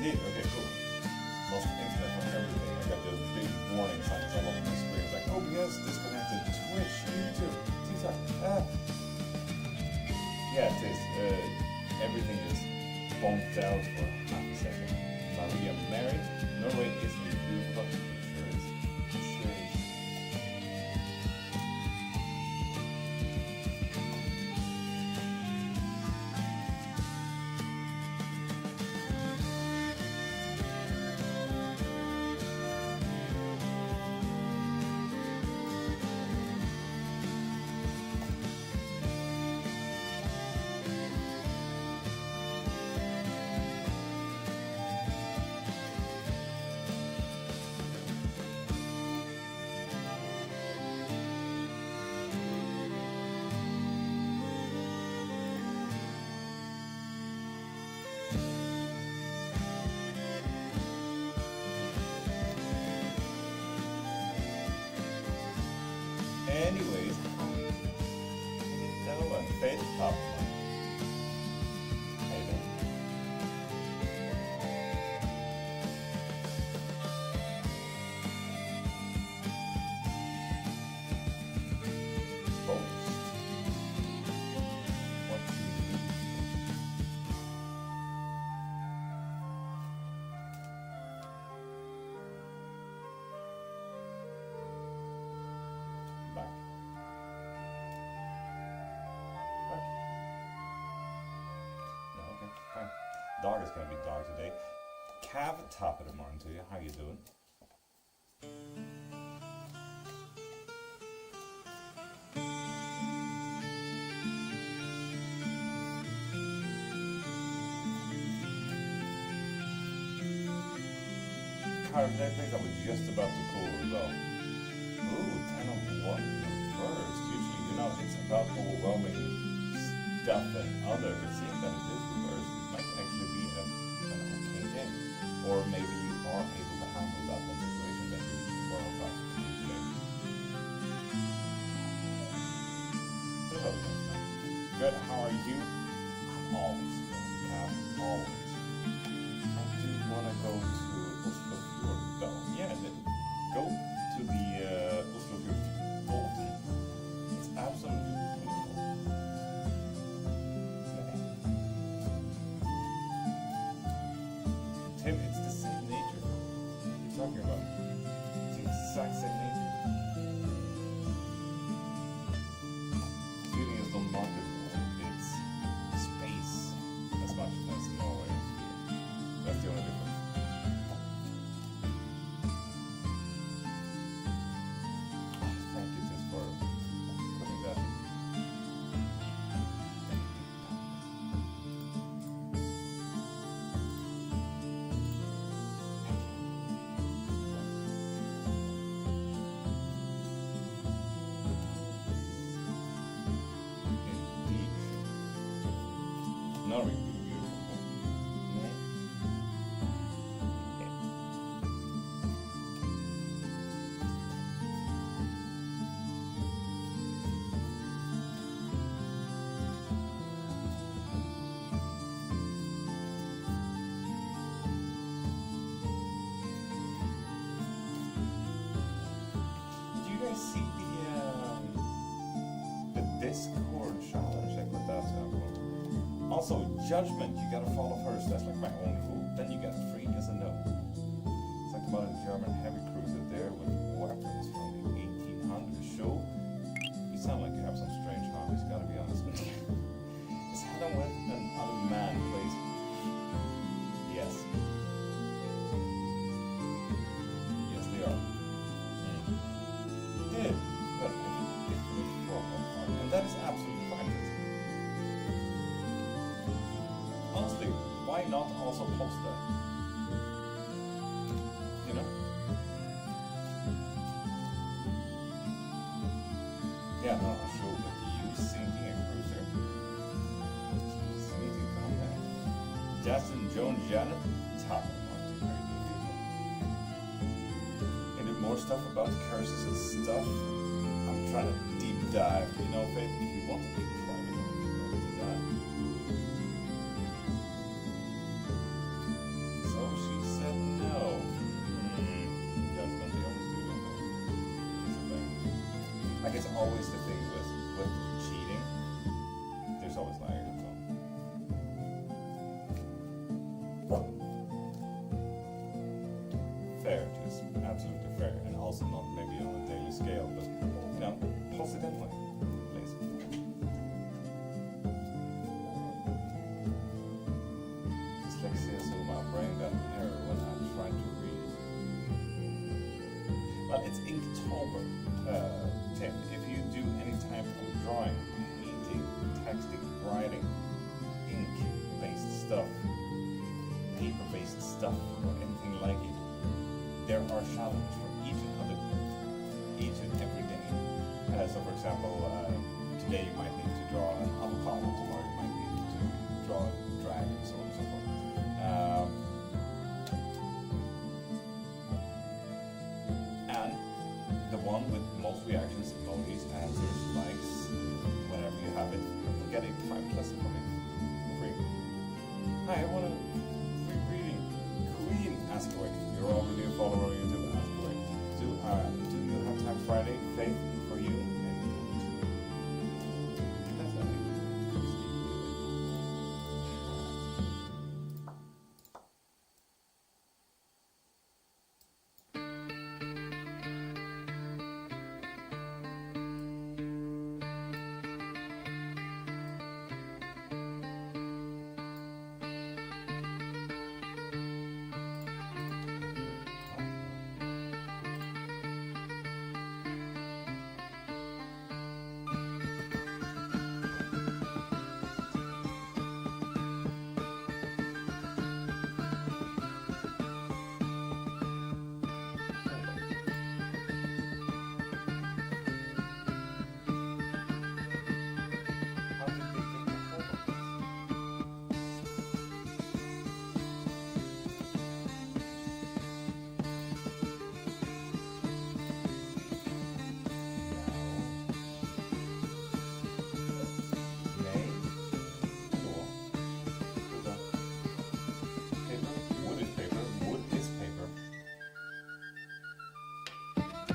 did? Okay, cool. Lost internet from everything. I got the big warning signs all over my screen. Like, OBS disconnected, Twitch, YouTube, TikTok. Yeah, it is. Everything is bonked out for half a second. Maria married? Norway is a beautiful country. It sure is. It sure is. Anyways, that was a fade top one. Hey there. Post. What do you need? Back. No, okay, fine. Dog is gonna be dog today. Cav, top of the morning to you. How you doing? Carve that place I was just about to pull as well. Ooh, 10 of 1 reversed. Usually, you know, it's about overwhelming stuff and other, but seeing that it is reversed, it might actually be an arcane game. Or maybe you are able to handle that one situation that you were about to do today. That's always nice to know. Good, how are you? I'm always good, Cap, always. I do want to go to Oslo Fjord though. Yeah, go to the Oslo Fjord Bolton. It's absolutely beautiful. Okay. Tim, it's the same nature. What are you talking about? It's the exact same nature. Sweden is not market, it's space as much as Norway is here. That's the only difference. Thank you, Tis, for putting that. Indeed. Not really beautiful. Yeah. Did you guys see the Discord challenge? I put that out. Also, judgment, you gotta follow first. That's like my own rule. Then you get free as a no. It's like about a German heavy cruiser there with weapons from the 1800s. Show. You sound like you have some strange hobbies, gotta be honest with you. Is Helen when another man plays? Yes. Yes, they are. Yeah, but if we fall apart, and that is absolutely fine. Honestly, why not also post that? You know? Yeah, no, I'm sure with you sinking a cruiser. Jeez, I need to calm down. Justin, Joan, Janet, top of the market, very beautiful. And then more stuff about curses and stuff. I'm trying to deep dive. You know, Faith, if you want to be private, you can go to that. So fair, just absolutely fair, and also not maybe on a daily scale, but you know, positively, please. Dyslexia, so my brain got an error when I'm trying to read. Well, it's Inktober, Tim. If you do any type of drawing, painting, texting, writing, ink-based stuff, paper-based stuff, or anything like it, there are challenges for each and every day. So for example, today you might need to draw an avocado, tomorrow you might need to draw a dragon, so on and so forth. And the one with most reactions, emojis, answers, likes, whenever you have it, you'll get a 5+ from it free. Hi, I want a free reading. Queen, ask away. You're already a follower on YouTube, ask away. Do you have time Friday? Faith for you? That's not it.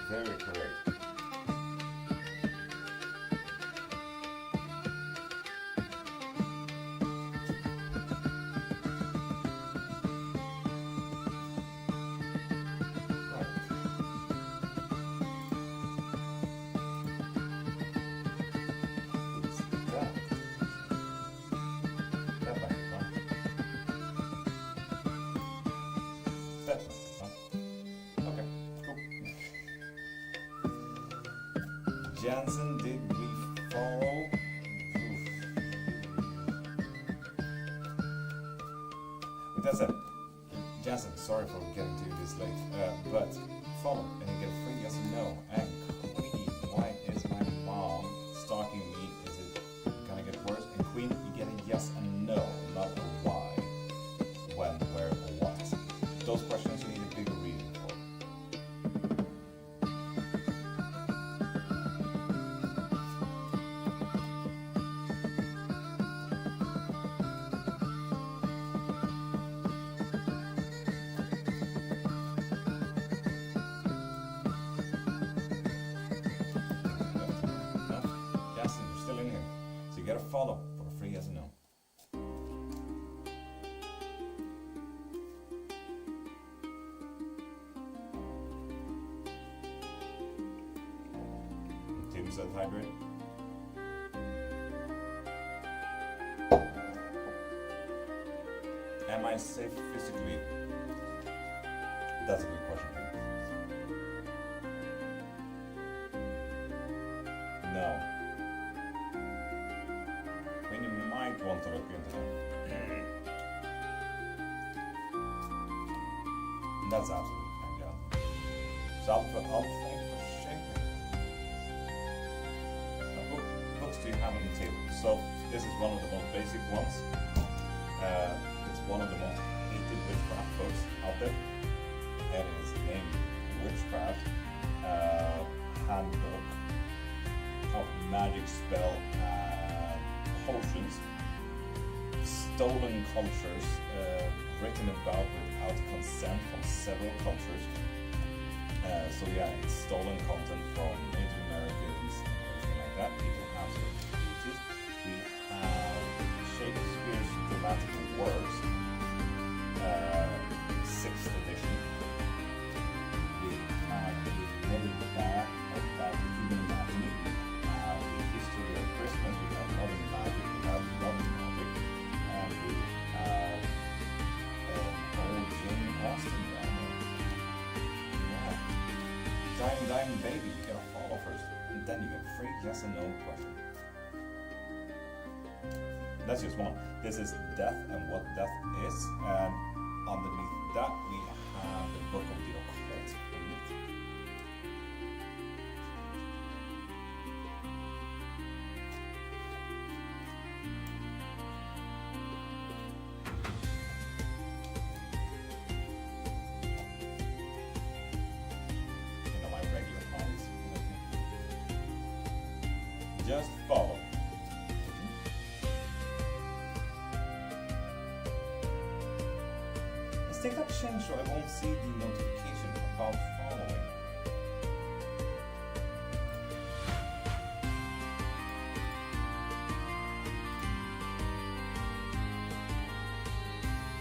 Very correct. Jansen, did we follow? With that said, Jansen, sorry for getting to you this late, but follow and you get a free yes and no. And Queenie, why is my mom stalking me? Is it gonna get worse? And Queen, you get a yes and no, not a why, when, where, or what. Those questions you need a bigger reading for. Get a follow for a free yes and no. Tim said hydrate. Am I safe physically? That's a good question. No. You might want to look into that. That's absolutely fine, John. So I'll thank for sharing. What books do you have on the table? So this is one of the most basic ones. It's one of the most hated witchcraft books out there. And it is named Witchcraft Handbook of Magic Spell Potions, stolen cultures, written about without consent from several cultures. So yeah, it's stolen content from Native Americans and everything like that. People absolutely hate it. We have Shakespeare's dramatic works, 6th edition. We have the very back of that human anatomy, the history of Christmas, we have modern magic, we have modern magic, and we have old Jane Austen down there. Yeah. Dying baby, you gotta follow first, and then you get 3 yes and no questions. That's just one. This is death and what death is, and underneath that we have the book of the occult. You know my regular hobbies. Just follow. Take that change so I won't see the notification about following.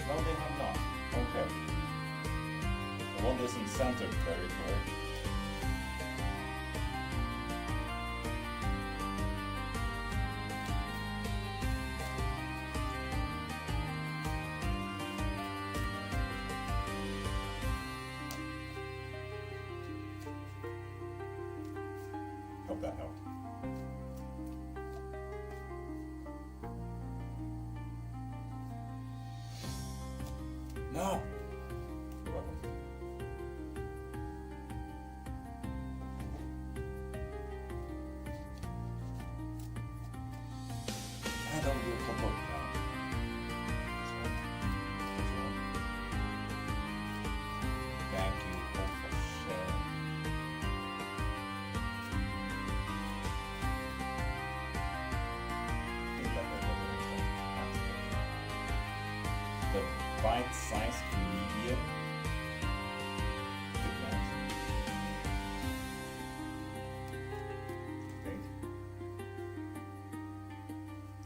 No, they have not. Okay. The one isn't centered very correct. Hope that helped. No! You're welcome. And I'll do a couple of thank you all for sharing. The bite-sized medium. Okay.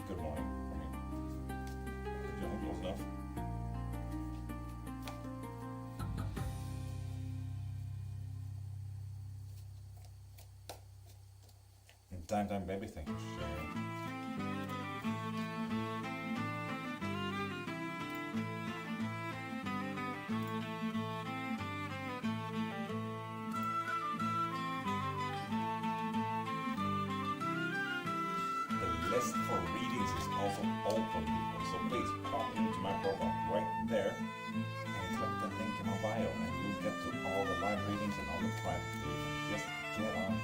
Good morning for me. Good job, close enough. And time baby, thank you for sharing. List for readings is also open, people, so please pop into my profile right there and click the link in my bio and you'll get to all the live readings and all the private readings. Just get on in there.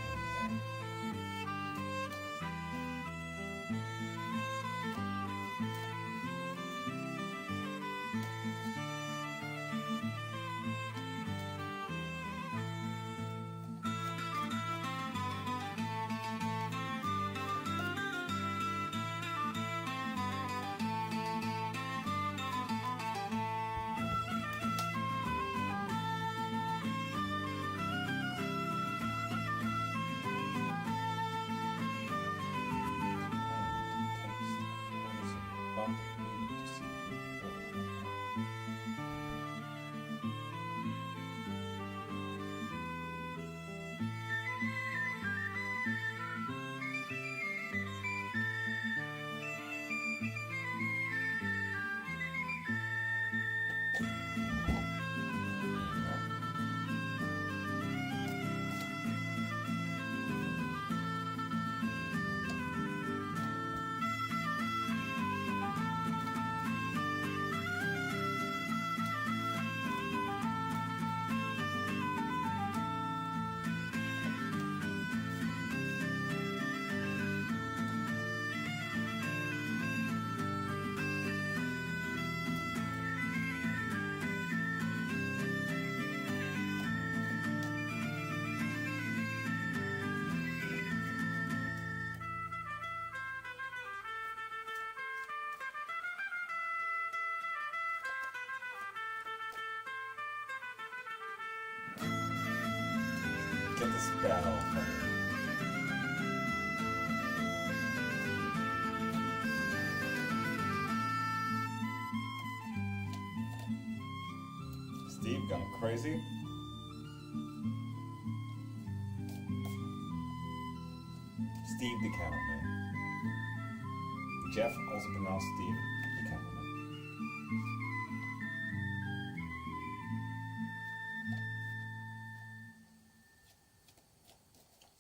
Get the spell from it. gone crazy. Steve the cameraman. Jeff, also pronounced Steve the cameraman.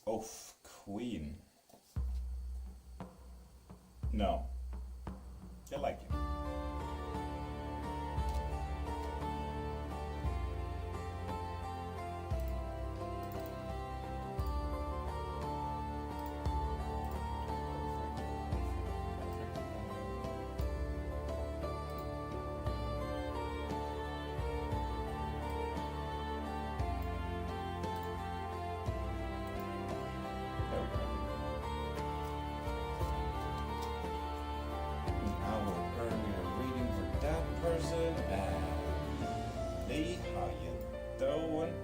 Oh, Queen. No. I like you. Hey, how you doing?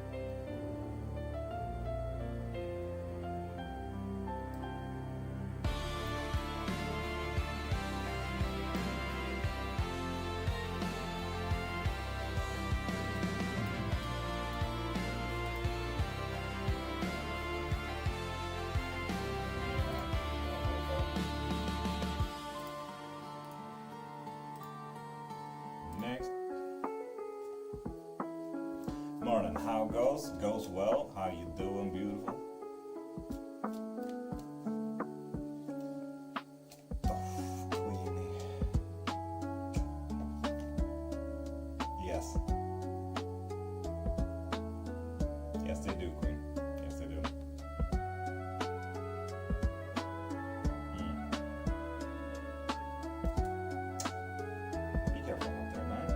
Next. Morning, how goes? Goes well. How you doing, beautiful? Oh, Queenie. Yes. Yes, they do, Queen. Yes, they do. Be careful out there, man.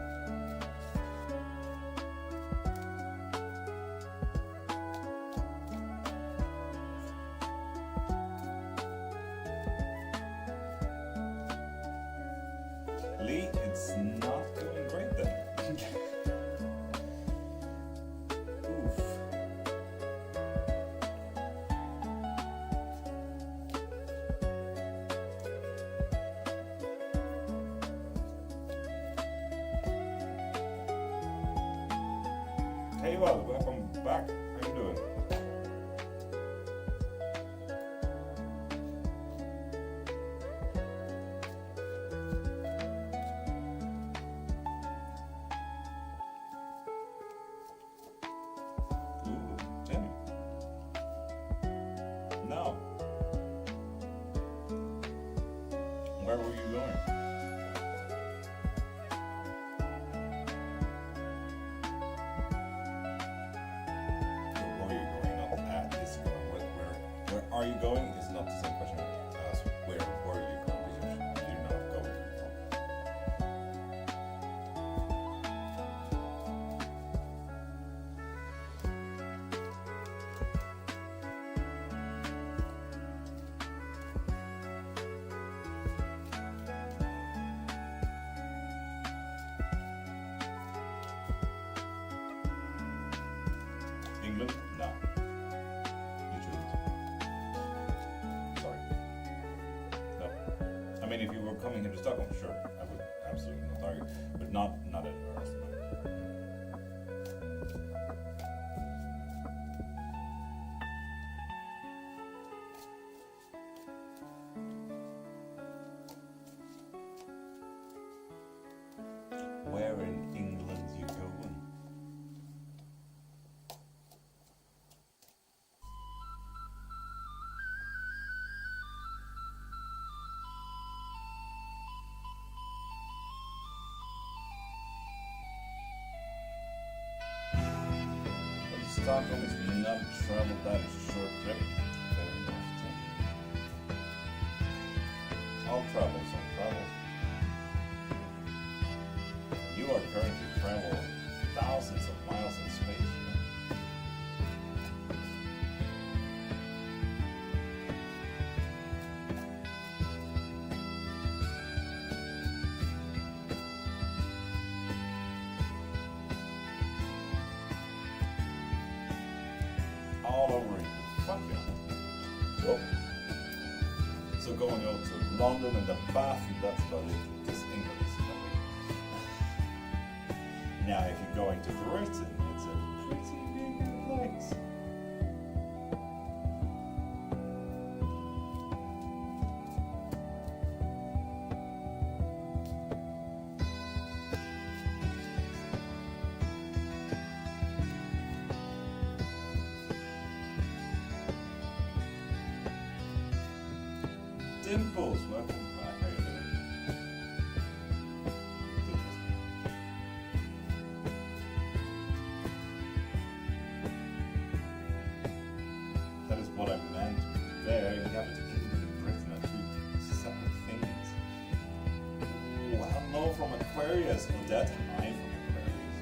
Lee, it's not doing great then. Oof. Hey, well, welcome back. How you doing? Ooh, Tim. No. Where were you going? Where are you going? Not is going. Where are you going is not the same question as where were you going? Because you're not going. England? No. You shouldn't. Sorry. No. I mean, if you were coming here to Stockholm, sure, I would absolutely not argue. But not anywhere else. Where in England you going? Stockholm is not travel that short trip. Very often. All travels. You are currently traveling thousands of miles in space. You know? All over it. Fuck yeah. Well, so going out to London and the bath, that's about it. This England is nothing. Now, if you go into Britain, it's a pretty big place. Dimples, welcome back. How you doing? That is what I meant there. You have to keep it in Britain are two separate things. Oh, hello from Aquarius. Odette, hi from Aquarius.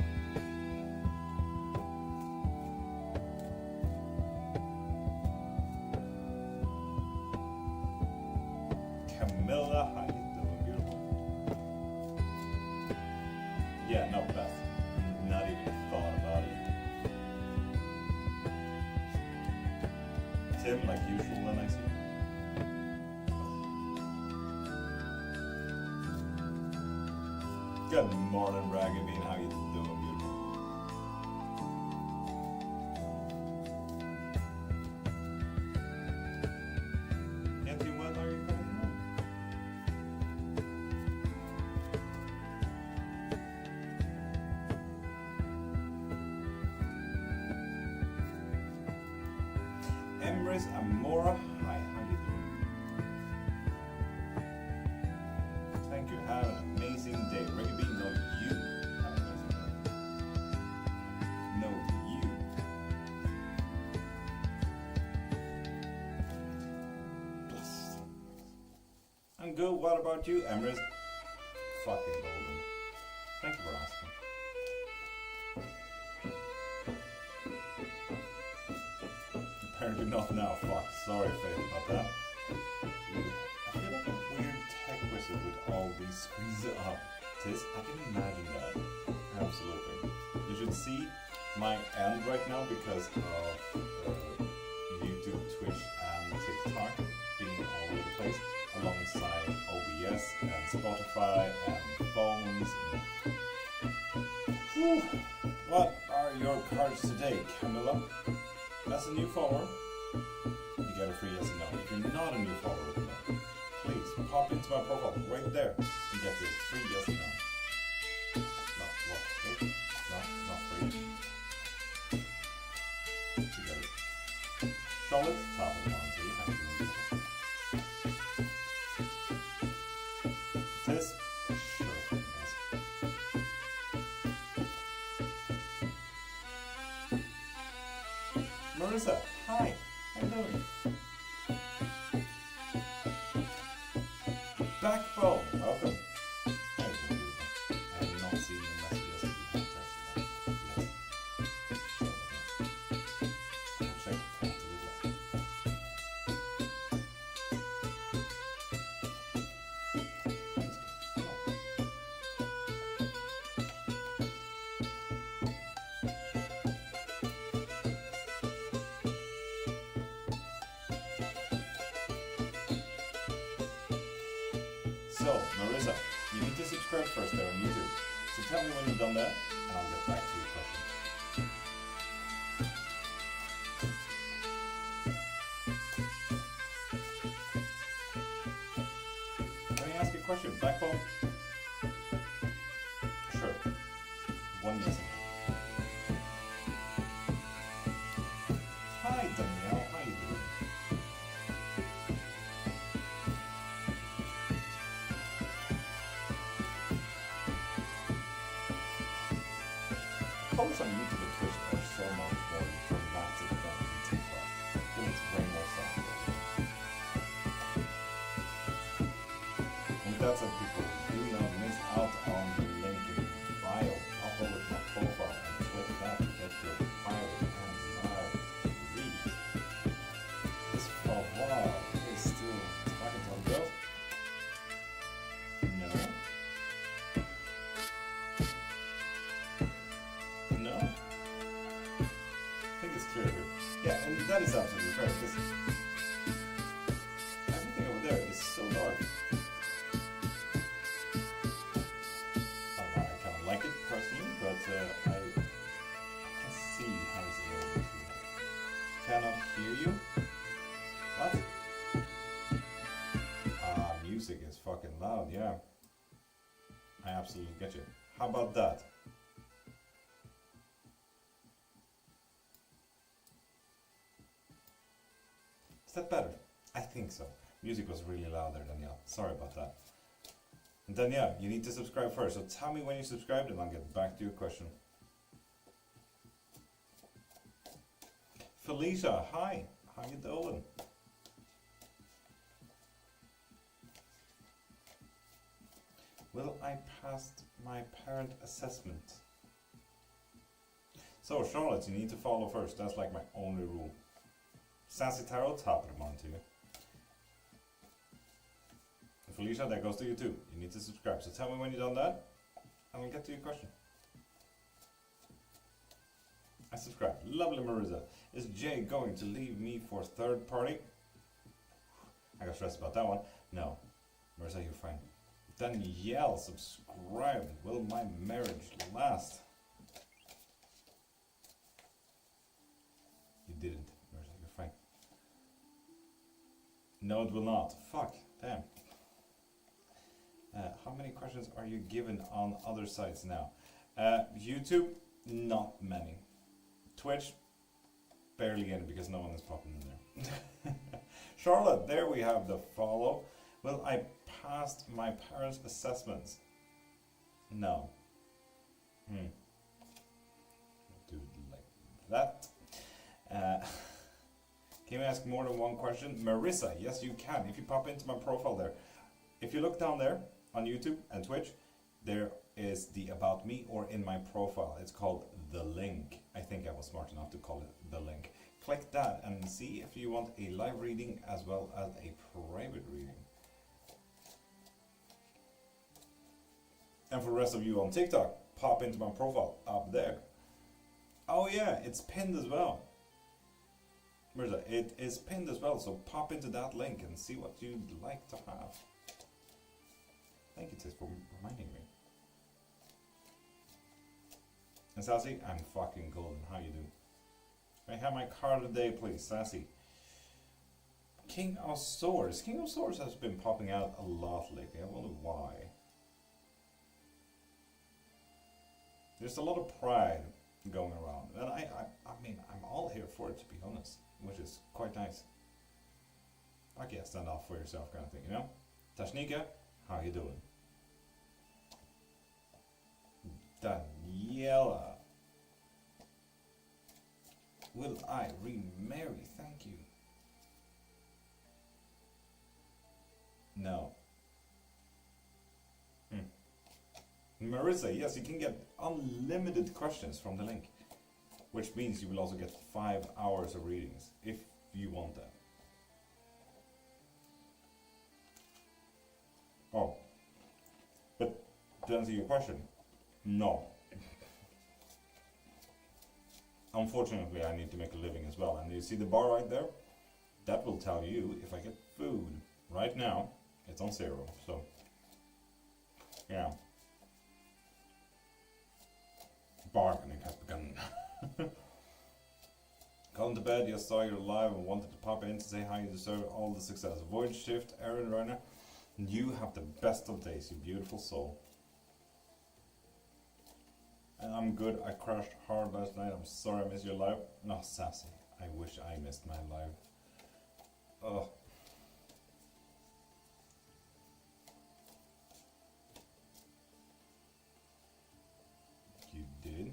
Camilla, how you doing, beautiful? Yeah, no, Beth. Not even thought about it. Tim, like usual, then I see. Good morning, Raggy Bean. How you doing, beautiful? Anthony, when are you coming home? Emrys Amora, hi, how you doing? Thank you, have an amazing day. Reggae Bean, no, you have an amazing day. No, you. Bless. I'm good, what about you, Emrys? Fucking golden. Thank you for asking. Apparently not now, fuck. Sorry, Faith, about that. I feel like a weird tech wizard with all these screens up. Tis, I can imagine that. Absolutely. You should see my end right now because of YouTube, Twitch, and TikTok being all over the place, alongside OBS and Spotify and phones. Whew. What are your cards today, Camilla? As a new follower, you get a free yes and no. If you're not a new follower, please pop into my profile right there and get your free yes and no. Not what? Not free. You get it. Charlotte, top of the line to you. How you doing? Tis? Sure. Marissa, hi, how you doing? Backbone, welcome. How you doing, beautiful? I have not seen your messages if you haven't texted them yet. I'll check the count to the left. So, Marissa, you need to subscribe first there on YouTube. So tell me when you've done that, and I'll get back to your question. Let me ask you a question. Backbone? Sure. One yes. Hi, Danielle. How you doing? Posts on YouTube and Twitch are so much more dramatic than TikTok. It's way more soft. And that's what people do not miss out on the link in bio. Pop over to my profile and click that to get your bio and live read. This for wow is still talking to girls. No. No? I think it's clear here. Yeah, and that is absolutely fair because everything over there is so dark. I kind of like it personally, but yeah. I absolutely get you. How about that? Is that better? I think so. Music was really loud there, Danielle. Sorry about that. And Danielle, you need to subscribe first. So tell me when you subscribed and I'll get back to your question. Felicia, hi. How you doing? Will I pass my parent assessment? So Charlotte, you need to follow first. That's like my only rule. Sassy Tarot, top of the month to you. And Felicia, that goes to you too. You need to subscribe. So tell me when you've done that, and I'll get to your question. I subscribe. Lovely Marissa. Is Jay going to leave me for third party? I got stressed about that one. No. Marissa, you're fine. Danielle, subscribe. Will my marriage last? You didn't. Marissa, you're fine. No, it will not. Fuck. Damn. How many questions are you given on other sites now? YouTube, not many. Twitch, barely any because no one is popping in there. Charlotte, there we have the follow. Will I pass my parents' assessments? No. Do it like that. Can you ask more than one question? Marissa, yes you can. If you pop into my profile there. If you look down there on YouTube and Twitch, there is the About Me, or in my profile. It's called The Link. I think I was smart enough to call it The Link. Click that and see if you want a live reading as well as a private reading. And for the rest of you on TikTok, pop into my profile up there. Oh yeah, it's pinned as well. Mirza, it is pinned as well, so pop into that link and see what you'd like to have. Thank you, Tis, for reminding me. And Sassy, I'm fucking golden. How you do? May I have my card of the day, please, Sassy? King of Swords. King of Swords has been popping out a lot lately. I wonder why. There's a lot of pride going around, and I mean, I'm all here for it, to be honest, which is quite nice. Like, yeah, stand off for yourself, kind of thing, you know. Tashnika, how you doing? Daniela, will I remarry? Thank you. No. Marissa, yes, you can get unlimited questions from the link, which means you will also get 5 hours of readings if you want that. Oh, but to answer your question, no. Unfortunately, I need to make a living as well, and you see the bar right there? That will tell you if I get food. Right now, it's on 0, so yeah. Bargaining has begun. Gone to bed, just saw you live and wanted to pop in to say how you deserve all the success. Void Shift, Aaron Runner, you have the best of days, you beautiful soul. And I'm good, I crashed hard last night, I'm sorry I missed your live. No, Sassy, I wish I missed my live. Ugh. You did?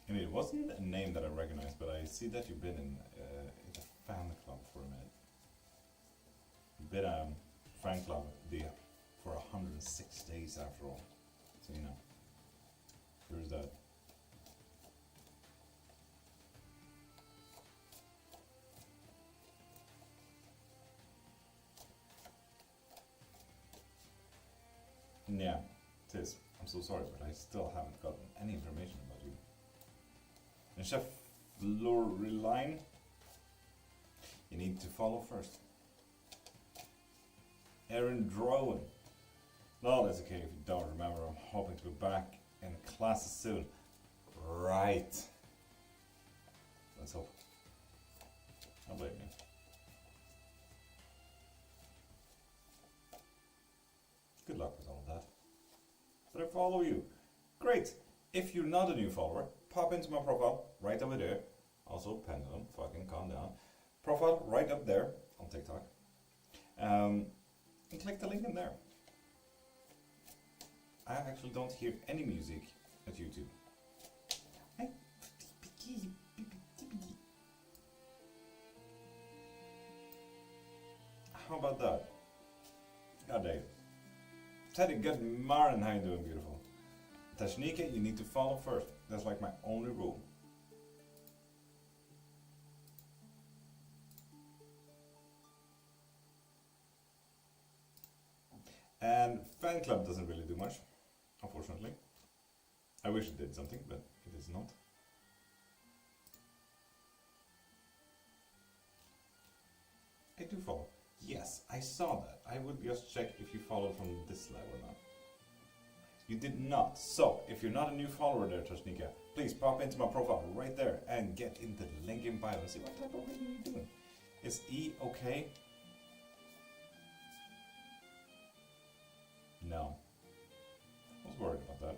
I mean, it wasn't a name that I recognized, but I see that you've been in the fan club for a minute. You've been a fan club for 106 days after all. So, you know, there's that. Yeah, it is. I'm so sorry, but I still haven't gotten any information about you. And Chef Loreline, you need to follow first. Erin Drowan. No, that's okay if you don't remember. I'm hoping to be back in classes soon. Right. Let's hope. Don't blame me. Good luck with all of that. But I follow you. Great. If you're not a new follower, pop into my profile right over there. Also, pendulum, fucking calm down. Profile right up there on TikTok. And click the link in there. I actually don't hear any music at YouTube. How about that? God dang it. Teddy, good morning, how you doing, beautiful? Tashnika, you need to follow first. That's like my only rule. And fan club doesn't really do much, unfortunately. I wish it did something, but it is not. I do follow. Yes, I saw that. I would just check if you followed from this live or not. You did not. So, if you're not a new follower there, Toshnika, please pop into my profile right there and get into the link in bio and see what type of reading you're doing. Is E okay? No. I was worried about that.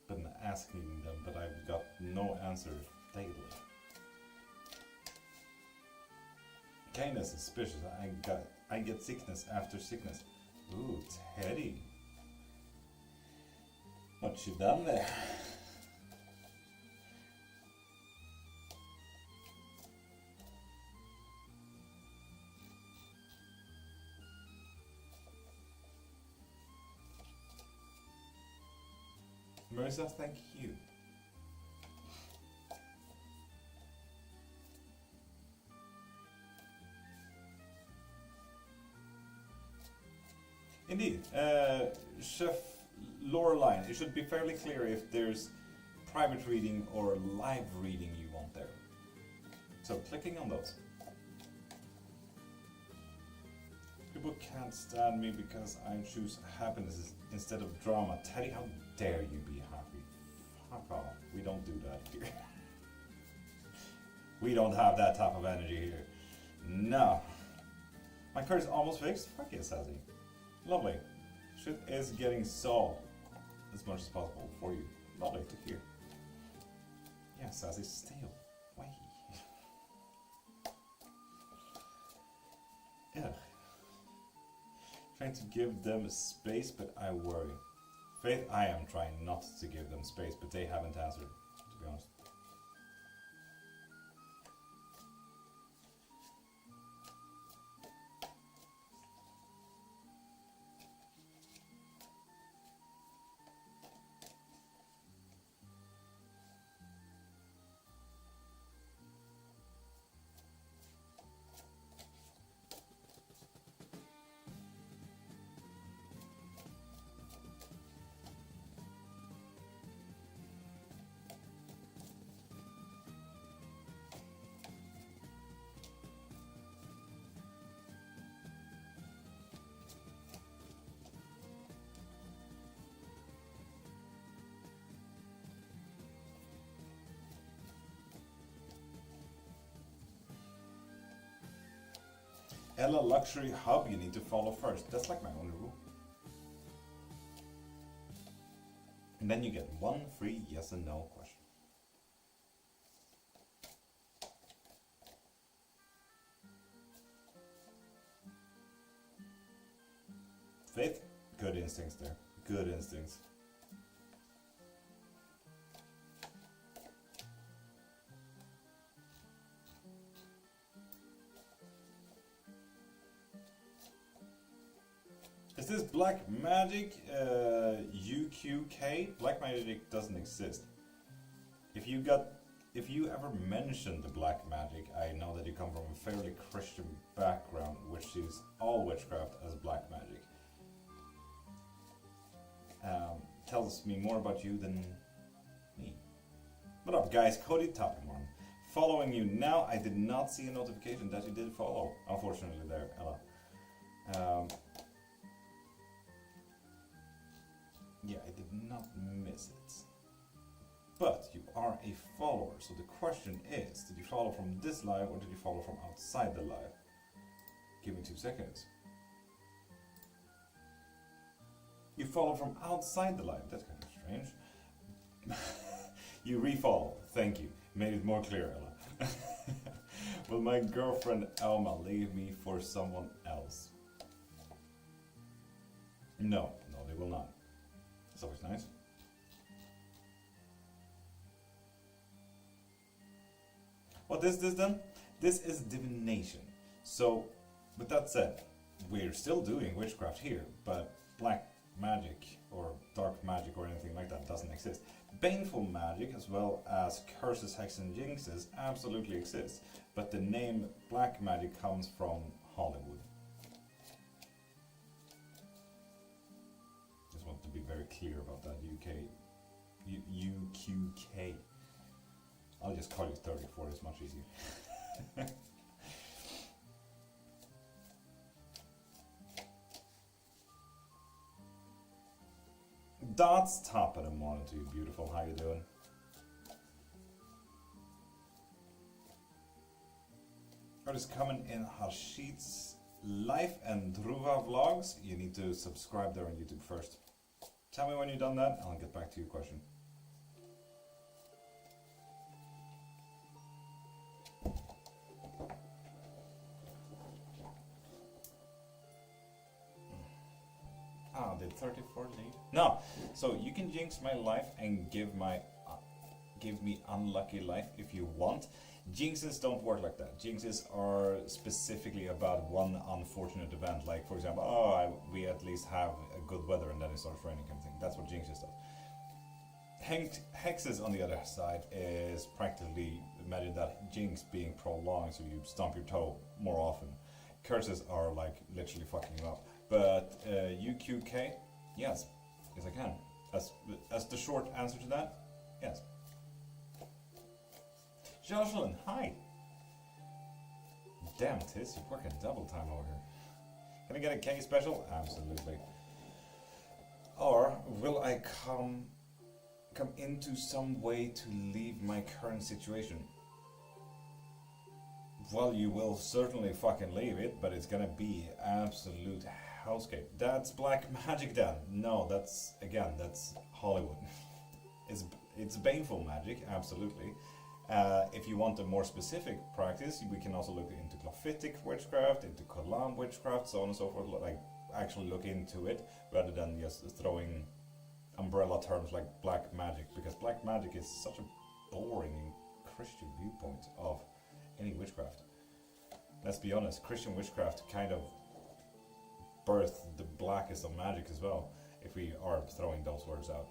Been asking them, but I've got no answer daily. Kinda suspicious. I get sickness after sickness. Ooh, Teddy. What you done there? Marissa, thank you. Indeed, Chef Loreline, it should be fairly clear if there's private reading or live reading you want there. So clicking on those. People can't stand me because I choose happiness instead of drama. Teddy, how dare you be happy? Fuck off. We don't do that here. We don't have that type of energy here. No. My car is almost fixed? Fuck yes, Sassy. Lovely. Shit is getting solved as much as possible for you. Lovely to hear. Yeah, Sassy, stay away. Ugh. Trying to give them space, but I worry. Faith, I am trying not to give them space, but they haven't answered, to be honest. Ella Luxury Hub, you need to follow first. That's like my only rule. And then you get one free yes and no question. Faith, good instincts there. Good instincts. Is this Black Magic UQK? Black Magic doesn't exist. If you ever mentioned the Black Magic, I know that you come from a fairly Christian background, which sees all witchcraft as Black Magic. Tells me more about you than me. What up, guys? Cody Toppingmon. following you now. I did not see a notification that you did follow, unfortunately, there, Ella. Yeah, I did not miss it. But you are a follower, so the question is, did you follow from this live or did you follow from outside the live? Give me 2 seconds. You follow from outside the live, that's kind of strange. You refollow, thank you. Made it more clear, Ella. Will my girlfriend Alma leave me for someone else? No, they will not. It's always nice. What is this then? This is divination. So, with that said, we're still doing witchcraft here, but black magic or dark magic or anything like that doesn't exist. Baneful magic, as well as curses, hexes, and jinxes, absolutely exists, but the name black magic comes from Hollywood. Just want to be very clear about that. UQK. I'll just call you 34, it's much easier. Dots, top of the morning to you, beautiful. How you doing? What is coming in Harshit's life and Dhruva vlogs? You need to subscribe there on YouTube first. Tell me when you've done that, and I'll get back to your question. Did 34 lead? No. So you can jinx my life and give me unlucky life if you want. Jinxes don't work like that. Jinxes are specifically about one unfortunate event. Like, for example, we at least have a good weather and then it starts raining kind of thing. That's what jinxes does. Hexes, on the other side, is practically, imagine that jinx being prolonged, so you stomp your toe more often. Curses are like literally fucking you up. But UQK, yes I can. As the short answer to that, yes. Jocelyn, hi. Damn, Tiz, you're working double time over here. Can I get a K special? Absolutely. Or will I come into some way to leave my current situation? Well, you will certainly fucking leave it, but it's gonna be absolute hellscape. That's black magic then. No, that's Hollywood. It's baneful magic, absolutely. If you want a more specific practice, we can also look into Clophitic witchcraft, into Kalam witchcraft, so on and so forth. Like, actually look into it, rather than just throwing umbrella terms like black magic, because black magic is such a boring Christian viewpoint of any witchcraft. Let's be honest, Christian witchcraft kind of birthed the blackest of magic as well, if we are throwing those words out.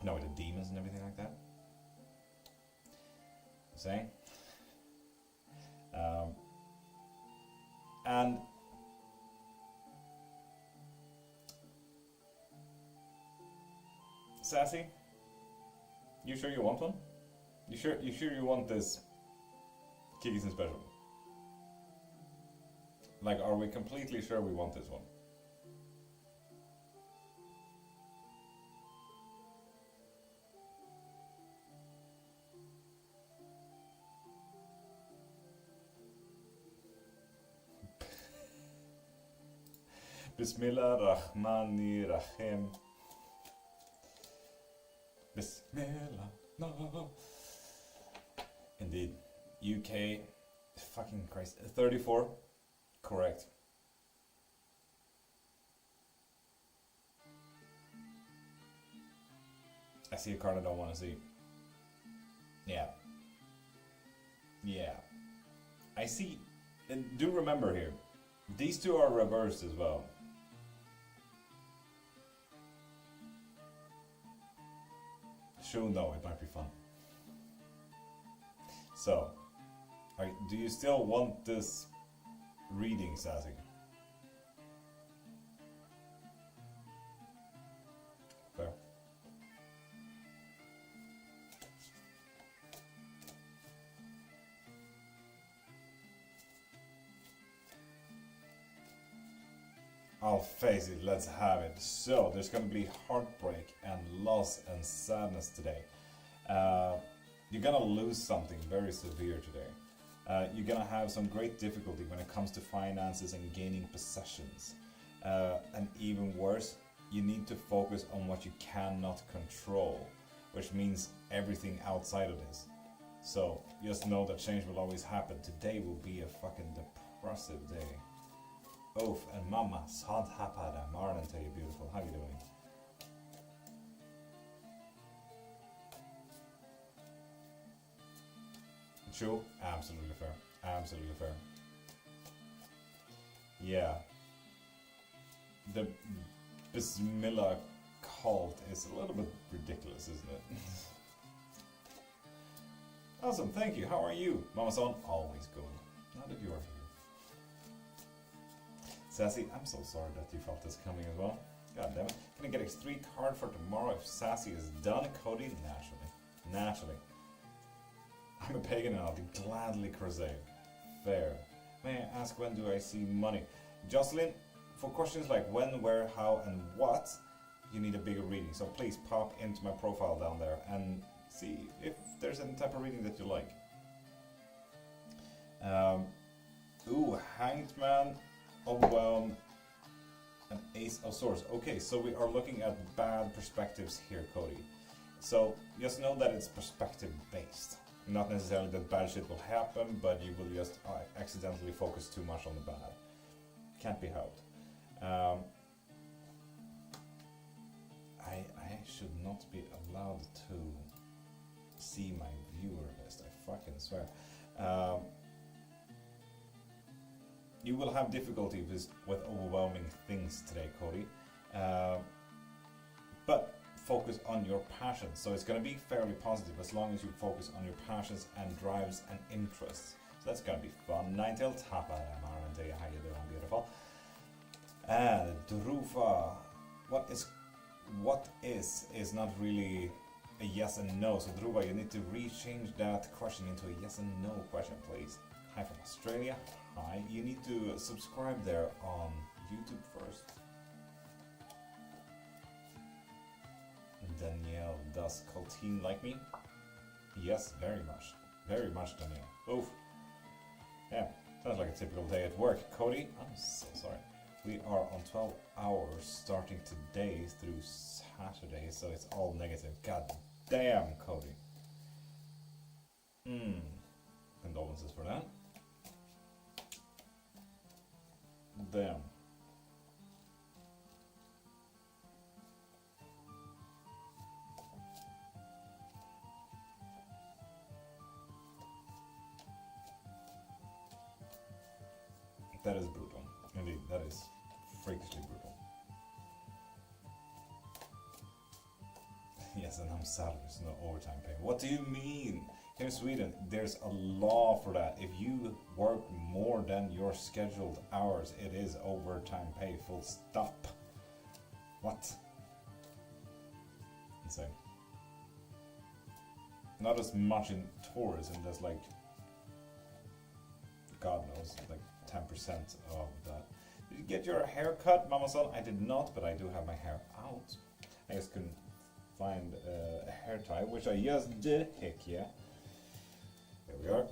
No, with the demons and everything like that. Saying? And Sassy, you sure you want one? You sure you want this Kikis and Special? Like, are we completely sure we want this one? Bismillah Rahmani Rahim. Bismillah. No. Indeed. UK. Fucking Christ. 34. Correct. I see a card I don't want to see. Yeah. Yeah. I see. And do remember here, these two are reversed as well. Sure, no, it might be fun. So, do you still want this reading, Sassy? Fair. I'll face it, let's have it. So, there's gonna be heartbreak and loss and sadness today. You're gonna lose something very severe today. You're gonna have some great difficulty when it comes to finances and gaining possessions. And even worse, you need to focus on what you cannot control, which means everything outside of this. So just know that change will always happen. Today will be a fucking depressive day. Oof, and mama, sant hapada, Marlon to you, beautiful. How you doing? True, absolutely fair. Absolutely fair. Yeah. The Bismillah cult is a little bit ridiculous, isn't it? Awesome, thank you. How are you? Mama-san, always good. Now that you are here. Sassy, I'm so sorry that you felt this coming as well. God damn it. Can I get a 3 card for tomorrow if Sassy is done? Cody, naturally. Naturally. I'm a pagan and I'll gladly crusade. Fair. May I ask, when do I see money? Jocelyn, for questions like when, where, how, and what, you need a bigger reading. So please pop into my profile down there and see if there's any type of reading that you like. Ooh, Hanged Man, Overwhelm, and Ace of Swords. Okay, so we are looking at bad perspectives here, Cody. So just know that it's perspective based. Not necessarily that bad shit will happen, but you will just accidentally focus too much on the bad. Can't be helped. I should not be allowed to see my viewer list, I fucking swear. You will have difficulty with overwhelming things today, Cody. But focus on your passions. So it's going to be fairly positive as long as you focus on your passions and drives and interests. So that's going to be fun. Ninetail Tapa, Marlon, how you doing, beautiful? And Drufa, what is not really a yes and no. So Druva, you need to rechange that question into a yes and no question, please. Hi from Australia. Hi. You need to subscribe there on YouTube first. Danielle, does Coltine like me? Yes, very much. Very much, Danielle. Oof. Yeah, sounds like a typical day at work. Cody, I'm so sorry. We are on 12 hours starting today through Saturday, so it's all negative. God damn, Cody. Condolences for that. Damn. That is brutal. Indeed, that is freakishly brutal. Yes, and I'm salary, so no overtime pay. What do you mean? Here in Sweden, there's a law for that. If you work more than your scheduled hours, it is overtime pay, full stop. What? Insane. Not as much in tourism, there's like, God knows, like 10% of that. Did you get your hair cut, Mama-san? I did not, but I do have my hair out. I just couldn't find a hair tie, which I just did. Heck yeah. There we are.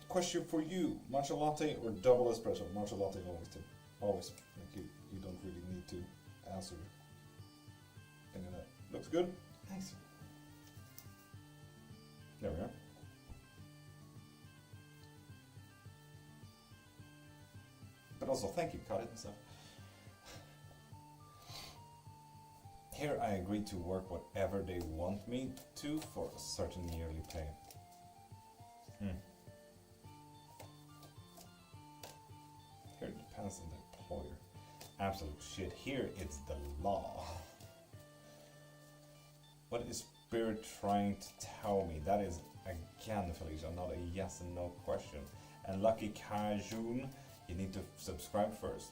Question for you: matcha latte or double espresso? Matcha latte always, too. Always. Like you don't really need to answer. Looks good. Nice. There we are. But also, thank you, cut it and stuff. Here I agree to work whatever they want me to for a certain yearly pay. Here it depends on the employer. Absolute shit. Here it's the law. What is Spirit trying to tell me? That is, again, Felicia, not a yes and no question. And Lucky Kajun, you need to subscribe first.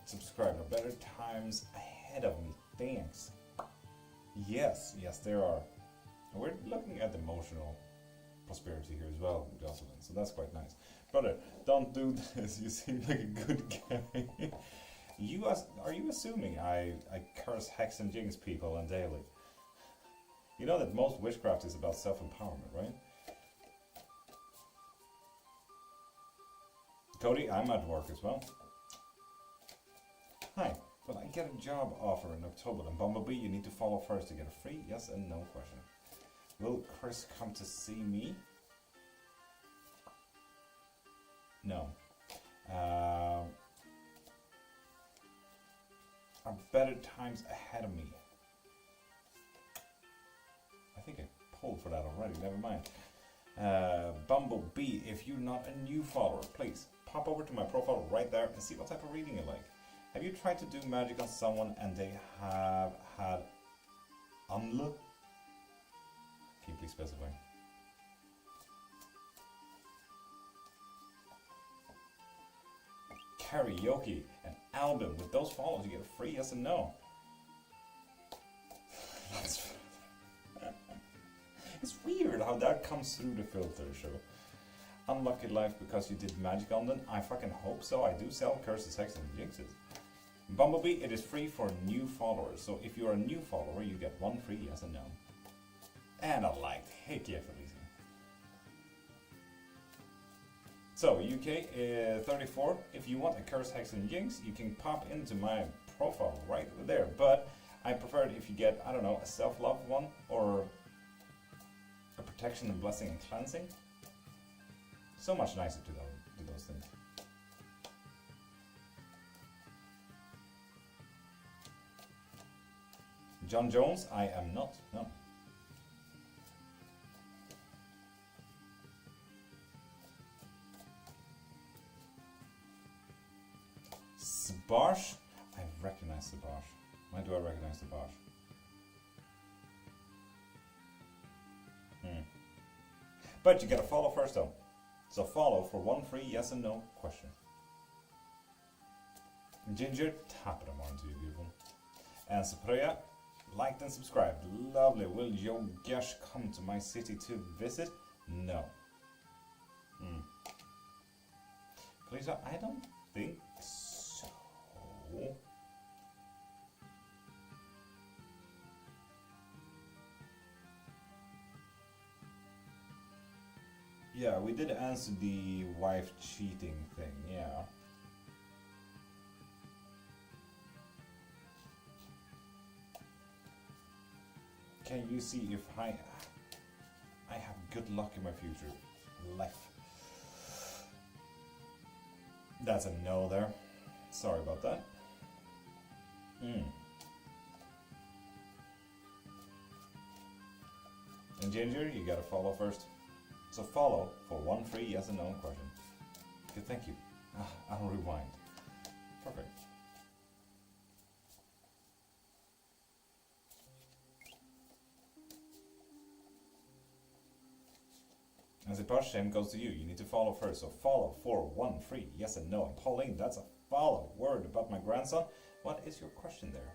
Subscribe. There are better times ahead of me. Thanks. Yes, there are. We're looking at emotional prosperity here as well, Jocelyn. So that's quite nice. Brother, don't do this. You seem like a good guy. Are you assuming I curse, hex, and jinx people on daily? You know that most witchcraft is about self-empowerment, right? Cody, I'm at work as well. Hi, will I get a job offer in October? And Bumblebee, you need to follow first to get a free yes and no question. Will Chris come to see me? No. Are better times ahead of me? I think I pulled for that already, never mind. Bumblebee, if you're not a new follower, please pop over to my profile right there and see what type of reading you like. Have you tried to do magic on someone and they have had unluck? Can you please specify? Karaoke, an album. With those follows, you get a free yes and no. It's weird how that comes through the filter show. Unlucky life because you did magic on them? I fucking hope so. I do sell curses, hexes, and jinxes. Bumblebee, it is free for new followers. So if you're a new follower, you get one free yes and no. And a like. Heck yeah, Felicia. So, UK 34, if you want a curse, hex, and jinx, you can pop into my profile right there. But I prefer it if you get, I don't know, a self-love one or a protection and blessing and cleansing. So much nicer to those things. John Jones, I am not, no. Sabosh? I recognize Sabosh. Why do I recognize Sabosh? But you gotta follow first though. So follow for one free yes and no question. Ginger, top of the morning to you, beautiful. And Sapriya, liked and subscribed. Lovely. Will Yogesh come to my city to visit? No. Felicia, I don't think so. Yeah, we did answer the wife cheating thing, yeah. Can you see if I have good luck in my future life? That's a no there. Sorry about that. And Ginger, you gotta follow first. So follow for one free yes and no question. Good, thank you. I'll rewind. Perfect. As a push, shame goes to you. You need to follow first. So follow for one free yes and no. And Pauline, that's a follow. Word about my grandson. What is your question there?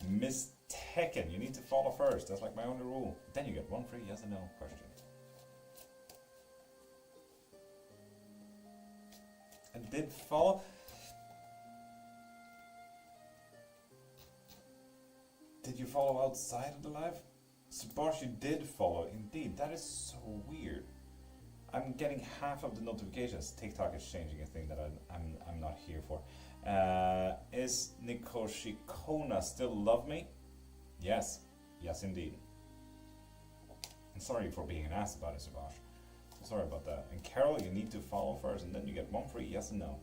Miss Tekken, you need to follow first. That's like my only rule. Then you get one free yes and no question. I did follow. Did you follow outside of the live? Sabosh, you did follow. Indeed, that is so weird. I'm getting half of the notifications. TikTok is changing a thing that I'm not here for. Is Nikoshikona still love me? Yes. Yes, indeed. I'm sorry for being an ass about it, Sabosh. Sorry about that. And Carol, you need to follow first, and then you get one free yes and no.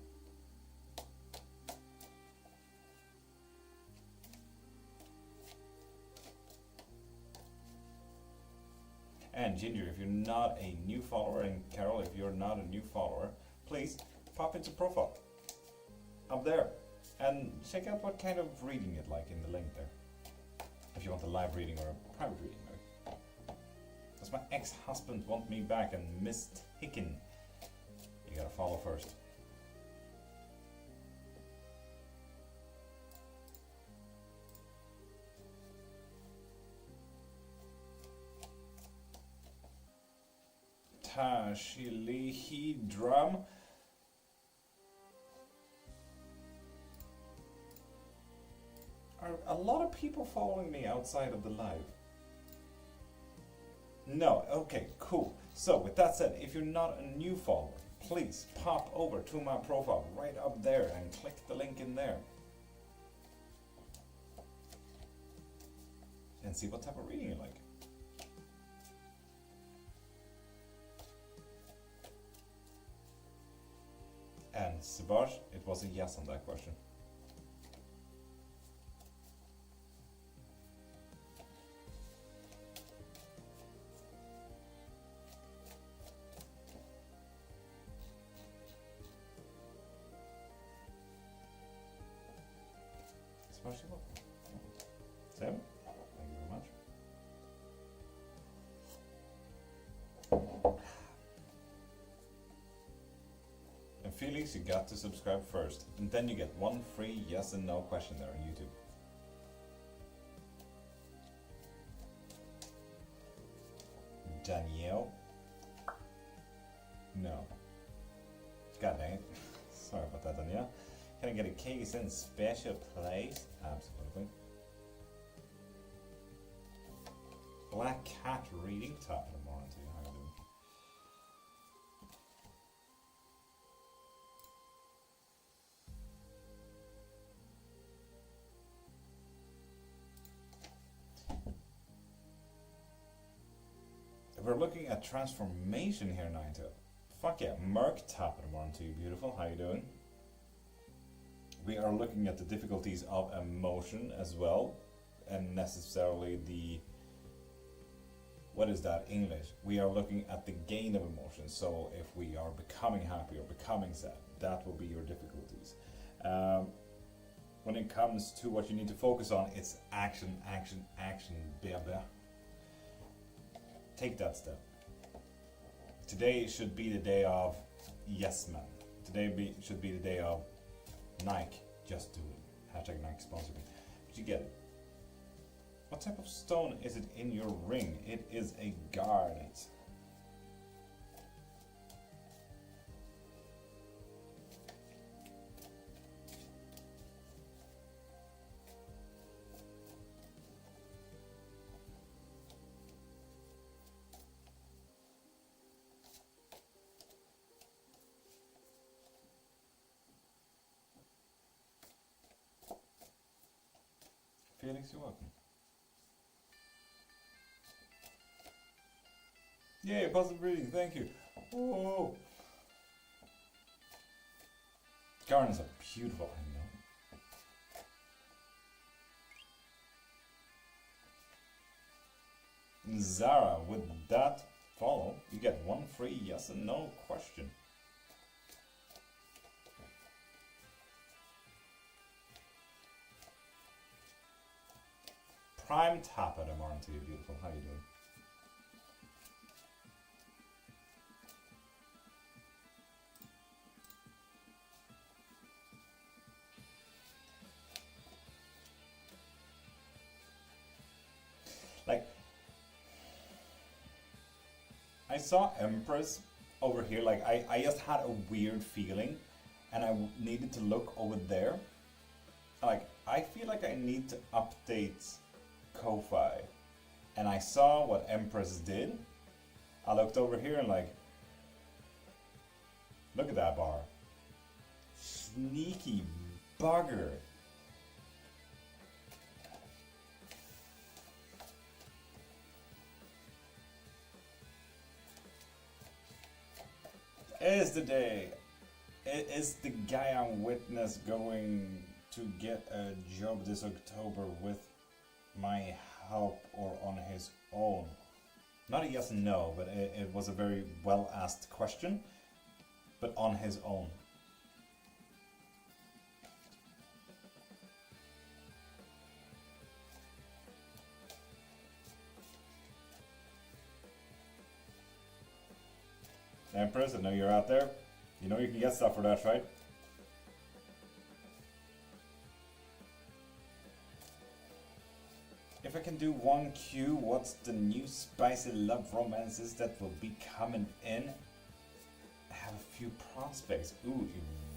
And Ginger, if you're not a new follower, and Carol, if you're not a new follower, please pop into profile up there and check out what kind of reading you'd like in the link there. If you want a live reading or a private reading. Does my ex-husband want me back and mistaken? You gotta follow first. Tashilihidram. Are a lot of people following me outside of the live? No, okay, cool. So with that said, if you're not a new follower, please pop over to my profile right up there and click the link in there. And see what type of reading you like. And Sivaj, it was a yes on that question. Sivaj, Sam, thank you very much. And Felix, you got to subscribe first, and then you get one free yes and no question there on YouTube. Danielle? No. God dang it. Sorry about that, Danielle. Can I get a case in special place? Absolutely. Black Cat reading, top of the morning to you. How you doing? We're looking at transformation here, Nine-Tail. Fuck yeah, Merc, top of the morning to you, beautiful. How you doing? We are looking at the difficulties of emotion as well, and necessarily the, what is that English? We are looking at the gain of emotion. So if we are becoming happy or becoming sad, that will be your difficulties. When it comes to what you need to focus on, it's action, action, action, baby. Take that step. Today should be the day of yes man. Today should be the day of Nike, just do it. Hashtag Nike sponsor me. But you get it. What type of stone is it in your ring? It is a garnet. Felix, you're welcome. Yay, positive reading, thank you. Whoa. Garnets are beautiful, I know. Zara, with that follow, you get one free yes and no question. Prime tap at morning to you, beautiful. How you doing? Like, I saw Empress over here. Like, I just had a weird feeling, and I needed to look over there. Like, I feel like I need to update Ko-Fi, and I saw what Empress did. I looked over here and like, look at that bar. Sneaky bugger. Is the day. Is the guy on Witness going to get a job this October with my help or on his own? Not a yes and no, but it was a very well asked question. But on his own. Empress, I know you're out there. You know you can get stuff for that, right? If I can do 1Q. What's the new spicy love romances that will be coming in? I have a few prospects. Ooh,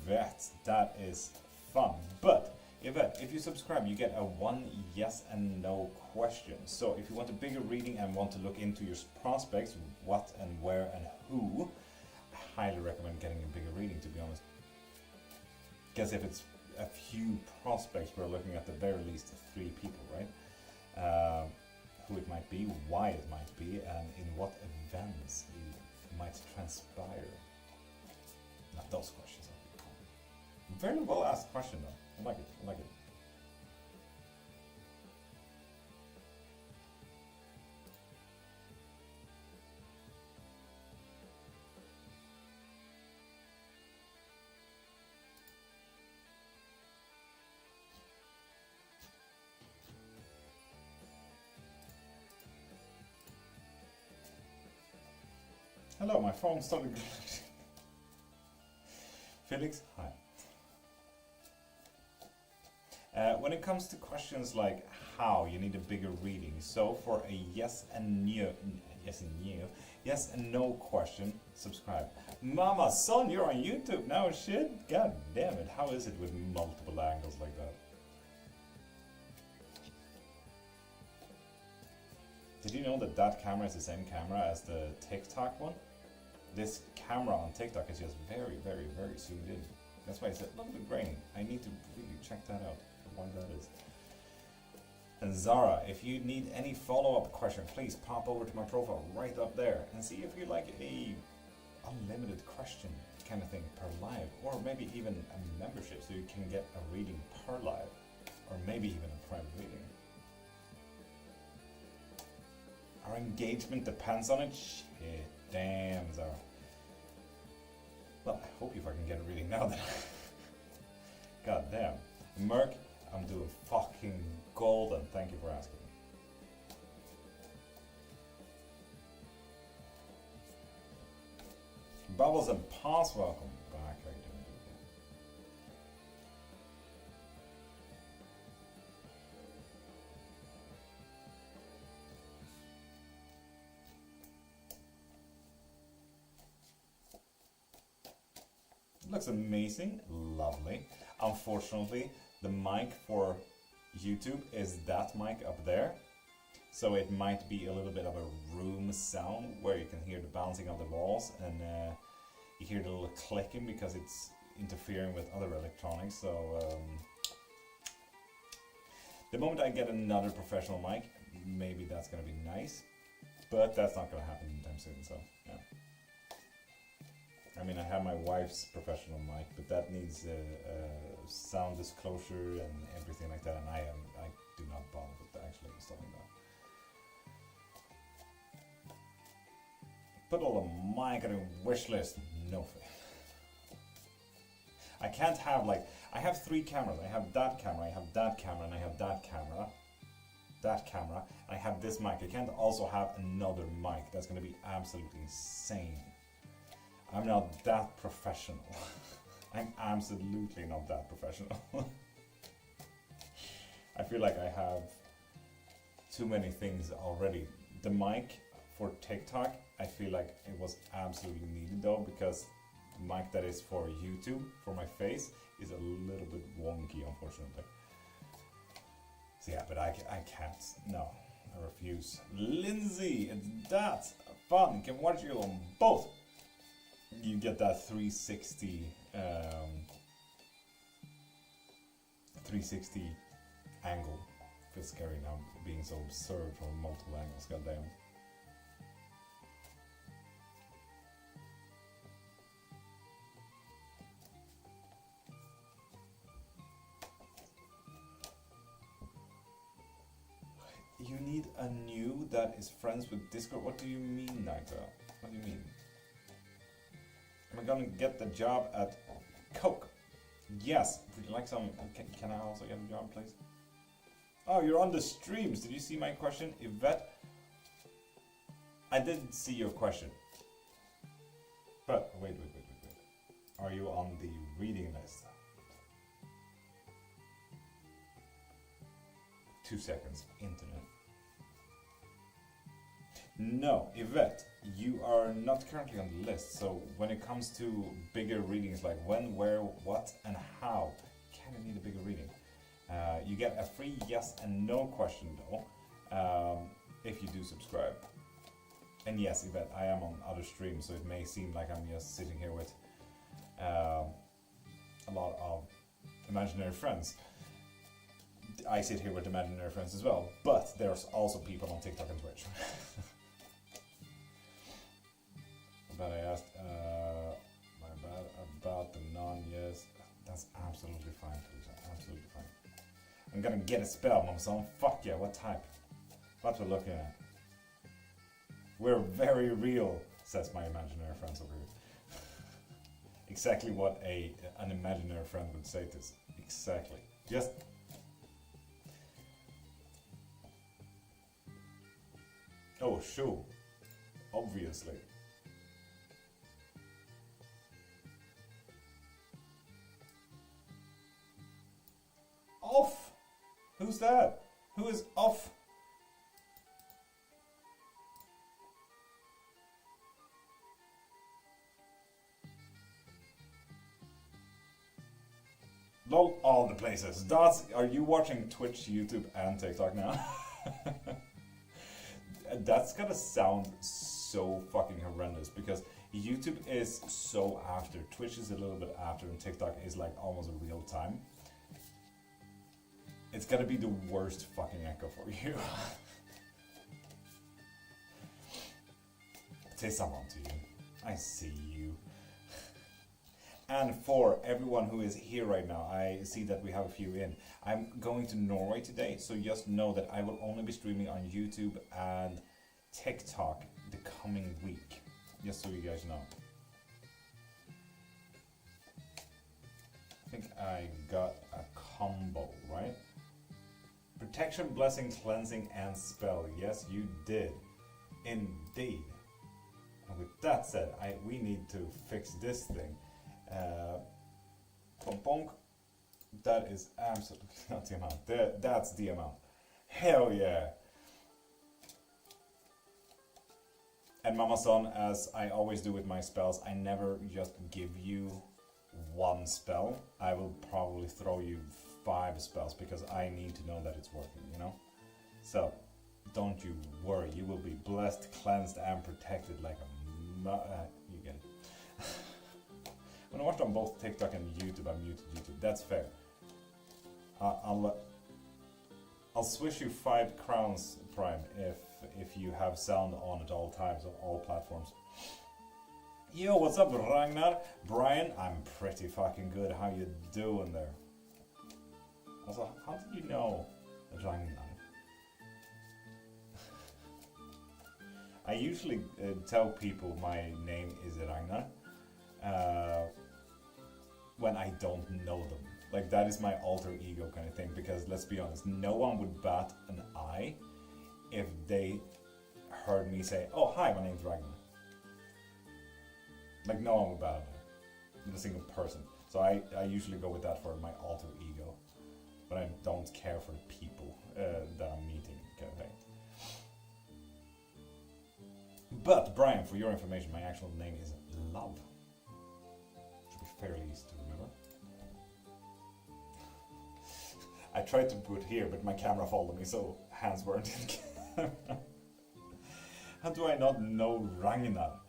Yvette, that is fun. But Yvette, if you subscribe, you get a 1 yes and no question. So if you want a bigger reading and want to look into your prospects, what and where and who, I highly recommend getting a bigger reading, to be honest. Because if it's a few prospects, we're looking at the very least 3 people, right? Who it might be, why it might be, and in what events it might transpire. Not those questions. Very well asked question though. I like it. I like it. Hello, my phone started glitching. Felix, hi. When it comes to questions like how, you need a bigger reading. So for a yes and no question, subscribe. Mama, son, you're on YouTube now, shit. God damn it, how is it with multiple angles like that? Did you know that that camera is the same camera as the TikTok one? This camera on TikTok is just very, very, very zoomed in. That's why it's a little bit grainy. I need to really check that out, why that is. And Zara, if you need any follow-up question, please pop over to my profile right up there and see if you like a unlimited question kind of thing per live, or maybe even a membership so you can get a reading per live, or maybe even a private reading. Our engagement depends on it? Shit, damn, Zara. Well, I hope if I can get a reading now then. God damn. Merc, I'm doing fucking golden. Thank you for asking. Bubbles and Pass, welcome back. How you doing? Looks amazing, lovely. Unfortunately, the mic for YouTube is that mic up there, so it might be a little bit of a room sound where you can hear the bouncing of the walls and you hear the little clicking because it's interfering with other electronics. So the moment I get another professional mic, maybe that's gonna be nice, but that's not gonna happen anytime soon. So yeah. I mean, I have my wife's professional mic, but that needs sound disclosure and everything like that, and I do not bother with actually installing that. Put all the mic on a wish list. No faith. I can't have like, I have 3 cameras. I have that camera, I have that camera, and I have that camera. I have this mic. I can't also have another mic. That's going to be absolutely insane. I'm not that professional. I'm absolutely not that professional. I feel like I have too many things already. The mic for TikTok, I feel like it was absolutely needed though, because the mic that is for YouTube, for my face, is a little bit wonky, unfortunately. So yeah, but I can't. No, I refuse. Lindsay, it's that fun. Can watch you on both. You get that 360 angle. Feels scary now, being so absurd from multiple angles. Goddamn. You need a new that is friends with Discord. What do you mean, Naita? What do you mean? Am I gonna get the job at Coke? Yes. Would you like some? Can I also get a job, please? Oh, you're on the streams. Did you see my question, Yvette? I didn't see your question. But wait. Are you on the reading list? 2 seconds. Internet. No, Yvette, you are not currently on the list, so when it comes to bigger readings like when, where, what, and how, you kind of need a bigger reading. You get a free yes and no question though, if you do subscribe. And yes, Yvette, I am on other streams, so it may seem like I'm just sitting here with a lot of imaginary friends. I sit here with imaginary friends as well, but there's also people on TikTok and Twitch. But I asked, my bad, about the non-yes. That's absolutely fine, Teresa, absolutely fine. I'm gonna get a spell, Mom Son. Fuck yeah, what type? What we're looking at? We're very real, says my imaginary friends over here. Exactly what an imaginary friend would say to us. Exactly. Just... Oh, sure. Obviously. Off! Who's that? Who is off? Lol, all the places. Dots, are you watching Twitch, YouTube, and TikTok now? That's gonna sound so fucking horrendous because YouTube is so after, Twitch is a little bit after, and TikTok is like almost real time. It's gonna be the worst fucking echo for you. Say someone to you. I see you. And for everyone who is here right now, I see that we have a few in. I'm going to Norway today, so just know that I will only be streaming on YouTube and TikTok the coming week. Just so you guys know. I think I got a combo, right? Protection, blessing, cleansing, and spell. Yes, you did. Indeed. And with that said, we need to fix this thing. Bonk. That is absolutely not the amount. That's the amount. Hell yeah. And Mama Son, as I always do with my spells, I never just give you one spell. I will probably throw you 5 spells because I need to know that it's working, you know? So, don't you worry. You will be blessed, cleansed, and protected like a you get it. When I watched on both TikTok and YouTube, I muted YouTube. That's fair. I'll swish you 5 crowns, Prime, if you have sound on at all times on all platforms. Yo, what's up, Ragnar? Brian, I'm pretty fucking good. How you doing there? Also, how did you know Ragnar? I usually tell people my name is Ragnar when I don't know them. Like, that is my alter ego kind of thing, because let's be honest, no one would bat an eye if they heard me say, oh, hi, my name's Ragnar. Like, no one would bat an eye. Not a single person. So I usually go with that for my alter ego. But I don't care for the people that I'm meeting, kind of thing. But, Brian, for your information, my actual name is Love. Should be fairly easy to remember. I tried to put here, but my camera followed me, so hands weren't in the camera. How do I not know Ragnar?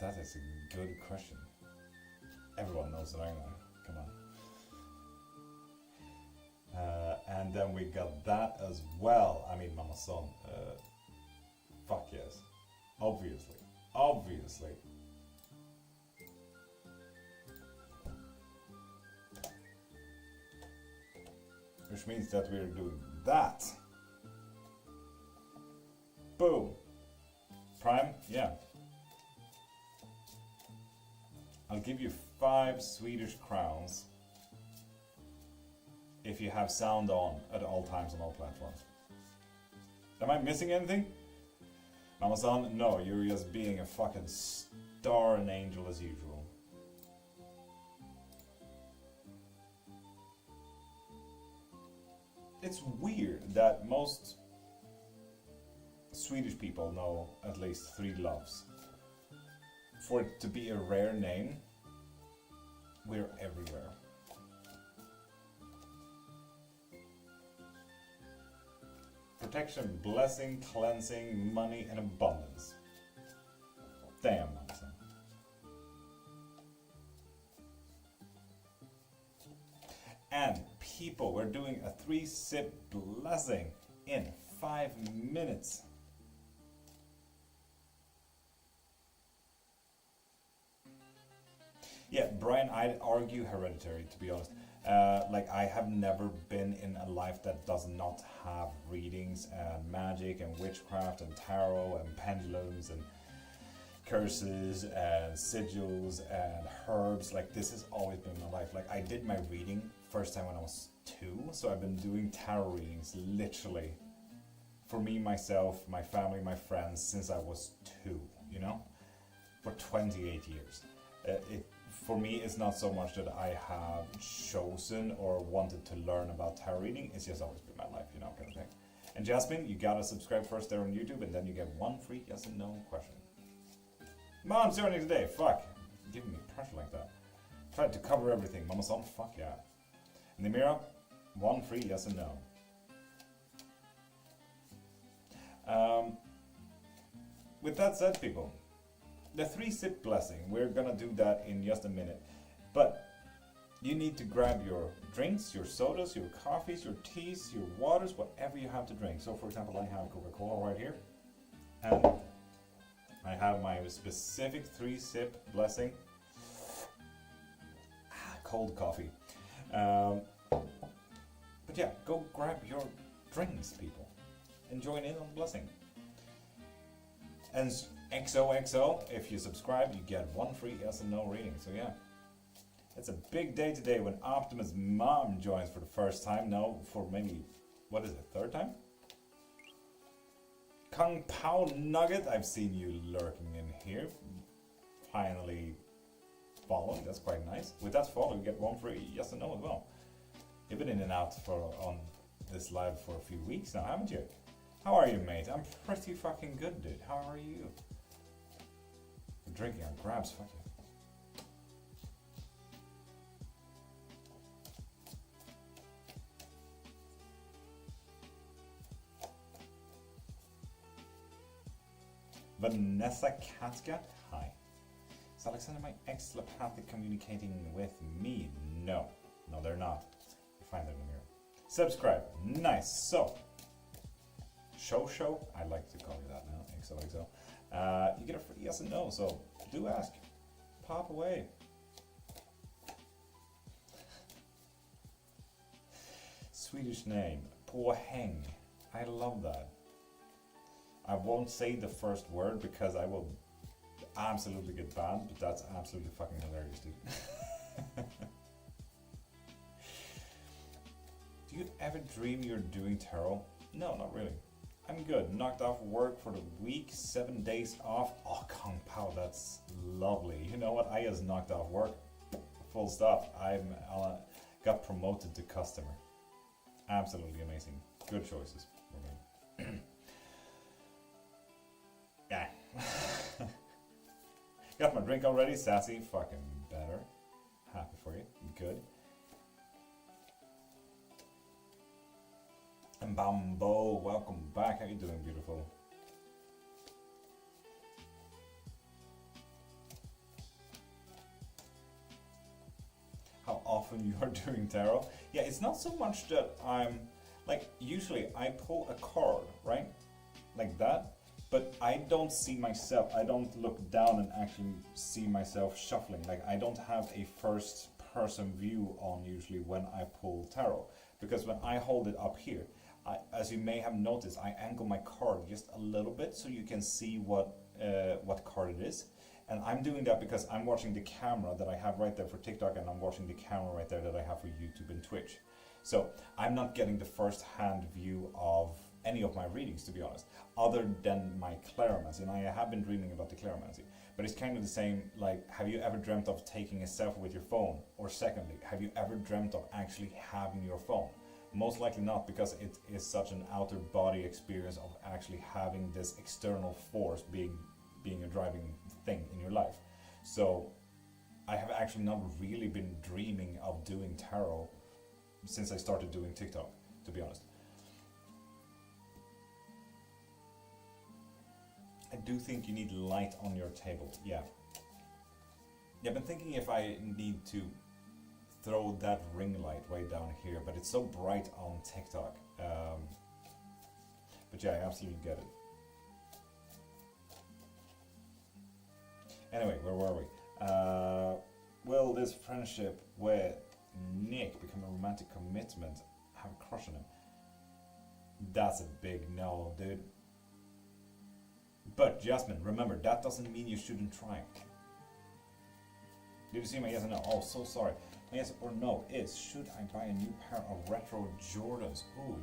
That is a good question. Everyone knows Ragnar. Come on. And then we got that as well. I mean, Mama Son. Fuck yes. Obviously. Obviously. Which means that we're doing that. Boom. Prime? Yeah. I'll give you 5 Swedish crowns if you have sound on at all times on all platforms. Am I missing anything? Mama-san, no, you're just being a fucking star and angel as usual. It's weird that most Swedish people know at least 3 loves. For it to be a rare name, we're everywhere. Protection, blessing, cleansing, money, and abundance. Damn, Manson. And people, we're doing a 3-sip blessing in 5 minutes. Yeah, Brian, I'd argue hereditary, to be honest. Like, I have never been in a life that does not have readings and magic and witchcraft and tarot and pendulums and curses and sigils and herbs. Like, this has always been my life. Like, I did my reading first time when I was 2, so I've been doing tarot readings literally for me, myself, my family, my friends since I was 2, you know, for 28 years. For me, it's not so much that I have chosen or wanted to learn about tarot reading, it's just always been my life, you know, kind of thing. And Jasmine, you gotta subscribe first there on YouTube, and then you get 1 free yes and no question. Mom's joining today, fuck. You're giving me pressure like that. Tried to cover everything, Mama Son, fuck yeah. And the mirror, 1 free yes and no. With that said, people, the 3-sip blessing, we're gonna do that in just a minute. But you need to grab your drinks, your sodas, your coffees, your teas, your waters, whatever you have to drink. So for example, I have Coca-Cola right here. And I have my specific 3-sip blessing. Cold coffee. But yeah, go grab your drinks, people. And join in on the blessing. And XOXO, if you subscribe, you get 1 free yes and no reading. So yeah, it's a big day today when Optimus' mom joins for the first time. No, for maybe, what is it, 3rd time? Kung Pao Nugget, I've seen you lurking in here. Finally following, that's quite nice. With that follow, you get 1 free yes and no as well. You've been in and out on this live for a few weeks now, haven't you? How are you, mate? I'm pretty fucking good, dude. How are you? I'm drinking on grabs, fuck you. Vanessa Katka, hi. Is Alexander my ex telepathic communicating with me? No. No, they're not. You find them in the mirror. Subscribe. Nice. So, Show, I like to call you that now, XOXO. You get a free yes and no, so do ask. Pop away. Swedish name, Påhäng. I love that. I won't say the first word because I will absolutely get banned, but that's absolutely fucking hilarious, dude. Do you ever dream you're doing tarot? No, not really. I'm good. Knocked off work for the week, 7 days off. Oh, Kung Pao, that's lovely. You know what? I just knocked off work. Full stop. I'm got promoted to customer. Absolutely amazing. Good choices for me. Yeah. Got my drink already. Sassy. Fucking better. Happy for you. Good. And Bambo, welcome back. How you doing, beautiful? How often you are doing tarot? Yeah, it's not so much that I'm like, usually I pull a card, right? Like that, but I don't see myself. I don't look down and actually see myself shuffling. Like, I don't have a first person view on usually when I pull tarot, because when I hold it up here, as you may have noticed, I angle my card just a little bit so you can see what card it is. And I'm doing that because I'm watching the camera that I have right there for TikTok, and I'm watching the camera right there that I have for YouTube and Twitch. So I'm not getting the first-hand view of any of my readings, to be honest, other than my clairvoyancy. And I have been dreaming about the clairvoyancy, but it's kind of the same. Like, have you ever dreamt of taking a selfie with your phone? Or secondly, have you ever dreamt of actually having your phone? Most likely not, because it is such an outer body experience of actually having this external force being a driving thing in your life. So I have actually not really been dreaming of doing tarot since I started doing TikTok, to be honest. I do think you need light on your table, yeah. Yeah, I've been thinking if I need to throw that ring light way down here, but it's so bright on TikTok. But yeah, I absolutely get it. Anyway, where were we? Will this friendship with Nick become a romantic commitment? Have a crush on him? That's a big no, dude. But Jasmine, remember, that doesn't mean you shouldn't try. Did you see my yes and no? Oh, so sorry. My yes or no is, should I buy a new pair of retro Jordans? Ooh,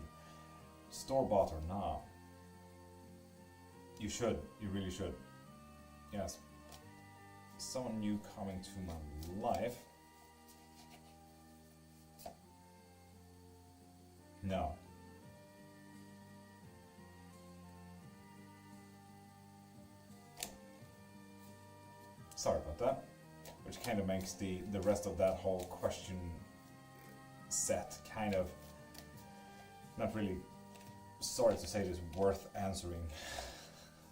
store-bought or nah? You should. You really should. Yes. Someone new coming to my life. No. Sorry about that. Which kind of makes the rest of that whole question set kind of not really, sorry to say this, worth answering.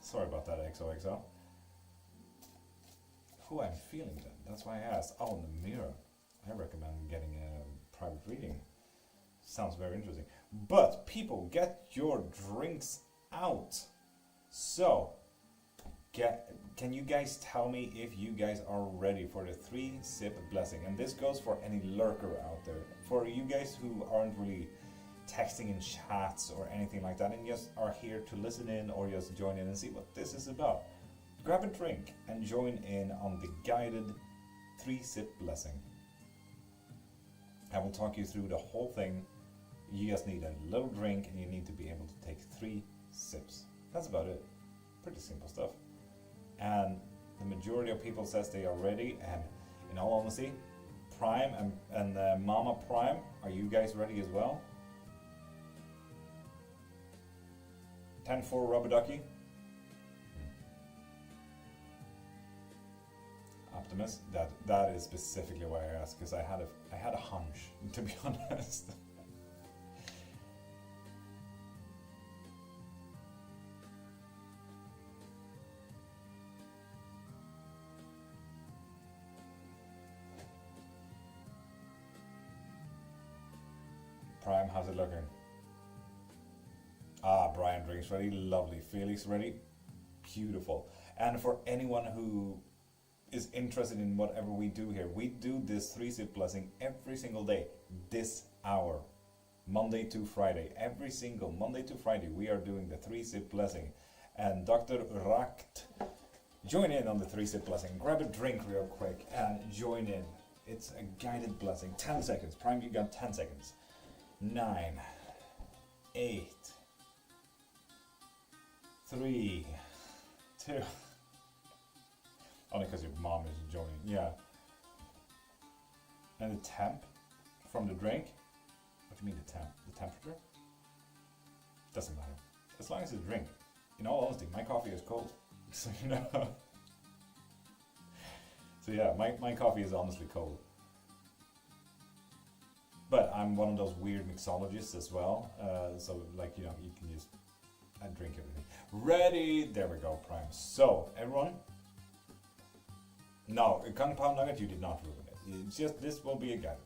Sorry about that, XOXO. Who I'm feeling then? That's why I asked. Oh, in the mirror. I recommend getting a private reading. Sounds very interesting. But people, get your drinks out. So, can you guys tell me if you guys are ready for the 3-sip blessing? And this goes for any lurker out there. For you guys who aren't really texting in chats or anything like that and just are here to listen in or just join in and see what this is about, grab a drink and join in on the guided 3-sip blessing. I will talk you through the whole thing. You just need a little drink and you need to be able to take 3 sips. That's about it. Pretty simple stuff. And the majority of people says they are ready, and in all honesty, Prime and Mama Prime, are you guys ready as well? 10-4 Rubber Ducky. Optimus, that is specifically why I asked, because I had a hunch, to be honest. Prime, how's it looking? Ah, Brian drinks ready, lovely. Felix ready, beautiful. And for anyone who is interested in whatever we do here, we do this 3-sip blessing every single day, this hour, Monday to Friday. Every single Monday to Friday, we are doing the 3-sip blessing. And Dr. Rakt, join in on the 3-sip blessing. Grab a drink real quick and join in. It's a guided blessing. 10 seconds. Prime, you got 10 seconds. 9, 8, 3, 2. Only because your mom is joining, yeah. And the temp from the drink. What do you mean the temp? The temperature? Doesn't matter. As long as it's a drink. In all honesty, my coffee is cold. So you know. So yeah, my coffee is honestly cold. But I'm one of those weird mixologists as well. So like, you know, you can just drink everything. Ready? There we go, Prime. So, everyone. No, Kung Pao Nugget, you did not ruin it. It's just, this will be a guided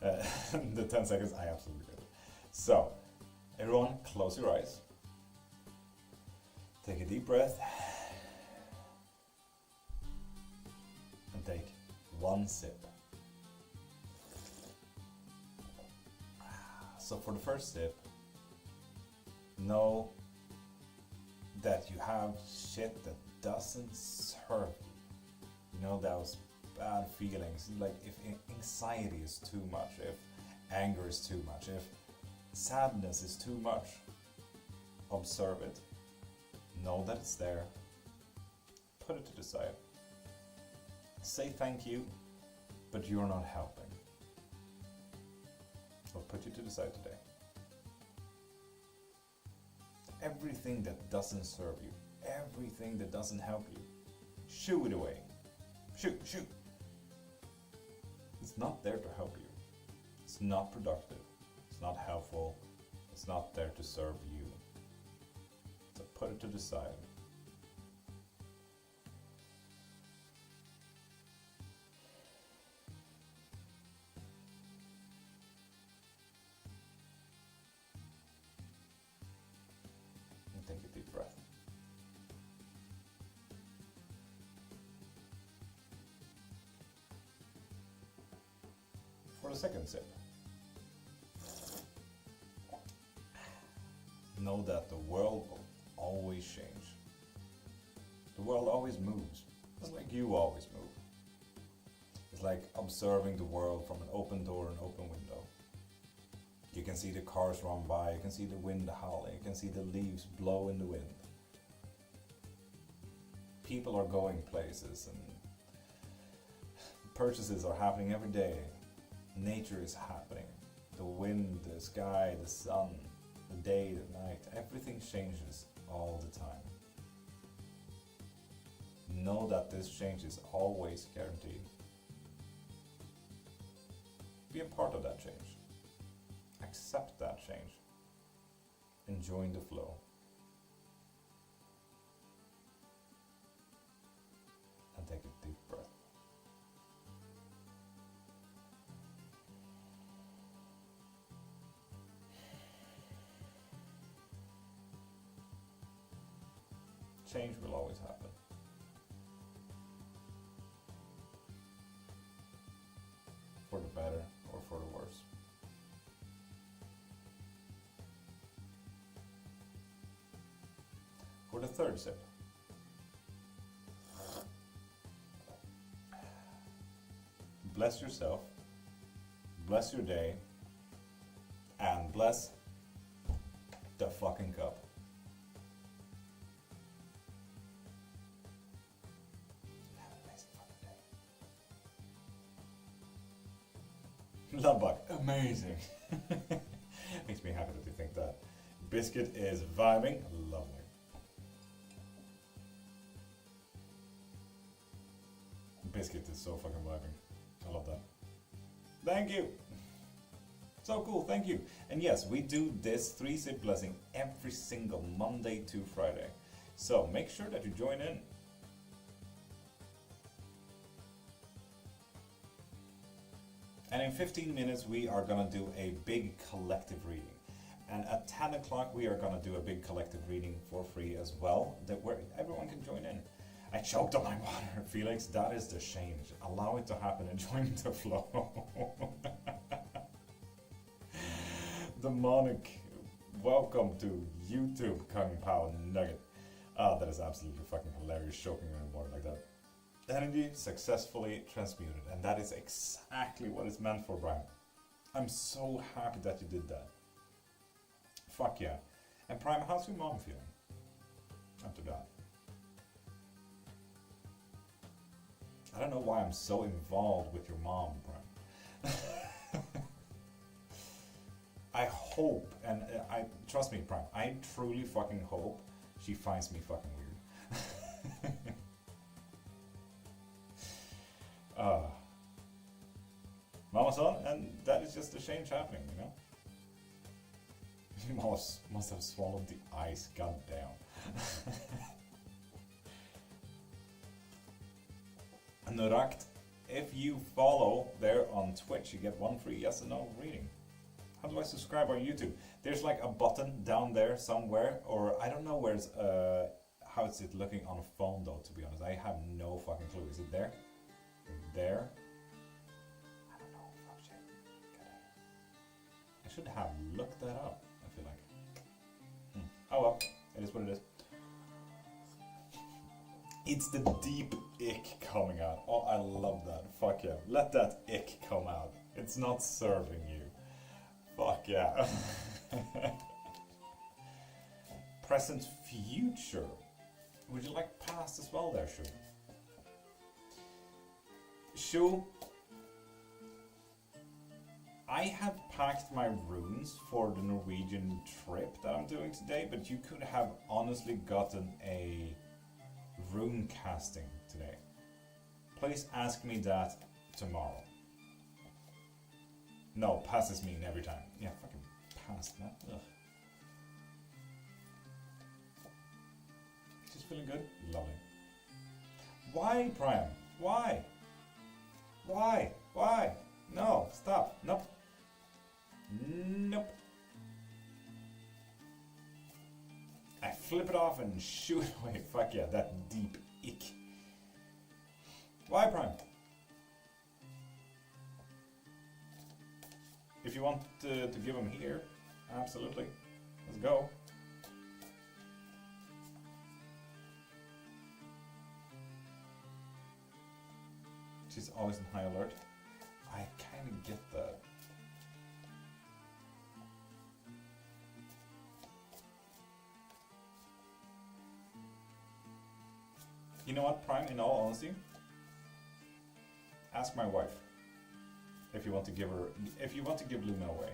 one. The 10 seconds, I absolutely did it. So, everyone, close your eyes. Take a deep breath. And take 1 sip. So for the first sip, know that you have shit that doesn't serve you. You know, those bad feelings, like if anxiety is too much, if anger is too much, if sadness is too much, observe it. Know that it's there. Put it to the side. Say thank you, but you're not helping. But put you to the side today. Everything that doesn't serve you, everything that doesn't help you, shoo it away. Shoot. It's not there to help you. It's not productive. It's not helpful. It's not there to serve you. So put it to the side. And take a deep breath. For the second sip, know that the world will always change. The world always moves, just like you always move. It's like observing the world from an open door and open window. You can see the cars run by, you can see the wind howling, you can see the leaves blow in the wind. People are going places and purchases are happening every day. Nature is happening. The wind, the sky, the sun, the day, the night, everything changes all the time. Know that this change is always guaranteed. Be a part of that change. Accept that change. Enjoying the flow. And take a deep breath. Change will always happen. For the better or for the worse. For the third sip. Bless yourself, bless your day, and bless the fucking cup. Love bug, amazing. Makes me happy that you think that. Biscuit is vibing, lovely. Biscuit is so fucking vibing. I love that. Thank you. So cool, thank you. And yes, we do this 3-sip blessing every single Monday to Friday. So make sure that you join in. And in 15 minutes, we are gonna do a big collective reading. And at 10 o'clock, we are gonna do a big collective reading for free as well, where everyone can join in. I choked on my water, Felix, that is the change. Allow it to happen and join the flow. Demonic, welcome to YouTube, Kung Pao Nugget. That is absolutely fucking hilarious, choking on water like that. Energy successfully transmuted, and that is exactly what it's meant for, Brian. I'm so happy that you did that. Fuck yeah. And Prime, how's your mom feeling after that? I don't know why I'm so involved with your mom, Prime. I hope, and I trust me, Prime, I truly fucking hope she finds me fucking weird. Mama-san, and that is just the change happening, you know? Mama must have swallowed the ice, goddamn. Nurakt, if you follow there on Twitch, you get one free yes or no reading. How do I subscribe on YouTube? There's like a button down there somewhere, or I don't know where's how is it looking on a phone though, to be honest. I have no fucking clue. Is it there? There? I don't know. Fuck shit. I should have looked that up, I feel like. Oh well, it is what it is. It's the deep ick coming out. Oh, I love that. Fuck yeah. Let that ick come out. It's not serving you. Fuck yeah. Present future. Would you like past as well there, Shu? Shu, I have packed my runes for the Norwegian trip that I'm doing today, but you could have honestly gotten a rune casting today. Please ask me that tomorrow. No, passes mean every time. Yeah, fucking pass, man. Ugh. Just feeling good? Lovely. Why, Prime? Why? Why? Why? No, stop. Nope. Nope. I flip it off and shoot it away. Fuck yeah, that deep ick. Why, Prime? If you want to give them here, absolutely. Let's go. She's always in high alert. I kind of get that. You know what, Prime, in all honesty? Ask my wife. If you want to give Luna away.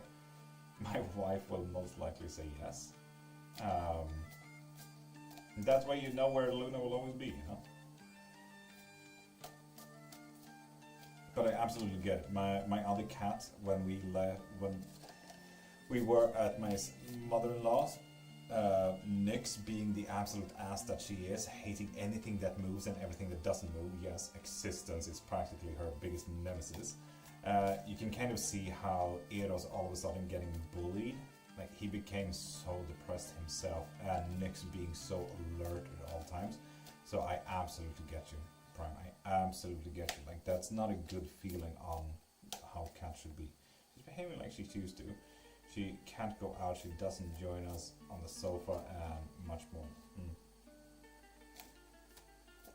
My wife will most likely say yes. That way you know where Luna will always be, you know? But I absolutely get it. My other cat, when we were at my mother-in-law's, Nyx, being the absolute ass that she is, hating anything that moves and everything that doesn't move. Yes, existence is practically her biggest nemesis. You can kind of see how Eros all of a sudden getting bullied. Like, he became so depressed himself, and Nyx being so alert at all times. So I absolutely get you, Prime. I absolutely get you. Like, that's not a good feeling on how cats should be. She's behaving like she used to. She can't go out, she doesn't join us on the sofa, and much more.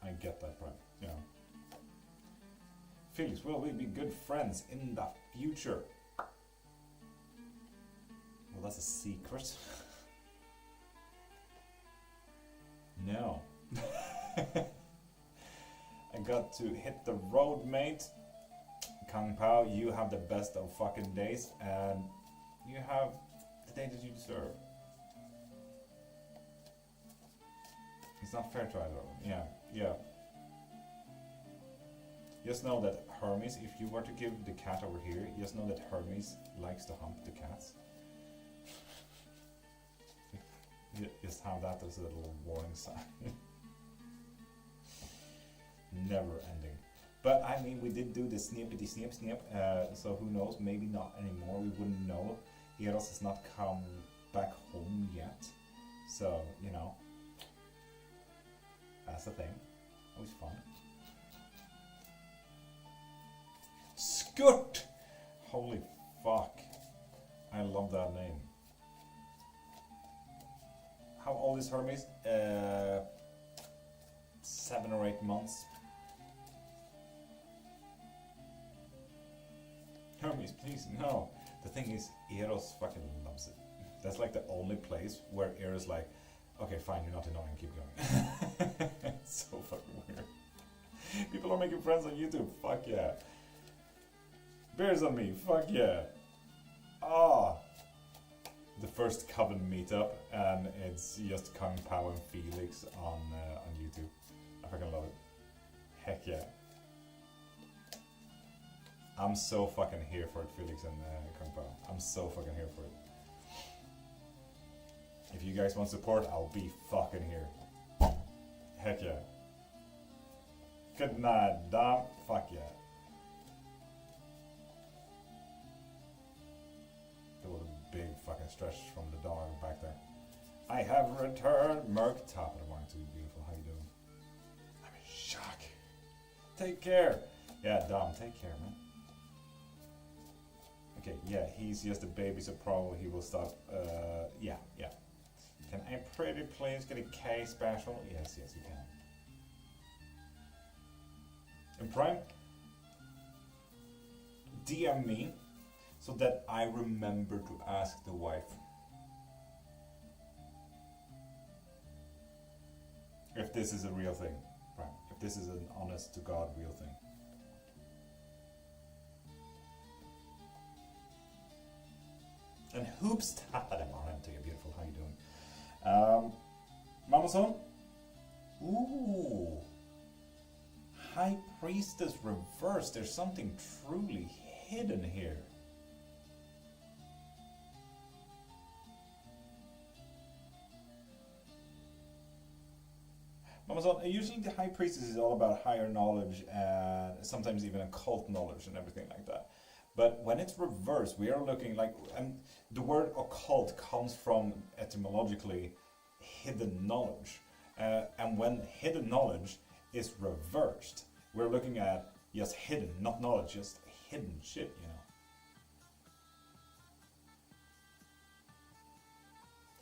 I get that, Prime. Yeah. Felix, will we be good friends in the future? Well, that's a secret. No. I got to hit the road, mate. Kung Pao, you have the best of fucking days, and you have the day that you deserve. It's not fair to either of them. Yeah, yeah. Just know that Hermes, if you were to give the cat over here, just know that Hermes likes to hump the cats. Just have that as a little warning sign. Never ending. But I mean, we did do the snippety snip, so who knows, maybe not anymore, we wouldn't know. Eros has not come back home yet, so, you know, that's the thing. Always fun. Skurt! Holy fuck. I love that name. How old is Hermes? 7 or 8 months. Hermes, please, no. The thing is, Eros fucking loves it. That's like the only place where Eros like, okay, fine, you're not annoying, keep going. It's so fucking weird. People are making friends on YouTube, fuck yeah. Bears on me, fuck yeah. Ah. The first Coven meetup, and it's just Kung Pao and Felix on YouTube. I fucking love it. Heck yeah. I'm so fucking here for it, Felix and Kung Pao. I'm so fucking here for it. If you guys want support, I'll be fucking here. Heck yeah. Good night, Dom. Fuck yeah. There was a big fucking stretch from the dog back there. I have returned. Merc, top of the morning to you, beautiful. How you doing? I'm in shock. Take care. Yeah, Dom, take care, man. Okay, yeah, he's just a baby, so probably he will stop. Yeah. Can I pretty please get a K special? Yes, you can. And Prime, DM me so that I remember to ask the wife. If this is a real thing, Prime. If this is an honest to God real thing. Hoops. Morning to you, beautiful. How you doing? Mama Son? Ooh. High Priestess reversed. There's something truly hidden here. Mama Son, usually the High Priestess is all about higher knowledge and sometimes even occult knowledge and everything like that. But when it's reversed, we are looking like, and the word occult comes from etymologically hidden knowledge. And when hidden knowledge is reversed, we're looking at just hidden, not knowledge, just hidden shit, you know.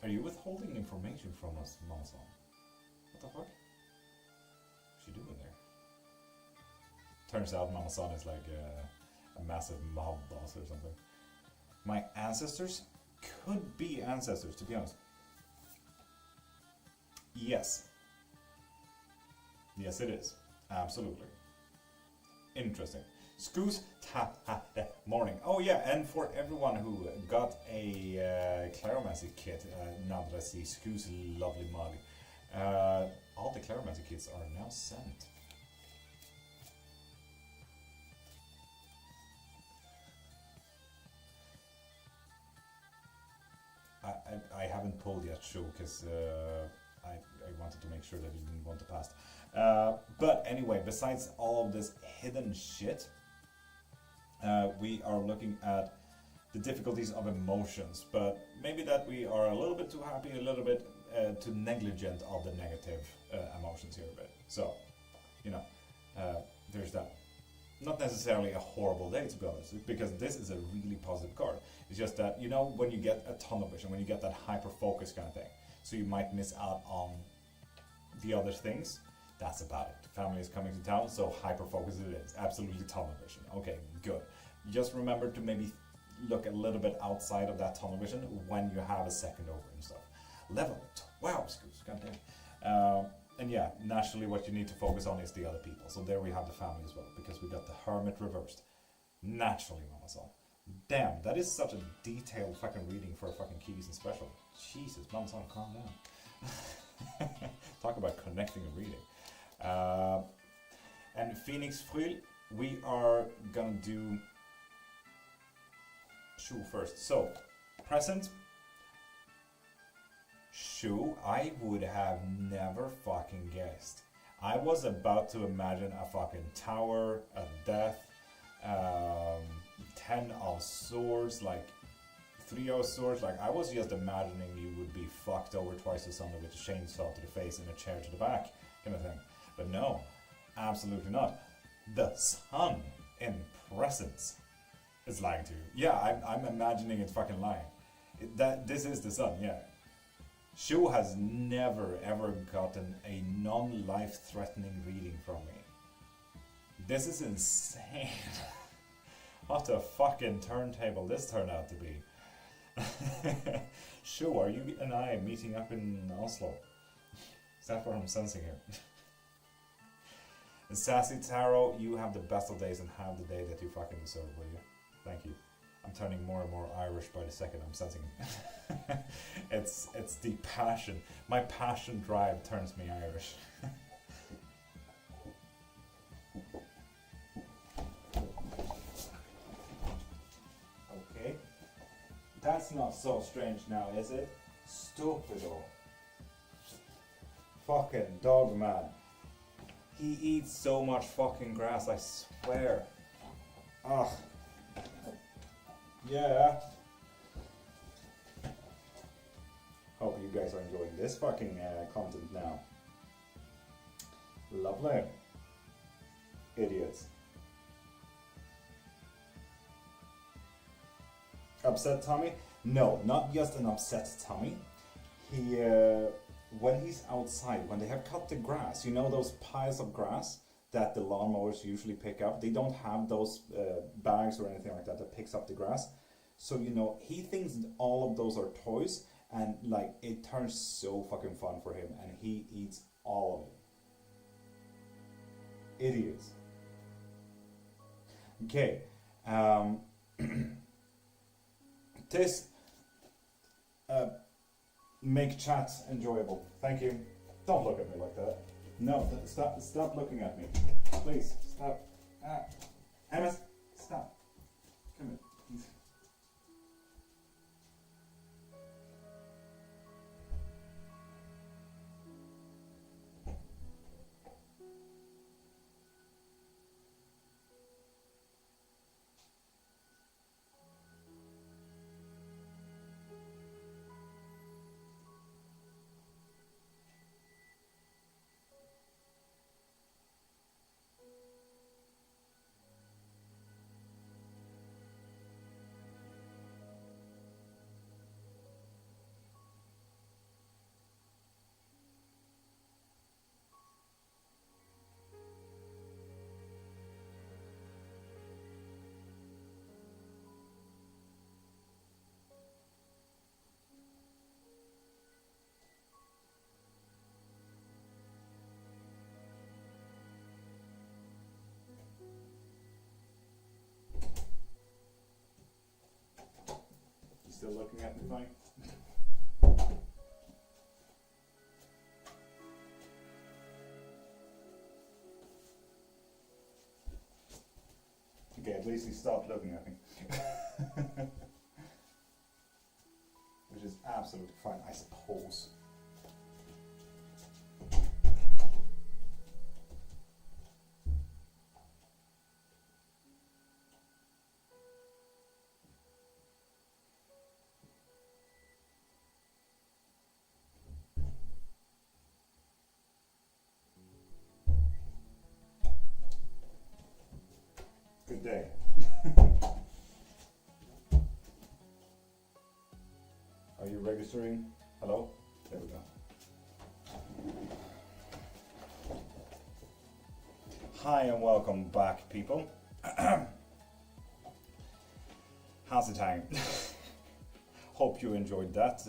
Are you withholding information from us, Monson? What the fuck? What's she doing there? Turns out Mama Son is like a massive mob boss or something. My ancestors could be ancestors, to be honest. Yes. Yes, it is. Absolutely. Interesting. Scoos morning. Oh yeah, and for everyone who got a Claromancy kit, now that I see Scoos' lovely mug, all the Claromancy kits are now sent. I haven't pulled yet, show, because I wanted to make sure that you didn't want to pass. But anyway, besides all of this hidden shit, we are looking at the difficulties of emotions, but maybe that we are a little bit too happy, a little bit too negligent of the negative emotions here a bit. So, you know, there's that. Not necessarily a horrible day, to be honest, because this is a really positive card. It's just that, you know, when you get a tunnel vision, when you get that hyper focus kind of thing, so you might miss out on the other things. That's about it. Family is coming to town, so hyper focus it is. Absolutely tunnel vision. Okay, good. Just remember to maybe look a little bit outside of that tunnel vision when you have a second over and stuff. Level 12, Scoops, goddamn. And yeah, naturally what you need to focus on is the other people. So there we have the family as well, because we got the Hermit reversed. Naturally, Mama Son. Damn, that is such a detailed fucking reading for a fucking Keys and special. Jesus, Mama Son, calm down. Talk about connecting and reading. And Phoenix Fryl, we are gonna do Shu first. So, present. Shu, I would have never fucking guessed. I was about to imagine a fucking tower, a death, 10 of swords, like 3 of swords. Like, I was just imagining you would be fucked over twice or something with a chainsaw to the face and a chair to the back, kind of thing. But no, absolutely not. The sun in presence is lying to you. Yeah, I'm imagining it fucking lying. This is the sun, yeah. Shu has never ever gotten a non-life-threatening reading from me. This is insane. What a fucking turntable this turned out to be. Shu, are you and I meeting up in Oslo? Is that what I'm sensing here? And Sassy Tarot, you have the best of days and have the day that you fucking deserve, will you? Thank you. I'm turning more and more Irish by the second, I'm sensing. It's the passion. My passion drive turns me Irish. Okay. That's not so strange now, is it? Stupido. Fucking dog man. He eats so much fucking grass, I swear. Ugh. Yeah. Hope you guys are enjoying this fucking content now. Lovely. Idiots. Upset Tommy? No, not just an upset Tommy. He, when he's outside, when they have cut the grass, you know those piles of grass that the lawnmowers usually pick up, they don't have those bags or anything like that picks up the grass. So, you know, he thinks all of those are toys, and like it turns so fucking fun for him, and he eats all of it. Idiots. Okay. make chats enjoyable. Thank you. Don't look at me like that. No, stop looking at me. Please, stop. Emma, stop. Come here. Still looking at me fine? Okay, at least he stopped looking at me. Which is absolutely fine, I suppose. Good day. Are you registering? Hello? There we go. Hi and welcome back, people. How's the time? Hope you enjoyed that.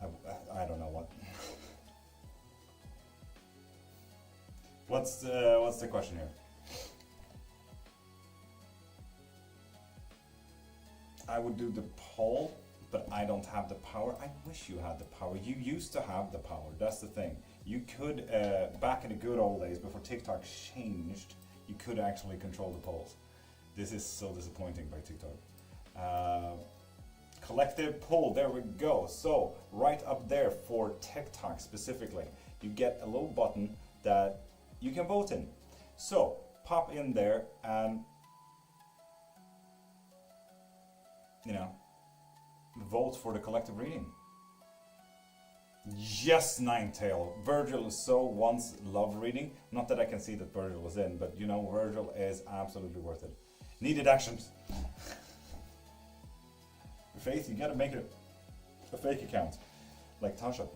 I don't know what. What's the question here? I would do the poll, but I don't have the power. I wish you had the power. You used to have the power. That's the thing. You could, back in the good old days, before TikTok changed, you could actually control the polls. This is so disappointing by TikTok. Collective poll, there we go. So, right up there for TikTok specifically, you get a little button that you can vote in. So, pop in there and vote for the collective reading. Yes, Ninetail. Virgil so wants love reading. Not that I can see that Virgil is in, but Virgil is absolutely worth it. Needed actions. Faith, you gotta make it a fake account, like Tasha.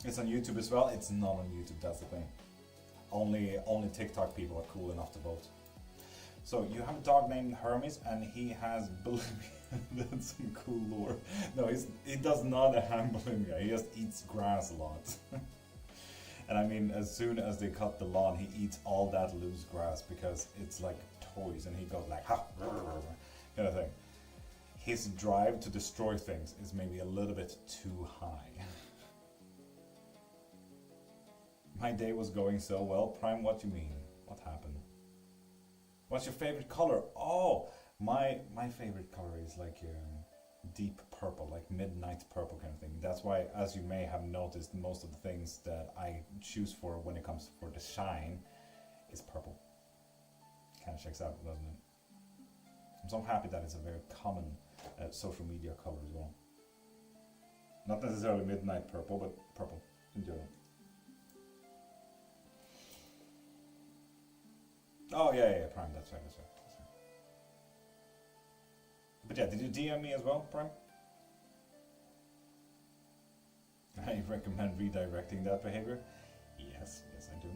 It's on YouTube as well. It's not on YouTube. That's the thing. Only TikTok people are cool enough to vote. So you have a dog named Hermes, and he has bulimia. That's some cool lore. No, he does not have bulimia. He just eats grass a lot. And I mean, as soon as they cut the lawn, he eats all that loose grass because it's like toys, and he goes like ha, kind of thing. His drive to destroy things is maybe a little bit too high. My day was going so well. Prime, what you mean? What happened? What's your favorite color? Oh, my favorite color is like deep purple, like midnight purple kind of thing. That's why, as you may have noticed, most of the things that I choose for when it comes for the shine is purple. Kind of checks out, doesn't it? I'm so happy that it's a very common social media color as well. Not necessarily midnight purple, but purple in general. Oh yeah, Prime, that's right. But yeah, did you DM me as well, Prime? I recommend redirecting that behavior. Yes, I do.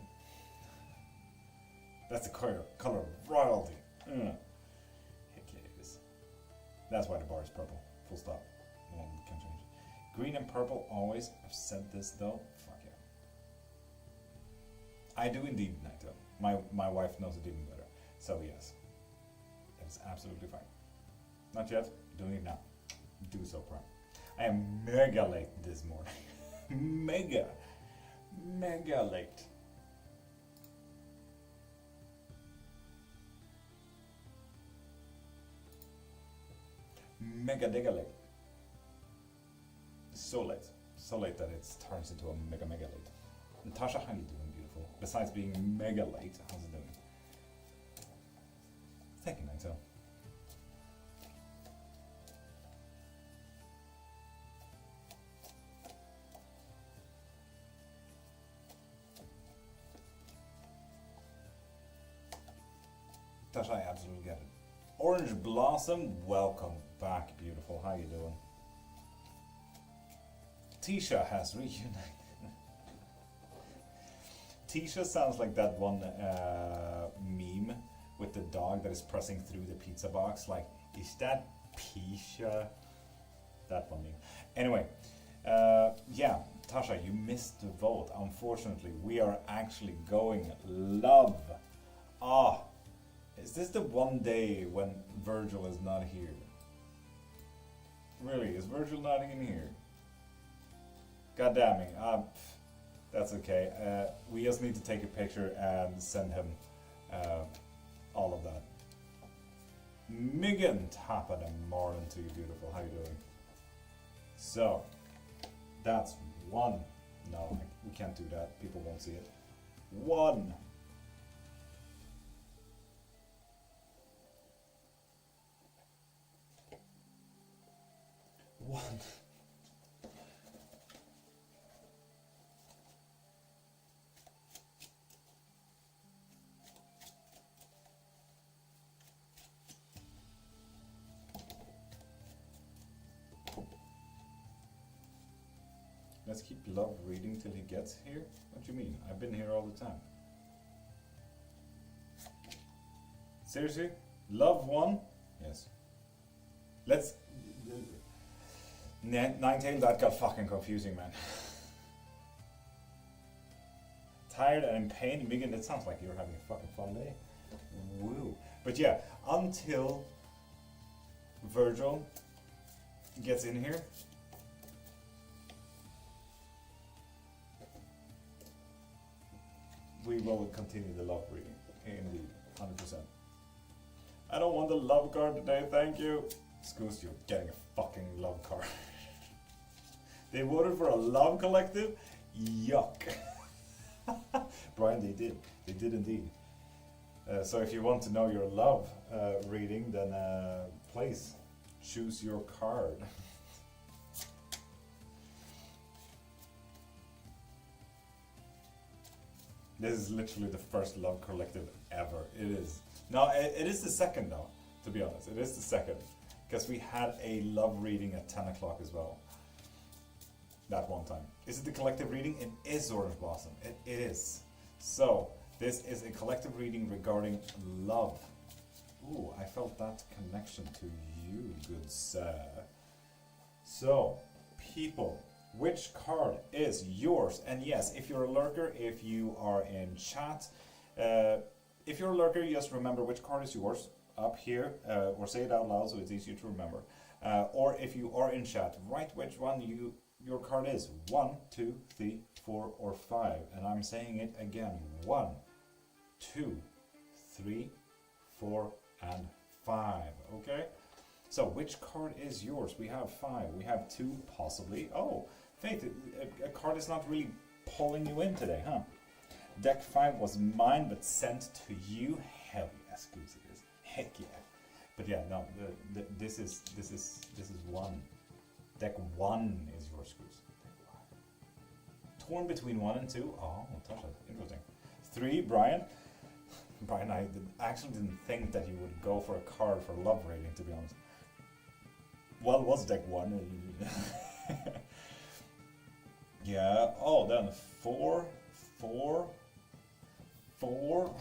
That's the color of royalty. Heck yeah, it is. That's why the bar is purple. Full stop. No one can change it. Green and purple always. I've said this though. Fuck yeah. I do indeed, Naito. My wife knows it even better. So yes, that is absolutely fine. Not yet? Doing it now. Do so, Prime. I am mega late this morning. Mega late. Mega digga late. So late. So late that it turns into a mega late. Natasha, how you doing, beautiful? Besides being mega late, how's it doing? Thank you, Naito. Natasha, I absolutely get it. Orange Blossom, welcome back, beautiful. How you doing? Tisha has reunited. Tisha sounds like that one meme with the dog that is pressing through the pizza box. Like, is that Tisha? That one meme. Anyway, yeah, Tasha, you missed the vote. Unfortunately, we are actually going love. Is this the one day when Virgil is not here? Really, is Virgil not in here? God damn it. That's okay. We just need to take a picture and send him all of that. Megan, top of the morning to you, beautiful. How you doing? So, that's one. No, we can't do that. People won't see it. One. Let's keep love reading till he gets here? What do you mean? I've been here all the time. Seriously? Love one? Yes. Let's... Ninetail, that got fucking confusing, man. Tired and in pain, Megan, that sounds like you're having a fucking fun day. Woo. But yeah, until Virgil gets in here, we will continue the love reading. Indeed, 100%. I don't want the love card today, thank you. Scoos, you're getting a fucking love card. They voted for a love collective? Yuck. Brian, they did. They did indeed. So if you want to know your love reading, then please choose your card. This is literally the first love collective ever. It is. No, it is the second though, to be honest. It is the second. Because we had a love reading at 10 o'clock as well. That one time. Is it the collective reading? It is Orange Blossom. It is. So, this is a collective reading regarding love. Ooh, I felt that connection to you, good sir. So, people, which card is yours? And yes, if you're a lurker, if you are in chat, if you're a lurker, just remember which card is yours up here, or say it out loud so it's easier to remember. Or if you are in chat, write which one your card is. 1, 2, 3, 4, or 5. And I'm saying it again. 1, 2, 3, 4, and 5. Okay? So which card is yours? We have 5. We have 2 possibly. Oh, Faith, a card is not really pulling you in today, huh? Deck 5 was mine, but sent to you. Hell yes, it is. Heck yeah. But yeah, no, this is 1. Deck 1 is your screws. Torn between 1 and 2. Oh, Tasha, interesting. 3, Brian. Brian, I actually didn't think that you would go for a card for love rating, to be honest. Well, what's deck 1? Yeah. Oh, then 4, 4, 4.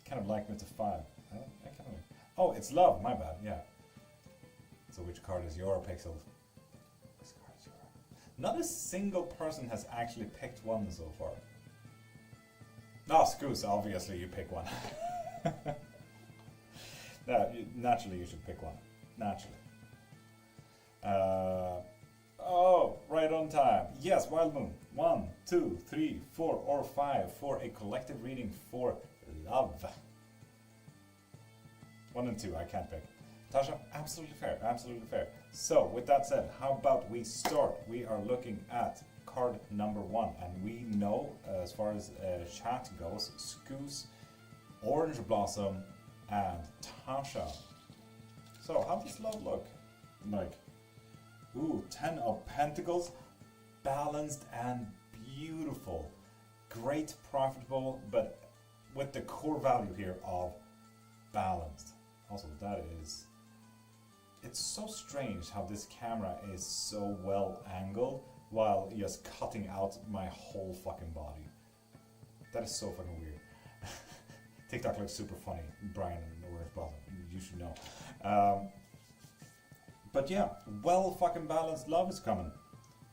Kind of like me to 5. I kind of like. Oh, it's love. My bad. Yeah. So which card is your Pixel? Which card is your? Not a single person has actually picked one so far. No, Scoos, obviously you pick one. Naturally, you should pick one. Naturally. Oh, right on time. Yes, Wild Moon. 1, 2, 3, 4, or 5 for a collective reading for love. 1 and 2, I can't pick. Tasha, absolutely fair, absolutely fair. So, with that said, how about we start? We are looking at card number 1, and we know, as far as chat goes, Scoos, Orange Blossom, and Tasha. So, how does love look like? Ooh, 10 of Pentacles, balanced and beautiful. Great, profitable, but with the core value here of balanced. Also, that is... It's so strange how this camera is so well angled while just cutting out my whole fucking body. That is so fucking weird. TikTok looks super funny. Brian and Orange Blossom, you should know. But yeah, well fucking balanced love is coming.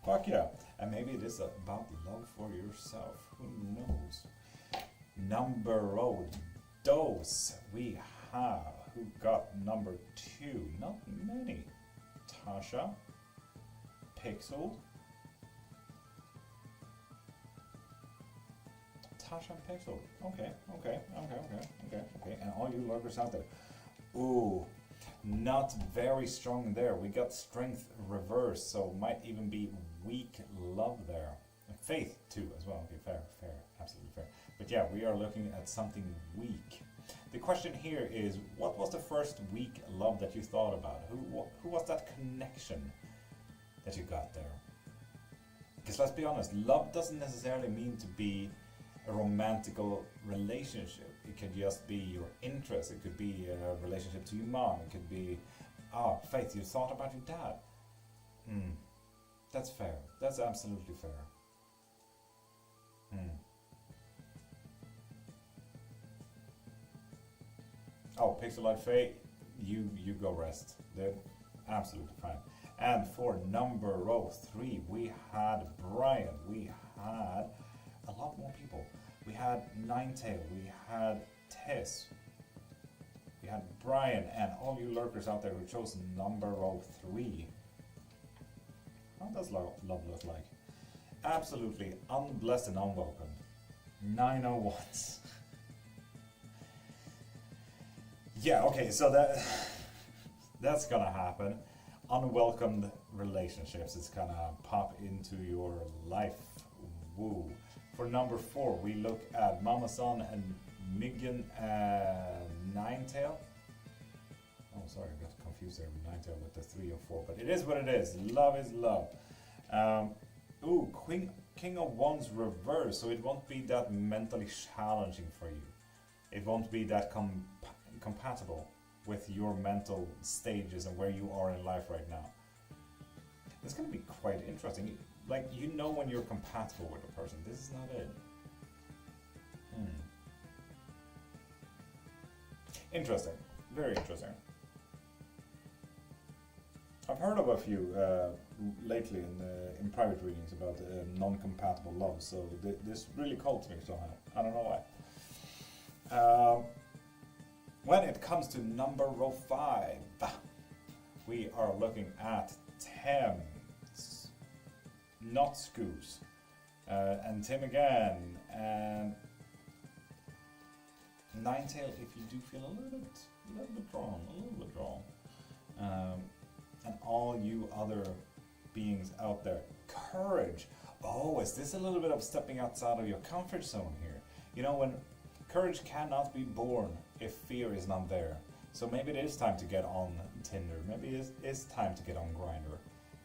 Fuck yeah. And maybe it is about love for yourself. Who knows? Number dos. We have, who got number 2? Not many. Tasha. Pixel. Tasha and Pixel. Okay. And all you lurkers out there. Ooh. Not very strong there. We got strength reverse, so might even be weak love there. And faith too as well. Okay, fair, absolutely fair. But yeah, we are looking at something weak. The question here is, what was the first weak love that you thought about? Who was that connection that you got there? Because let's be honest, love doesn't necessarily mean to be a romantical relationship. It could just be your interest. It could be a relationship to your mom. It could be, Faith, you thought about your dad. That's fair. That's absolutely fair. Oh, Pixelite Faye, you go rest. They're absolutely fine. And for number 3, we had Brian. We had a lot more people. We had Ninetail, we had Tess, we had Brian, and all you lurkers out there who chose number 3. How does love look like? Absolutely unblessed and unwelcome. 901s. Yeah, okay, so that's gonna happen. Unwelcomed relationships is gonna pop into your life. Woo. For number 4, we look at Mama-san and Miggen and Ninetail. Oh, sorry, I got confused there with Ninetail with the 3 and 4, but it is what it is. Love is love. Ooh, King of Wands reverse, so it won't be that mentally challenging for you. It won't be that compatible with your mental stages and where you are in life right now. It's going to be quite interesting. Like, you know when you're compatible with a person. This is not it. Interesting. Very interesting. I've heard of a few lately in private readings about non-compatible love, so this really called to me somehow. I don't know why. When it comes to number 5, we are looking at Tim. Not Scoos, and Tim again, and Ninetail if you do feel a little bit drawn, and all you other beings out there. Courage. Oh, is this a little bit of stepping outside of your comfort zone here? You know, when courage cannot be born if fear is not there. So maybe it is time to get on Tinder. Maybe it is time to get on Grindr.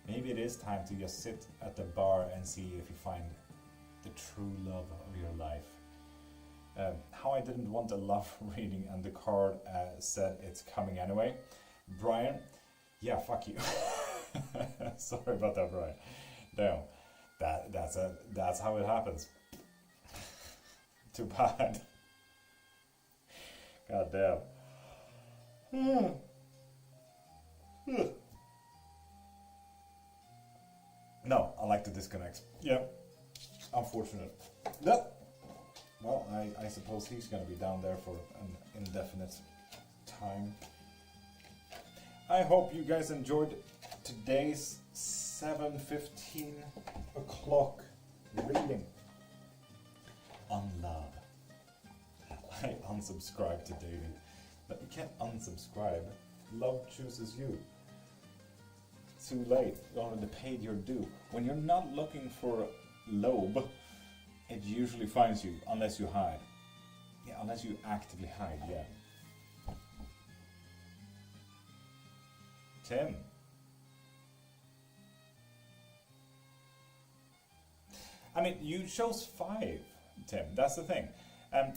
Maybe it is time to just sit at the bar and see if you find the true love of your life. How I didn't want a love reading and the card said it's coming anyway. Brian, yeah, fuck you. Sorry about that, Brian. No, that's how it happens. Too bad. God damn. No, I like to disconnect. Yeah, unfortunate. No. Well, I suppose he's going to be down there for an indefinite time. I hope you guys enjoyed today's 7:15 o'clock reading on love. I unsubscribed to David, but you can't unsubscribe. Love chooses you. Too late. You already paid your due. When you're not looking for lobe, it usually finds you, unless you hide. Yeah, unless you actively hide, yeah. Tim. I mean, you chose 5, Tim. That's the thing.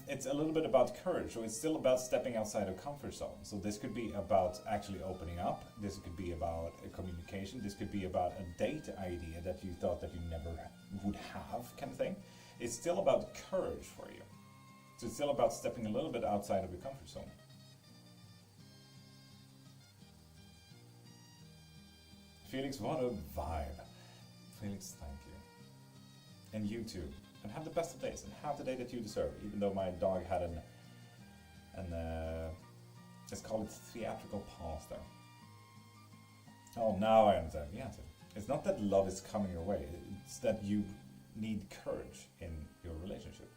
It's a little bit about courage, so it's still about stepping outside of comfort zone. So this could be about actually opening up. This could be about a communication. This could be about a date idea that you thought that you never would have, kind of thing. It's still about courage for you. So it's still about stepping a little bit outside of your comfort zone. Felix, what a vibe. Felix, thank you. And you too. And have the best of days, and have the day that you deserve, even though my dog had let's call it theatrical pause there. Oh, now I understand. Yeah, it's not that love is coming your way, it's that you need courage in your relationship.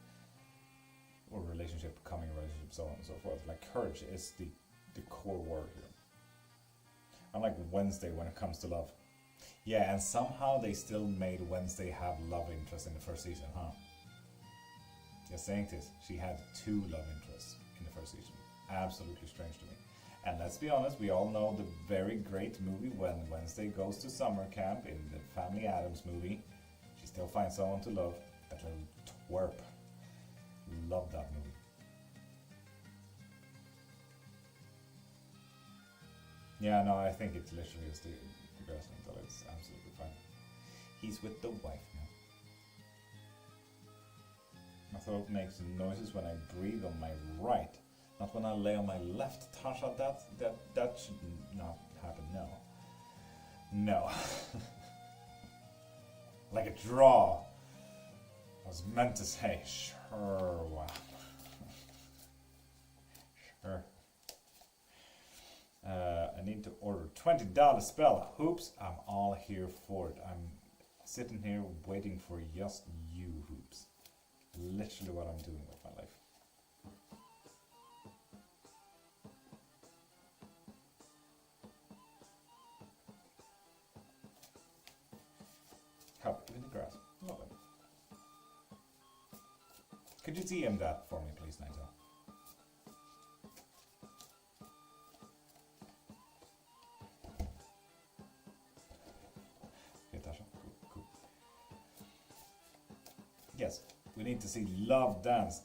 Or relationship, becoming a relationship, so on and so forth. Like, courage is the core word here. Unlike Wednesday when it comes to love. Yeah, and somehow they still made Wednesday have love interest in the first season, huh? Just saying this, she had 2 love interests in the first season. Absolutely strange to me. And let's be honest, we all know the very great movie When Wednesday Goes to Summer Camp in the Family Addams movie. She still finds someone to love. That little twerp. Love that movie. Yeah, no, I think it's literally just the progression until it's absolutely fine. He's with the wife now. My throat makes noises when I breathe on my right, not when I lay on my left. Tasha, that should not happen, no. No. Like a draw. I was meant to say, sure, wow. Sure. I need to order $20 spell hoops. I'm all here for it. I'm sitting here waiting for just you, hoops. Literally what I'm doing with my life. Help in the grass. Love it. Could you DM that for me, please, Nigel? Cool. Yes, we need to see love dance.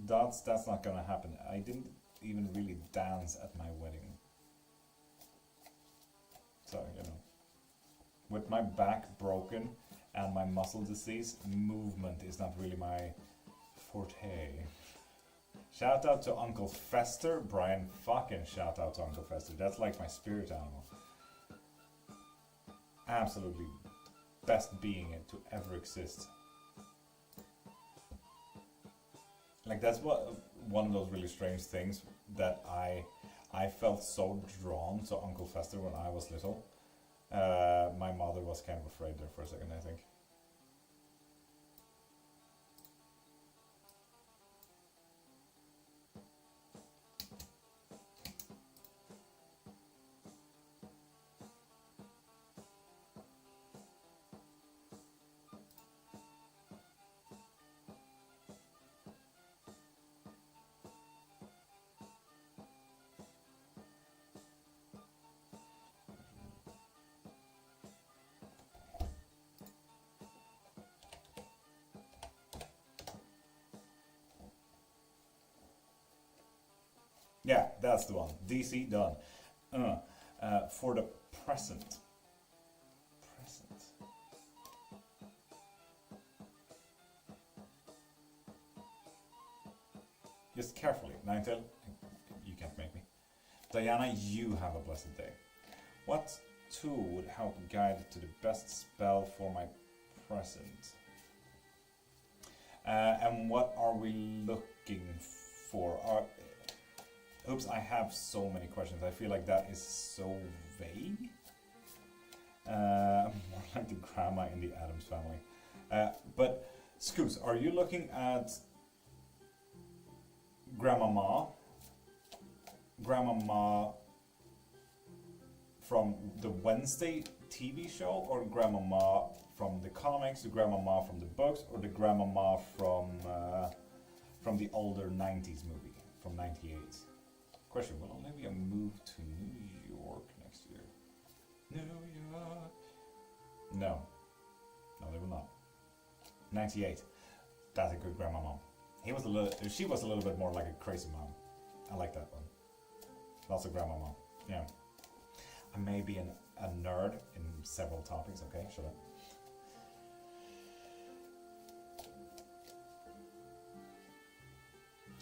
That's not gonna happen. I didn't even really dance at my wedding. So, you know, with my back broken and my muscle disease, movement is not really my forte. Shout out to Uncle Fester. Brian, fucking shout out to Uncle Fester. That's like my spirit animal. Absolutely best being to ever exist. Like, that's one of those really strange things that I felt so drawn to Uncle Fester when I was little. My mother was kind of afraid there for a second, I think. Yeah, that's the one. DC done. For the present. Just carefully. Ninetale, you can't make me. Diana, you have a blessed day. What tool would help guide to the best spell for my present? And what are we looking for? Oops, I have so many questions. I feel like that is so vague. More like the grandma in the Addams Family. But, Scoops, are you looking at Grandmama from the Wednesday TV show, or Grandmama from the comics, the Grandmama from the books, or the Grandmama from the older 90s movie, from 98? Question, will Olivia move to New York next year? New York. No. No, they will not. 98. That's a good grandma mom. She was a little bit more like a crazy mom. I like that one. Lots of grandma mom. Yeah. I may be a nerd in several topics, okay? Shut up.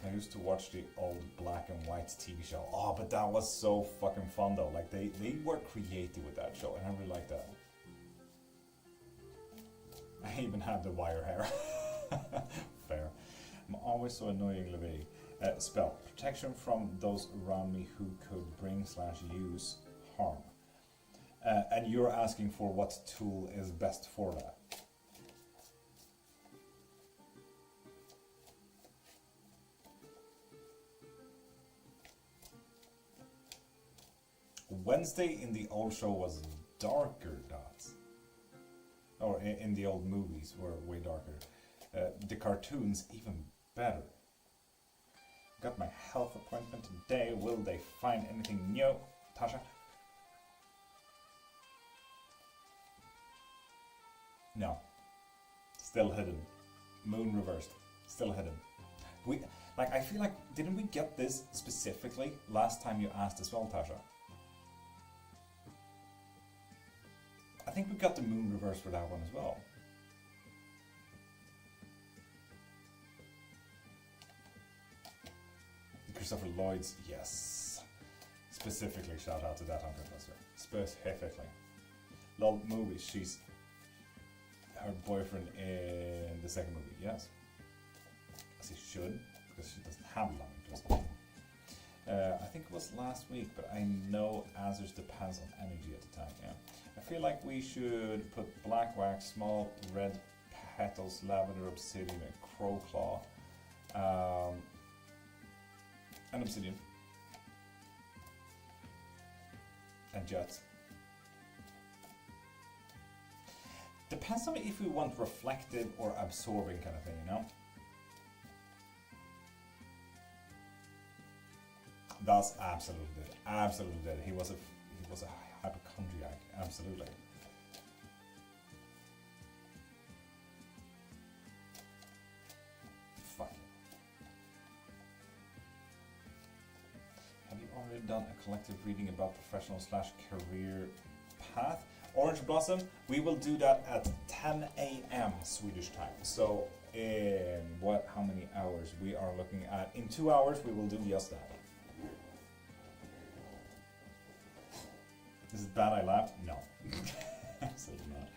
I used to watch the old black and white TV show. Oh, but that was so fucking fun though. Like they were creative with that show, and I really liked that. I even had the wire hair. Fair. I'm always so annoying, Levy. Spell. Protection from those around me who could bring/use harm. And you're asking for what tool is best for that. Wednesday in the old show was darker, dots. Or in the old movies were way darker. The cartoons even better. Got my health appointment today. Will they find anything new, Tasha? No. Still hidden. Moon reversed. Still hidden. I feel like, didn't we get this specifically last time you asked as well, Tasha? I think we got the moon reverse for that one as well. Christopher Lloyd's, yes. Specifically, shout out to that on Professor. Specifically. Love movies, she's her boyfriend in the second movie, yes. As he should, because she doesn't have love interest. I think it was last week, but I know answers depends on energy at the time, yeah. I feel like we should put black wax, small red petals, lavender, obsidian, and crow claw. And obsidian. And jets. Depends on if we want reflective or absorbing kind of thing, you know? That's absolutely did. Absolutely did. He was a hypochondriac, absolutely. Fuck. Have you already done a collective reading about professional/career path? Orange Blossom, we will do that at 10 a.m. Swedish time. So in how many hours we are looking at? In 2 hours we will do just that. Is it bad I laughed? No. Absolutely not.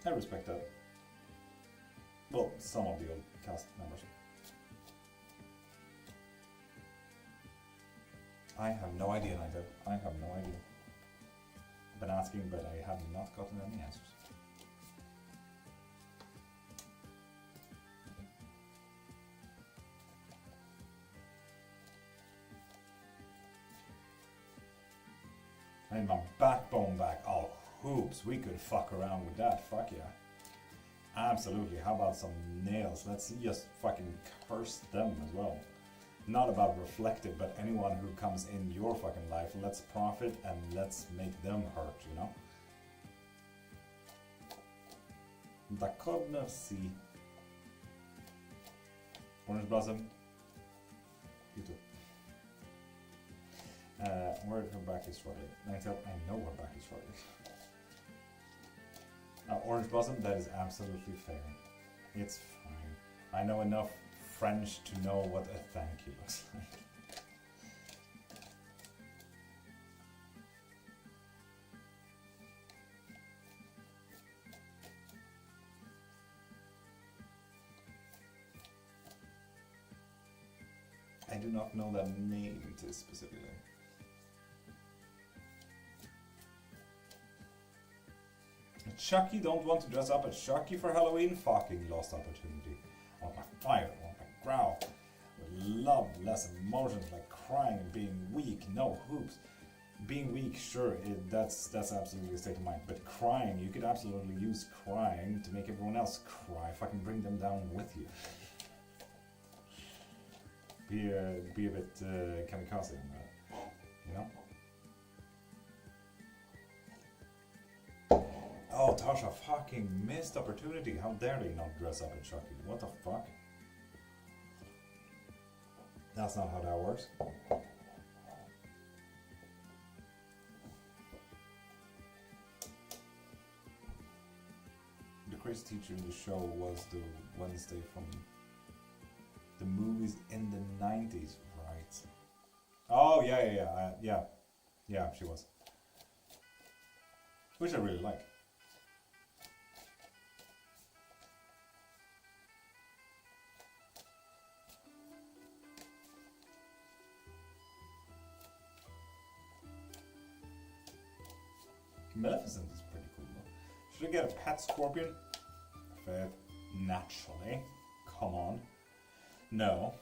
I respect that. Well, some of the old cast members. I have no idea, Nigel. I have no idea. I've been asking, but I have not gotten any answers. I need my backbone back. Oh, hoops. We could fuck around with that. Fuck yeah. Absolutely. How about some nails? Let's just fucking curse them as well. Not about reflective, but anyone who comes in your fucking life, let's profit and let's make them hurt, you know? Dakodna si. Orange Blossom. You too. Where her back is shorter. I know her back is shorter. Orange Blossom, that is absolutely fair. It's fine. I know enough French to know what a thank you looks like. do not know that name specifically. Chucky don't want to dress up as Chucky for Halloween? Fucking lost opportunity. I want my fire, I want my growl. With love, less emotions, like crying and being weak, no hoops. Being weak, sure, that's absolutely a state of mind. But crying, you could absolutely use crying to make everyone else cry. Fucking bring them down with you. Be a bit kamikaze on that, you know? Oh, Tasha, fucking missed opportunity. How dare they not dress up in Chucky? What the fuck? That's not how that works. The crazy teacher in the show was the Wednesday from the movies in the 90s, right? Oh, yeah, she was. Which I really like. Maleficent is pretty cool though. Should I get a pet scorpion? Fair. Naturally. Come on. No.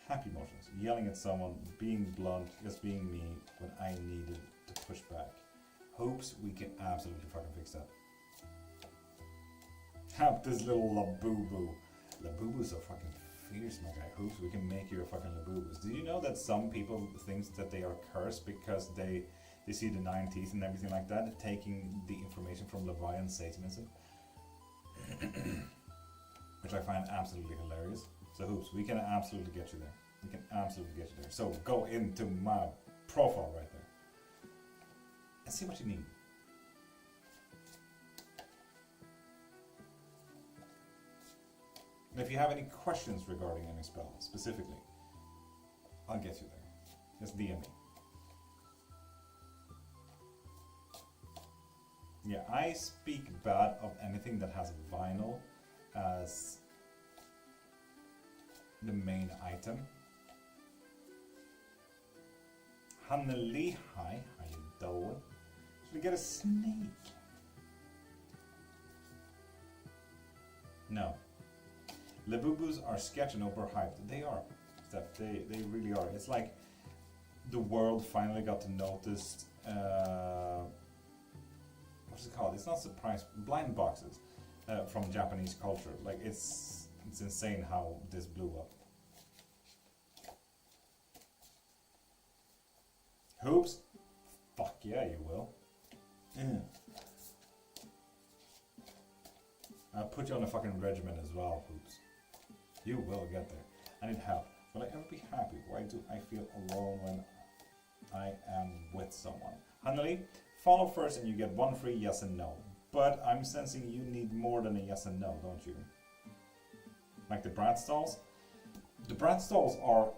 Happy emotions. Yelling at someone, being blunt, just being me when I needed to push back. Hopes we can absolutely fucking fix that. Have this little Labubu. Labubu's are fucking fierce, my guy. Hopes we can make you a fucking Labubus. Do you know that some people think that they are cursed because they see the 9 teeth and everything like that, taking the information from Leviathan Satanism? Which I find absolutely hilarious. So Hoops, we can absolutely get you there. We can absolutely get you there. So go into my profile right there and see what you need. And if you have any questions regarding any spell specifically, I'll get you there. Just DM me. Yeah, I speak bad of anything that has vinyl as the main item. Hanneli, hi, how you doing? Should we get a snake? No. Labubus are sketch and overhyped. They are, Steph. They really are. It's like the world finally got to notice. What's it called? It's not surprise. Blind boxes from Japanese culture. Like it's insane how this blew up. Hoops? Fuck yeah, you will. I'll put you on a fucking regimen as well, Hoops. You will get there. I need help. Will I ever be happy? Why do I feel alone when I am with someone? Hanneli, follow first and you get one free yes and no. But I'm sensing you need more than a yes and no, don't you? Like the Brat stalls? The Brat stalls are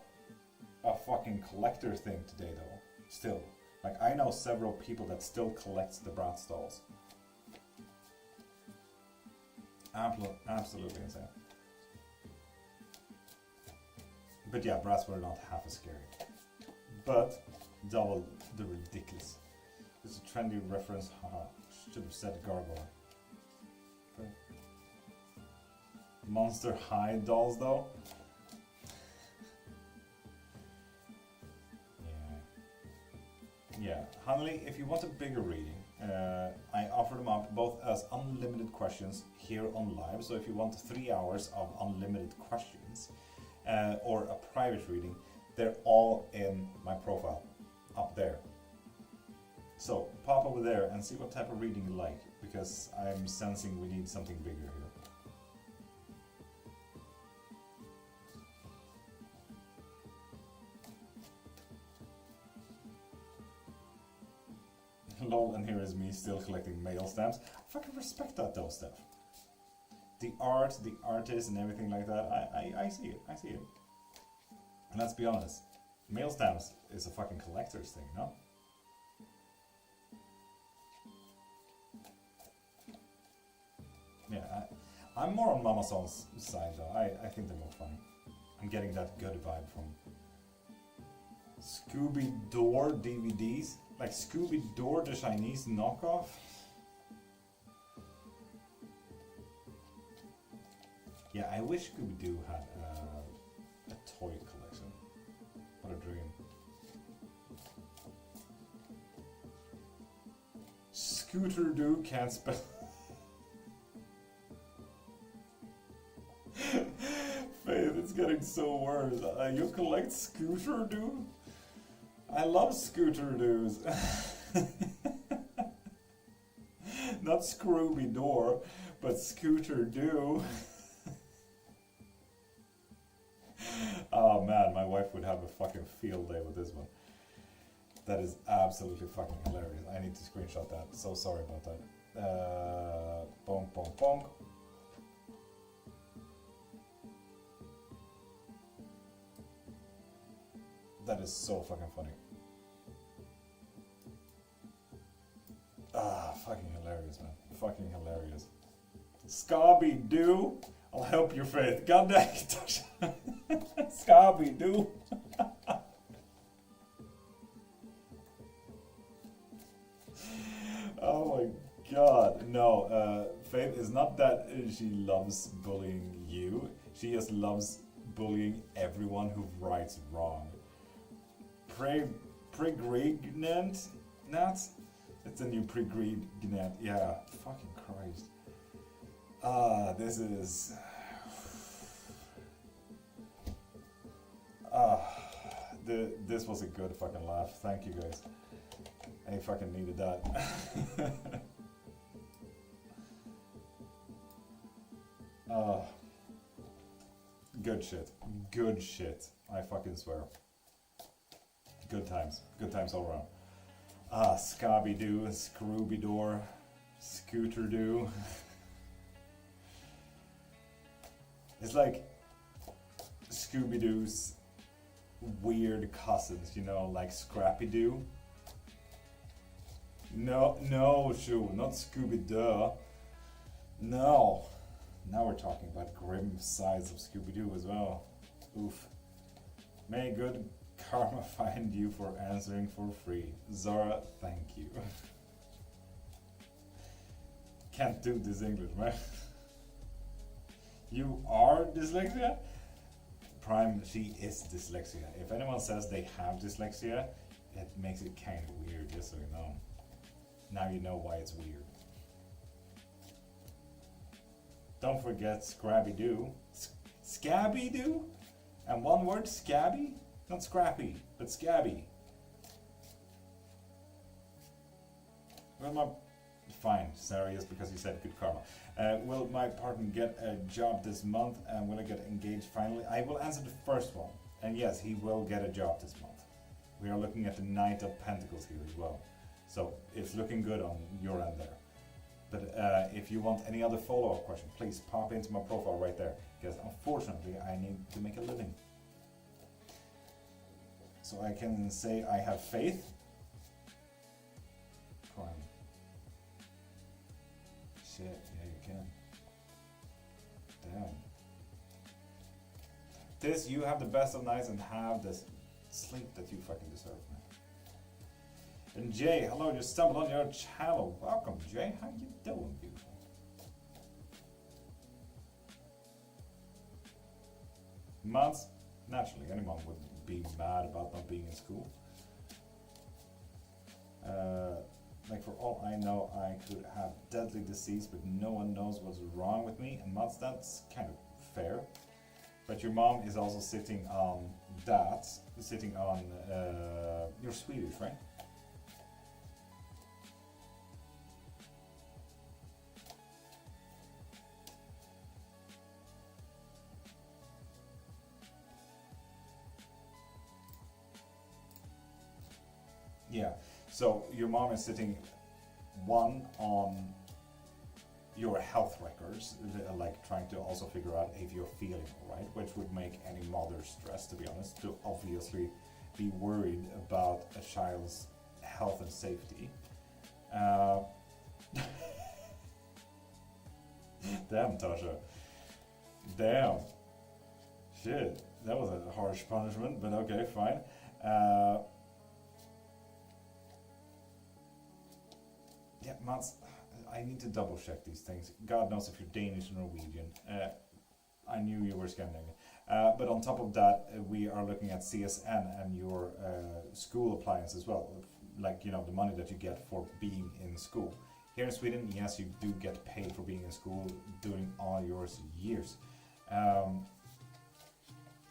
a fucking collector thing today though. Still. Like I know several people that still collect the Brat stalls. Absolutely insane. But yeah, brats were not half as scary. But double the ridiculous. It's a trendy reference, haha. Should have said gargoyle. Okay. Monster High dolls though? Yeah. Hanley, if you want a bigger reading, I offer them up both as unlimited questions here on live. So if you want 3 hours of unlimited questions, or a private reading, they're all in my profile up there. So pop over there and see what type of reading you like, because I'm sensing we need something bigger here. Lol, and here is me still collecting mail stamps. I fucking respect that though, Steph. The art, the artist and everything like that, I see it, I see it. And let's be honest, mail stamps is a fucking collector's thing, no? Yeah, I'm more on Mama Sol's side though, I think they're more funny. I'm getting that good vibe from Scooby-Doo DVDs. Like Scooby-Doo, the Chinese knockoff. Yeah, I wish Scooby-Doo had a toy collection. What a dream. Scooter-Doo can't spell. Faith, it's getting so worse. You collect Scooter-Doo? I love Scooter-Doos. Not Scooby-Doo, but Scooter-Doo. Oh man, my wife would have a fucking field day with this one. That is absolutely fucking hilarious. I need to screenshot that. So sorry about that. Bonk, bonk, bonk. That is so fucking funny. Ah, fucking hilarious, man. Fucking hilarious. Scooby-Doo. I'll help your faith. God dang it. Scooby-Doo. Oh my god. No, Faith is not that she loves bullying you. She just loves bullying everyone who writes wrong. Pregnant? Nats? It's a new pregnant. Yeah, fucking Christ. This is... this was a good fucking laugh. Thank you guys. I fucking needed that. Good shit. Good shit. I fucking swear. Good times. Good times all around. Scooby-Doo, Scrooby-Doo, Scooter-Doo. It's like Scooby-Doo's weird cousins, you know, like Scrappy-Doo. No, Shoo, not Scooby-Doo. No. Now we're talking about grim sides of Scooby-Doo as well. Oof. May good karma find you for answering for free. Zara, thank you. Can't do this English, man. You are dyslexia? Prime, she is dyslexia. If anyone says they have dyslexia, it makes it kind of weird, just so you know. Now you know why it's weird. Don't forget Scrappy-Doo. Scabby-Doo? And one word, scabby? Not scrappy, but scabby. Will my... Fine, serious, because you said good karma. Will my partner get a job this month, and will I get engaged finally? I will answer the first one. And yes, he will get a job this month. We are looking at the Knight of Pentacles here as well. So it's looking good on your end there. But if you want any other follow-up question, please pop into my profile right there. Because unfortunately, I need to make a living. So I can say I have faith. Prime. Shit, yeah you can. Damn. This, you have the best of nights and have this sleep that you fucking deserve, man. And Jay, hello, just stumbled on your channel. Welcome, Jay. How you doing, beautiful? Moms, naturally, any mom would be mad about not being in school. Like for all I know, I could have deadly disease, but no one knows what's wrong with me. And Mods, that's kind of fair. But your mom is also sitting on that, sitting on, you're Swedish, right? Yeah, so your mom is sitting one on your health records, like trying to also figure out if you're feeling alright, which would make any mother stressed, to be honest, to obviously be worried about a child's health and safety. Damn, Tasha. Damn. Shit. that was a harsh punishment, but okay, fine. Yeah, Mats, I need to double check these things. God knows if you're Danish or Norwegian. I knew you were Scandinavian. But on top of that, we are looking at CSN and your school appliance as well. Like, you know, the money that you get for being in school. Here in Sweden, yes, you do get paid for being in school during all your years.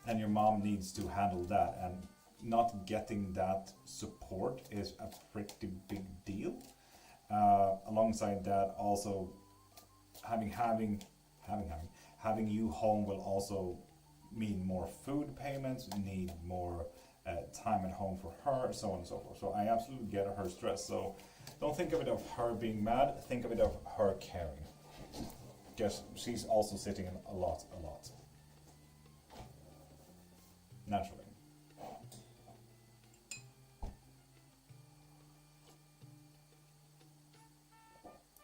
And your mom needs to handle that. And not getting that support is a pretty big deal. Alongside that, also having you home will also mean more food payments, need more time at home for her, so on and so forth. So I absolutely get her stress. So don't think of it of her being mad, think of it of her caring. Because she's also sitting in a lot. Naturally.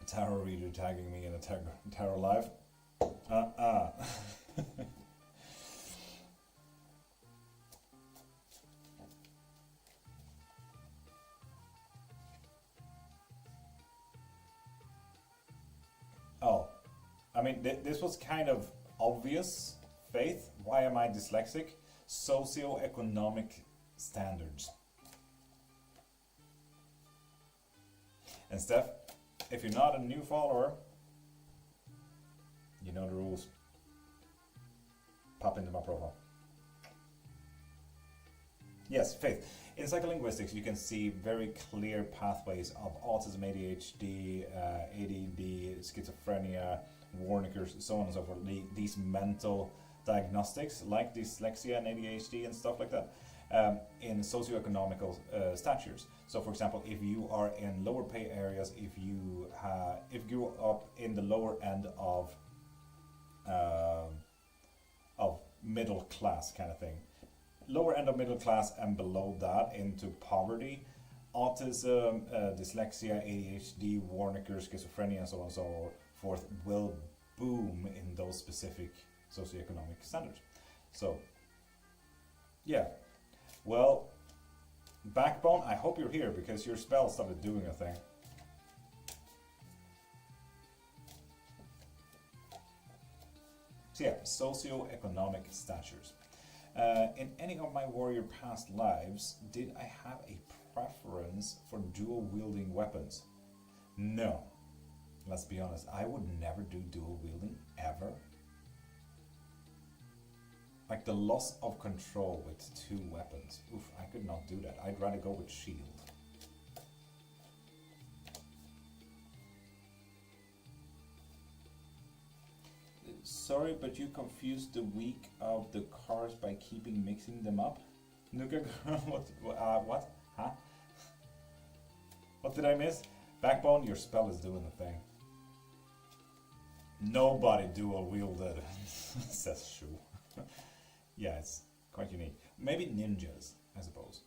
A tarot reader tagging me in a tarot live? Oh, I mean, this was kind of obvious. Faith, why am I dyslexic? Socioeconomic standards. And Steph, if you're not a new follower, you know the rules. Pop into my profile. Yes, faith. In psycholinguistics, you can see very clear pathways of autism, ADHD, ADD, schizophrenia, Wernicke's, so on and so forth. These mental diagnostics, like dyslexia and ADHD and stuff like that, in socioeconomical statures. So, for example, if you are in lower pay areas, if you grew up in the lower end of middle class kind of thing, lower end of middle class and below that into poverty, autism, dyslexia, ADHD, Wernicke's, schizophrenia, and so on and so forth will boom in those specific socioeconomic standards. So, yeah. Well, Backbone, I hope you're here because your spell started doing a thing. So yeah, socioeconomic statures. In any of my warrior past lives, did I have a preference for dual wielding weapons? No. Let's be honest, I would never do dual wielding, ever. Like the loss of control with two weapons. Oof, I could not do that. I'd rather go with shield. Sorry, but you confused the week of the cards by keeping mixing them up. Nuka girl, what? Huh? What did I miss? Backbone, your spell is doing the thing. Nobody dual wielded, says Shu. Yeah, it's quite unique. Maybe ninjas, I suppose.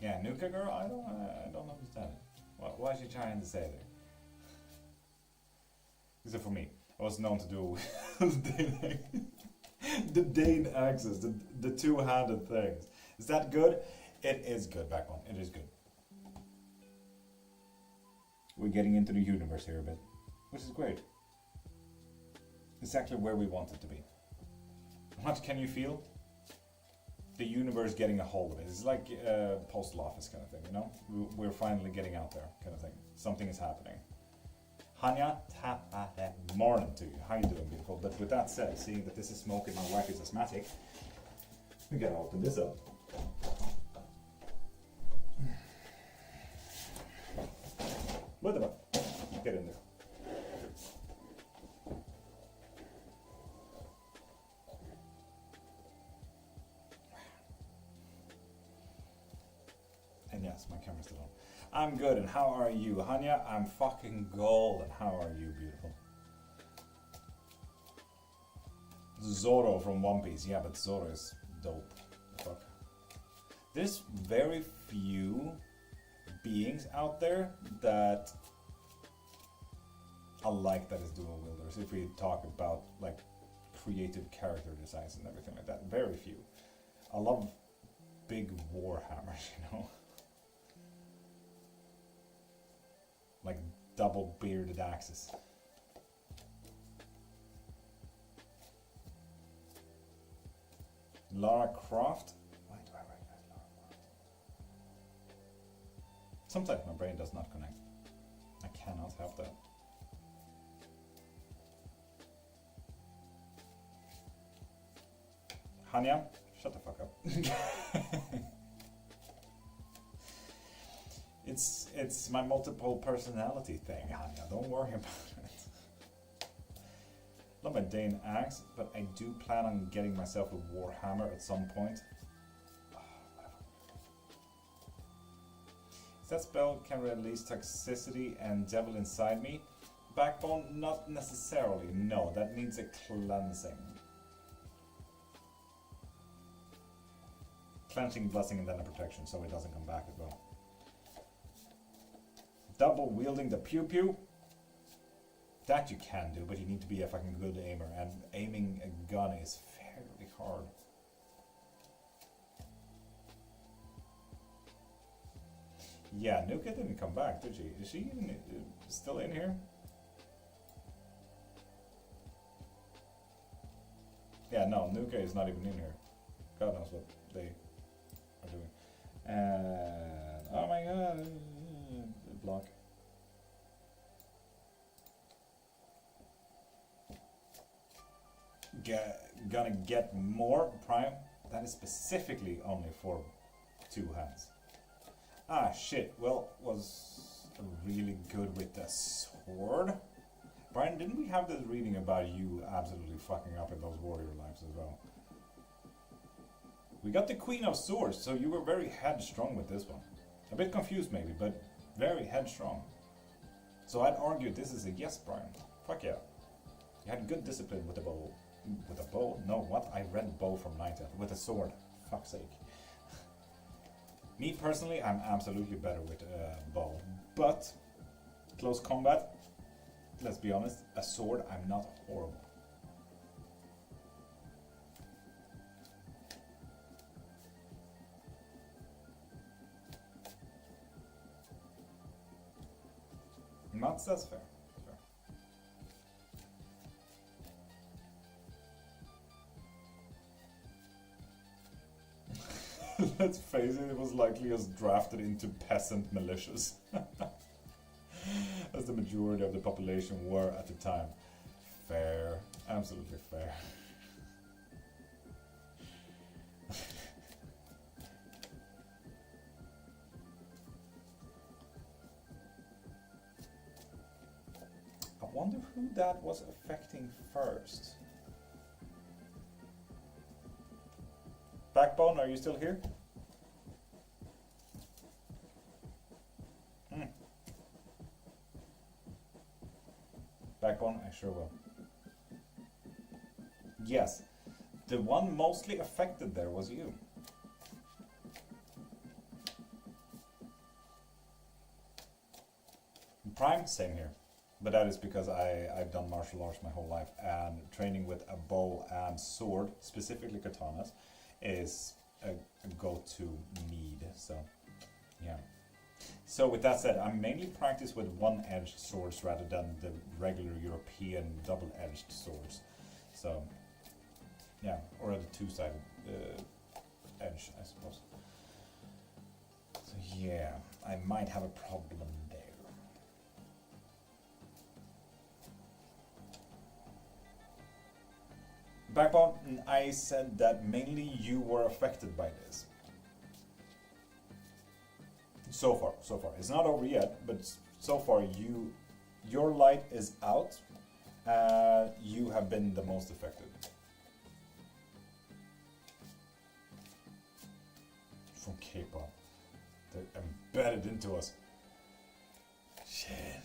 Yeah, Nuka girl, I don't understand it. What is she trying to say there? Except for me, I was known to do the Dane axes, the two-handed things. Is that good? It is good, Backbone. It is good. We're getting into the universe here a bit, which is great. It's actually where we want it to be. What can you feel? The universe getting a hold of it. It's like postal office kind of thing, you know? We're finally getting out there kind of thing. Something is happening. Hanya, morning to you. How you doing, beautiful? But with that said, seeing that this is smoke and my wife is asthmatic, we gotta open this up. What about? Get in there. And yes, my camera's still on. I'm good, and how are you? Hanya, I'm fucking gold, and how are you, beautiful? Zoro from One Piece. Yeah, but Zoro is dope. There's very few beings out there that I like that is dual wielders. If we talk about like creative character designs and everything like that, very few. I love big war hammers, you know, like double bearded axes. Lara Croft. Why do I recognize Lara Croft? Sometimes my brain does not connect. I cannot help that. Hanya, shut the fuck up. It's my multiple personality thing, Hanya. Don't worry about it. Love my Dane axe, but I do plan on getting myself a warhammer at some point. That spell can release toxicity and devil inside me. Backbone, not necessarily. No, that needs a cleansing. Clenching, blessing, and then a protection, so it doesn't come back as well. Double wielding the pew pew. That you can do, but you need to be a fucking good aimer, and aiming a gun is fairly hard. Yeah, Nuka didn't come back, did she? Is she even still in here? Yeah, no, Nuka is not even in here. God knows what they are doing. And oh my god, block. Gonna get more prime. That is specifically only for 2 hands. Ah shit, well, was really good with the sword. Brian, didn't we have this reading about you absolutely fucking up in those warrior lives as well? We got the Queen of Swords, so you were very headstrong with this one. A bit confused maybe, but very headstrong. So I'd argue this is a yes, Brian. Fuck yeah. You had good discipline with the bow. With a bow? No, what? I read bow from 9th. With a sword. Fuck's sake. Me personally, I'm absolutely better with a bow. But, close combat, let's be honest, a sword, I'm not horrible. Mats, that's fair. Let's face it, it was likely as drafted into peasant militias. As the majority of the population were at the time. Fair. Absolutely fair. I wonder who that was affecting first. Backbone, are you still here? Backbone, I sure will. Yes, the one mostly affected there was you. Prime, same here. But that is because I've done martial arts my whole life, and training with a bow and sword, specifically katanas, is a go-to need, so yeah. So with that said, I mainly practice with one-edged swords rather than the regular European double-edged swords. So yeah, or a two-sided edge, I suppose. So yeah, I might have a problem there. Backbone, I said that mainly you were affected by this. So far. It's not over yet, but so far your light is out. You have been the most affected. From K-pop. They're embedded into us. Shit.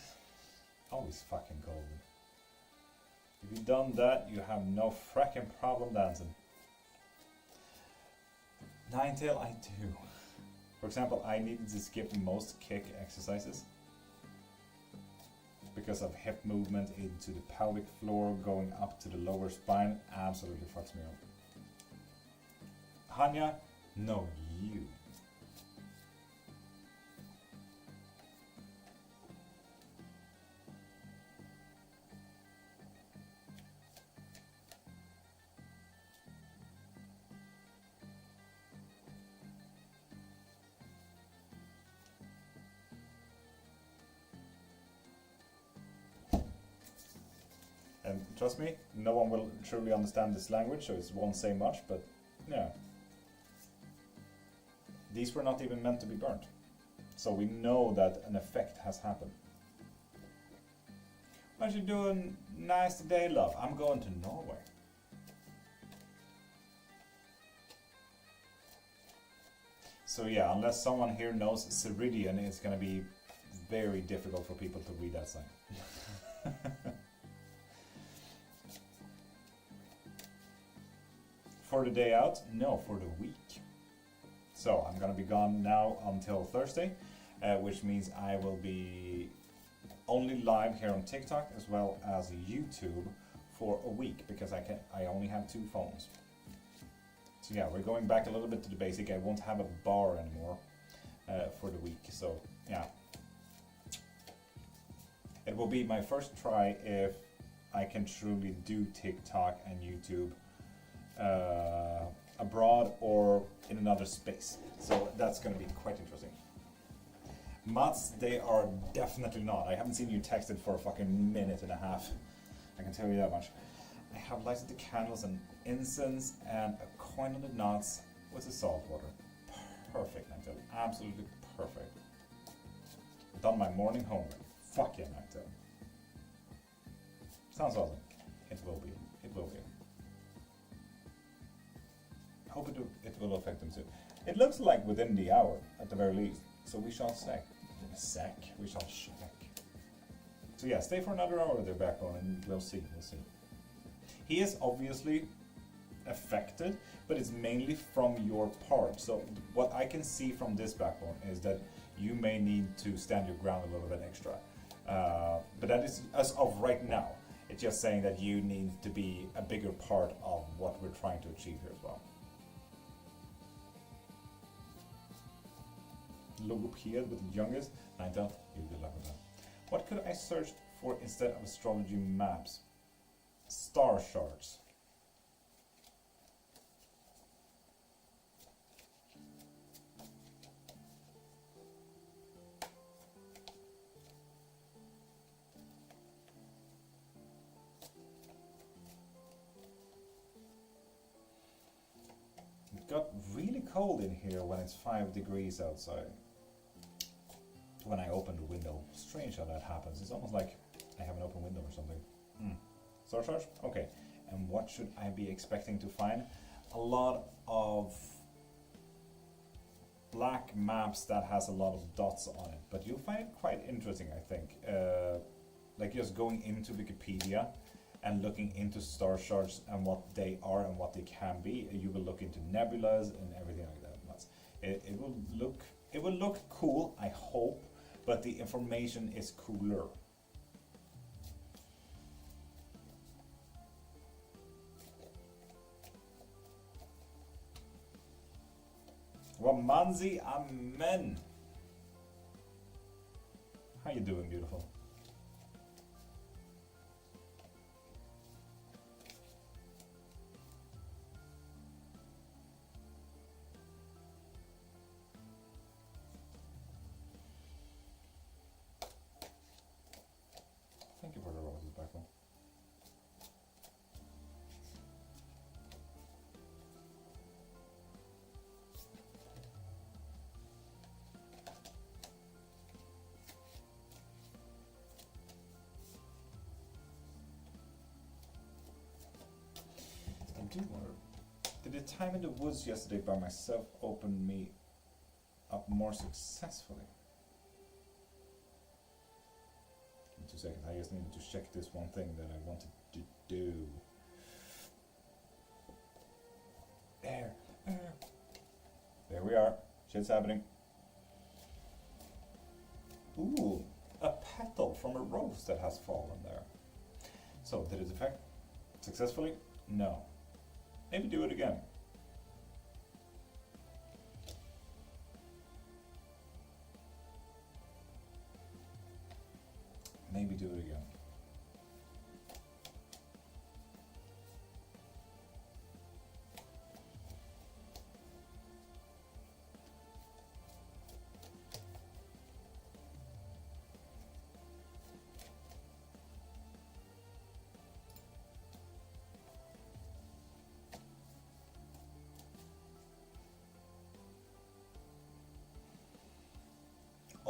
Always fucking golden. If you've done that, you have no fracking problem dancing. Ninetail, I do. For example, I needed to skip most kick exercises because of hip movement into the pelvic floor, going up to the lower spine. Absolutely fucks me up. Hanya, no, you. And trust me, no one will truly understand this language, so it won't say much, but yeah. These were not even meant to be burnt. So we know that an effect has happened. What you doing nice today, love? I'm going to Norway. So yeah, unless someone here knows Ceridian, it's going to be very difficult for people to read that sign. For the day out? No, for the week. So I'm gonna be gone now until Thursday, which means I will be only live here on TikTok as well as YouTube for a week because I only have 2 phones. So yeah, we're going back a little bit to the basic. I won't have a bar anymore for the week. So yeah, it will be my first try if I can truly do TikTok and YouTube abroad or in another space. So that's going to be quite interesting. Mats, they are definitely not. I haven't seen you texted for a fucking minute and a half. I can tell you that much. I have lighted the candles and incense and a coin on the knots with the salt water. Perfect, Nigel. Absolutely perfect. Done my morning homework. Fuck yeah, Nigel. Sounds awesome. It will be. It will be. Hope it will affect them soon. It looks like within the hour, at the very least. So we shall check. We shall check. So yeah, stay for another hour there, Backbone, and we'll see. We'll see. He is obviously affected, but it's mainly from your part. So what I can see from this Backbone is that you may need to stand your ground a little bit extra. But that is as of right now. It's just saying that you need to be a bigger part of what we're trying to achieve here as well. Logoped with the youngest. I doubt you'll be lucky with that. What could I search for instead of astrology maps? Star charts. It got really cold in here when it's 5 degrees outside. When I open the window. Strange how that happens. It's almost like I have an open window or something. Star charge? Okay. And what should I be expecting to find? A lot of black maps that has a lot of dots on it. But you'll find it quite interesting, I think. Like just going into Wikipedia and looking into star charts and what they are and what they can be. You will look into nebulas and everything like that. It will look cool, I hope, but the information is cooler. Wamanzi, amen. How you doing, beautiful? Thank you for the roses, Backbone. I do wonder, did the time in the woods yesterday by myself open me up more successfully? 2 seconds, I just needed to check this one thing that I wanted to do. There we are. Shit's happening. Ooh, a petal from a rose that has fallen there. So, did it affect successfully? No. Maybe do it again. Maybe do it again.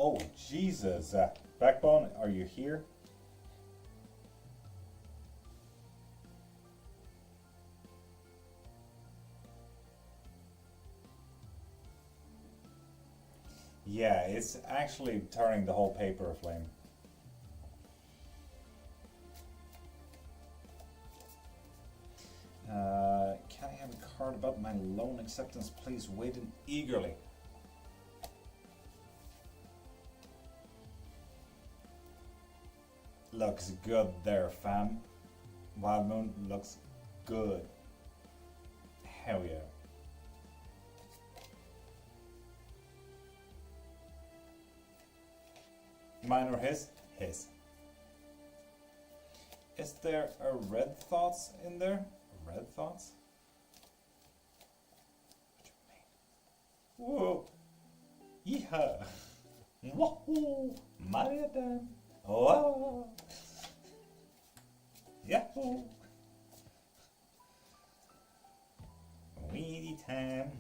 Oh, Jesus. Backbone, are you here? Yeah, it's actually turning the whole paper aflame. Can I have a card about my loan acceptance, please? Waiting eagerly. Looks good there, fam. Wild Moon looks good. Hell yeah. Mine or his? His. Is there a red thoughts in there? Red thoughts? What do you mean? Whoa. Yeehaw. Wahoo. Mariadan. Oh. Yahoo. Weedy time.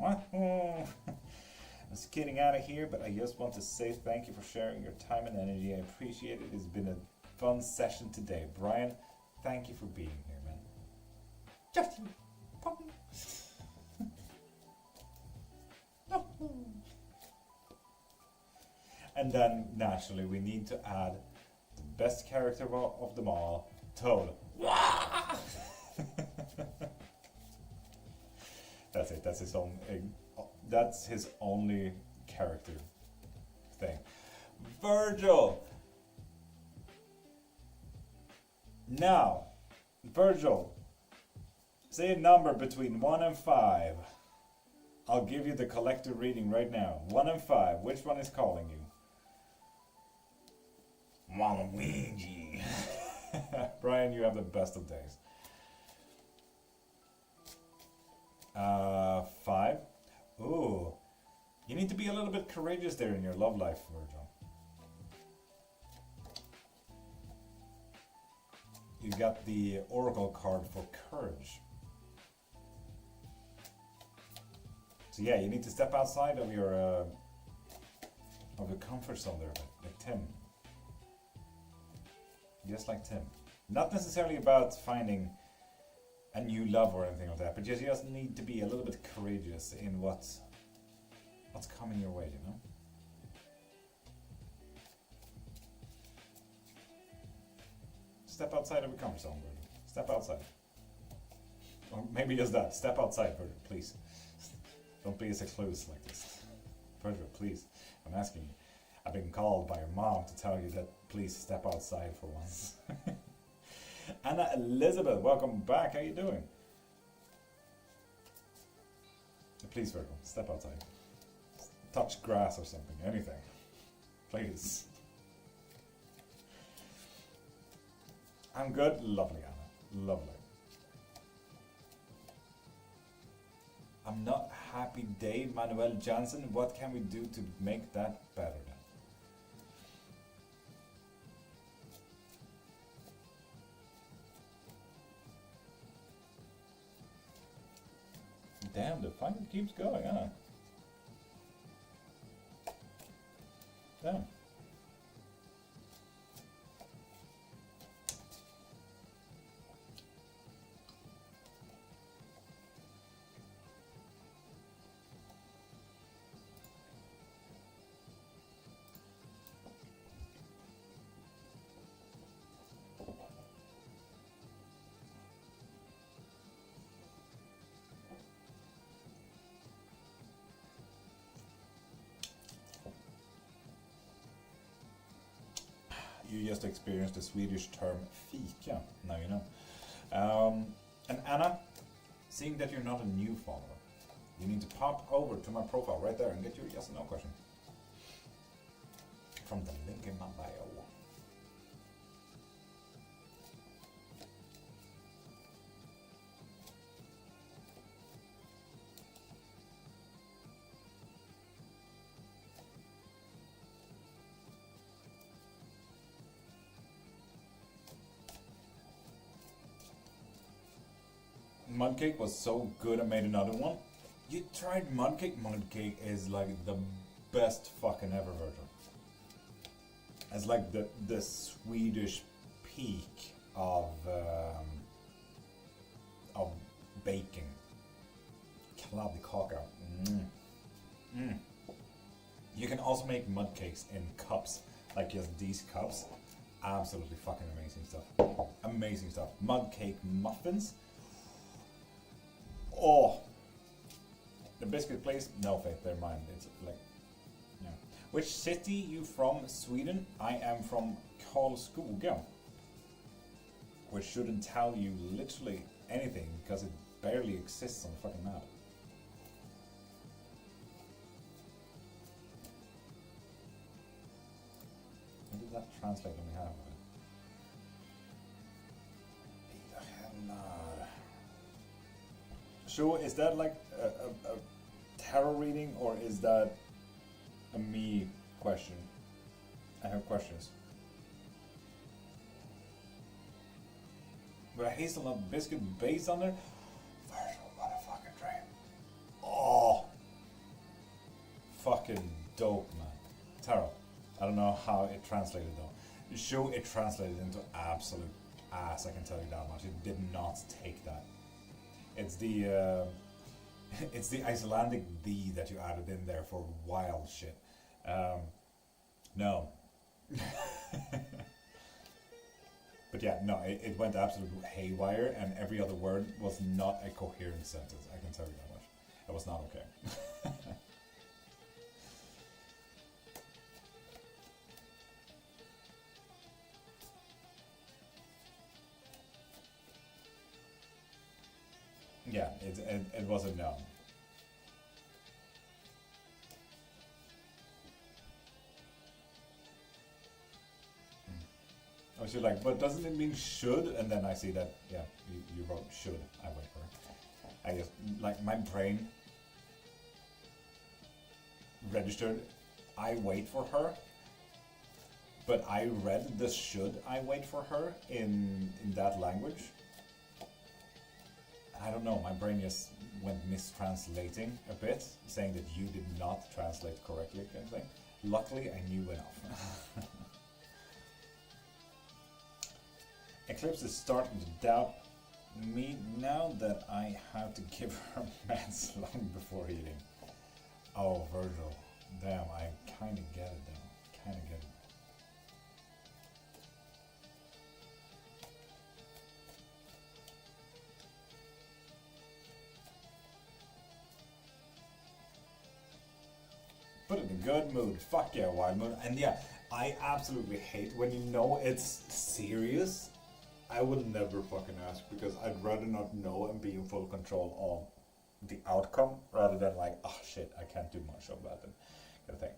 Wahoo. I'm just getting out of here, but I just want to say thank you for sharing your time and energy. I appreciate it. It's been a fun session today. Brian, thank you for being here, man. Justin. And then, naturally, we need to add the best character of them all, Toad. That's it. That's his own. That's his only character thing. Virgil. Now, Virgil, say a number between 1 and 5. I'll give you the collective reading right now. 1 and 5. Which one is calling you? Waluigi. Brian, you have the best of days. 5. Ooh. You need to be a little bit courageous there in your love life, Virgil. You got the Oracle card for courage. So yeah, you need to step outside of your comfort zone there, like Tim. Just like Tim. Not necessarily about finding a new love or anything like that, but you just need to be a little bit courageous in what's coming your way, you know? Step outside of your comfort zone, Virgil. Step outside. Or maybe just that. Step outside, Virgil, please. Don't be a secluse like this. Virgil, please. I'm asking you. I've been called by your mom to tell you that please step outside for once. Anna Elizabeth, welcome back. How you doing? Please, Virgil, step outside. Touch grass or something, anything. Please. I'm good. Lovely, Anna. Lovely. I'm not happy, Dave. Manuel Johnson, what can we do to make that better then? Damn, the fight keeps going, huh? Damn. you just experienced the Swedish term fika. Now you know. And Anna, seeing that you're not a new follower, you need to pop over to my profile right there and get your yes or no question. From the link in my bio. Mudcake was so good I made another one. You tried Mudcake? Mudcake is like the best fucking ever version. It's like the Swedish peak of baking. Kladdkaka. You can also make mudcakes in cups, like just these cups. Absolutely fucking amazing stuff. Amazing stuff. Mudcake muffins. Oh, the biscuit place? No, Faith, they're mine. It's like, yeah. Which city you from? Sweden? I am from Karlskoga, which shouldn't tell you literally anything because it barely exists on the fucking map. How did that translate on behalf of it? So is that like a tarot reading or is that a me question? I have questions. But a hazelnut biscuit base on there? Virtual motherfucking dream. Oh! Fucking dope, man. Tarot. I don't know how it translated though. Show it translated into absolute ass, I can tell you that much. It did not take that. It's the it's the Icelandic D that you added in there for wild shit. No. But yeah, no, it went absolutely haywire and every other word was not a coherent sentence. I can tell you that much. It was not okay. Yeah, it was a no. I was just like, but doesn't it mean should? And then I see that, yeah, you wrote should. I wait for it. I just, like, my brain registered, I wait for her. But I read the should I wait for her in that language. I don't know, my brain just went mistranslating a bit, saying that you did not translate correctly, kind of thing. Luckily, I knew enough. Eclipse is starting to doubt me now that I have to give her meds long before eating. Oh, Virgil. Damn, I kind of get it though. Kind of get it. Put it in a good mood. Fuck yeah, wild mood. And yeah, I absolutely hate when you know it's serious. I would never fucking ask because I'd rather not know and be in full control of the outcome rather than like, oh shit, I can't do much about it, kind of thing.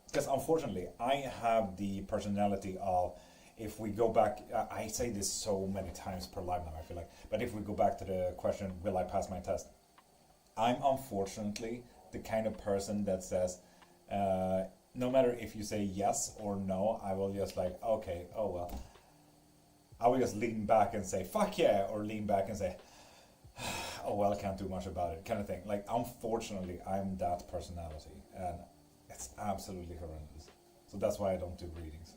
Because unfortunately, I have the personality of, if we go back, I say this so many times per live now, I feel like, but if we go back to the question, will I pass my test? I'm unfortunately the kind of person that says, no matter if you say yes or no, I will just like, okay, oh well. I will just lean back and say, fuck yeah, or lean back and say, oh well, I can't do much about it, kind of thing. Like, unfortunately, I'm that personality, and it's absolutely horrendous. So that's why I don't do readings.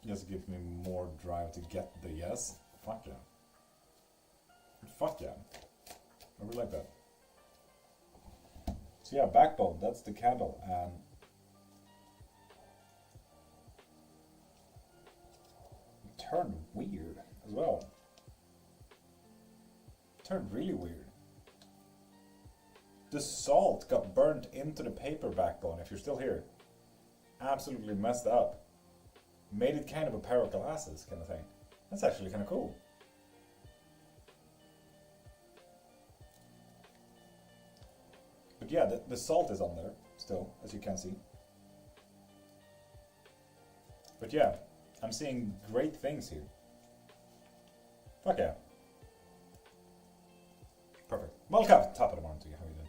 It just gives me more drive to get the yes. Fuck yeah. Fuck yeah. I really like that. So yeah, backbone, that's the candle, and it turned weird as well. It turned really weird. The salt got burnt into the paper backbone, if you're still here. Absolutely messed up. Made it kind of a pair of glasses kind of thing. That's actually kind of cool. But yeah, the salt is on there still, as you can see. But yeah, I'm seeing great things here. Fuck yeah. Perfect. Welcome, top of the morning to you. How are you doing?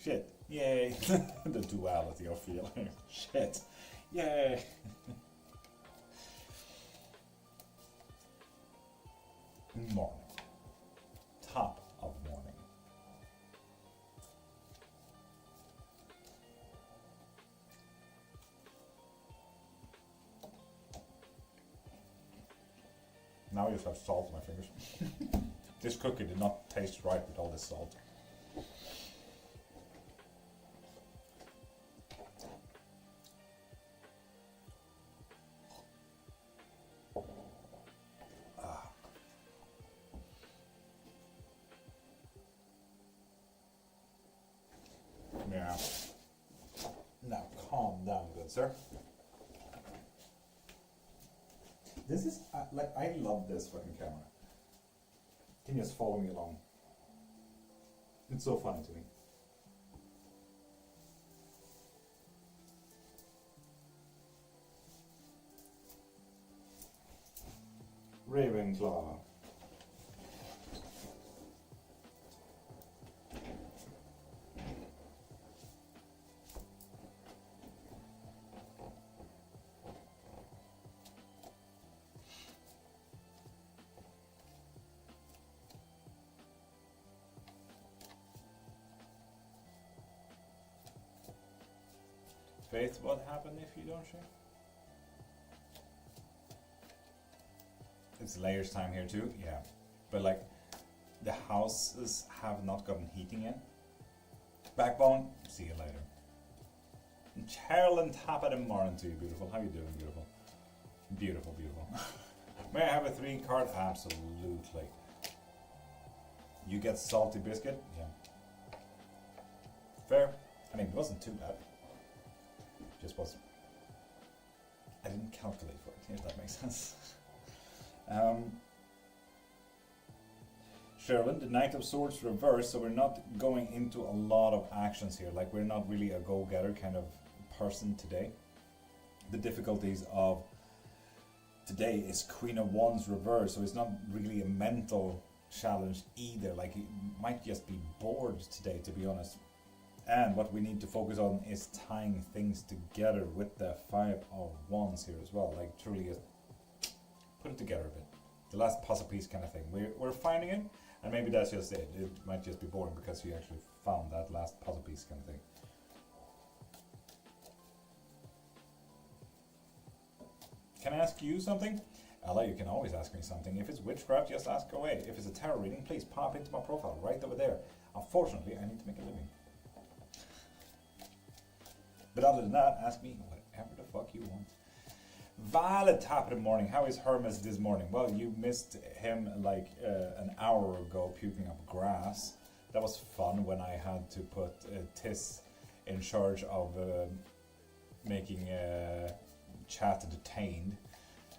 Shit. Yay. The duality of feeling. Shit. Yay. Morning. Top of morning. Now I just have salt on my fingers. This cookie did not taste right with all this salt. Yeah. Now calm down, good sir. This is, like, I love this fucking camera. Can you just follow me along? It's so funny to me. Ravenclaw. Faith, what happened if you don't share? It's layers time here too, yeah. But like, the houses have not gotten heating in. Backbone, see you later. And Carolyn, top of the morning to you, beautiful. How you doing, beautiful? Beautiful, beautiful. May I have a 3 card? Absolutely. You get salty biscuit? Yeah. Fair. I mean, it wasn't too bad. Just was. I didn't calculate for it, if that makes sense. Sherwin, the Knight of Swords reverse, so we're not going into a lot of actions here. Like, we're not really a go-getter kind of person today. The difficulties of today is Queen of Wands reverse, so it's not really a mental challenge either. Like, you might just be bored today, to be honest. And what we need to focus on is tying things together with the 5 of Wands here as well. Like, truly just put it together a bit. The last puzzle piece kind of thing. We're finding it, and maybe that's just it. It might just be boring because you actually found that last puzzle piece kind of thing. Can I ask you something? Ella, you can always ask me something. If it's witchcraft, just ask away. If it's a tarot reading, please pop into my profile right over there. Unfortunately, I need to make a living. But other than that, ask me whatever the fuck you want. Violet, top of the morning. How is Hermes this morning? Well, you missed him like an hour ago puking up grass. That was fun when I had to put Tis in charge of making chat detained.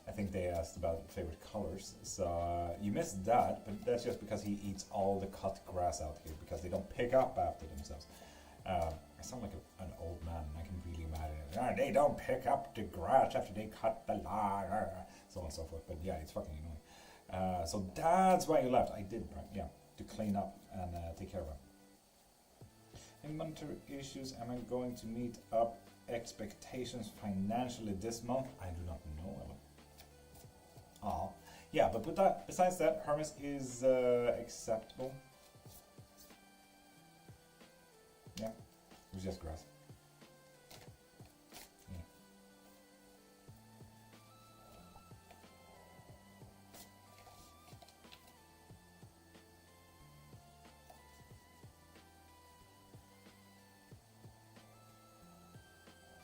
I think they asked about favorite colors. So you missed that, but that's just because he eats all the cut grass out here because they don't pick up after themselves. I sound like an old man, and I can really imagine it. They don't pick up the grass after they cut the lawn, so on and so forth. But yeah, it's fucking annoying. So that's why you left. I did, yeah, to clean up and take care of him. Any monetary issues? Am I going to meet up expectations financially this month? I do not know, Ella. Oh, yeah, but with that, besides that, Hermes is acceptable. Yeah, it was just grass. Yeah.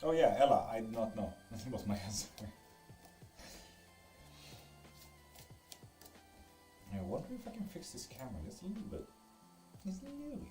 Oh yeah, Ella, I did not know. That was my answer. I wonder if I can fix this camera just a little bit. Just a little bit.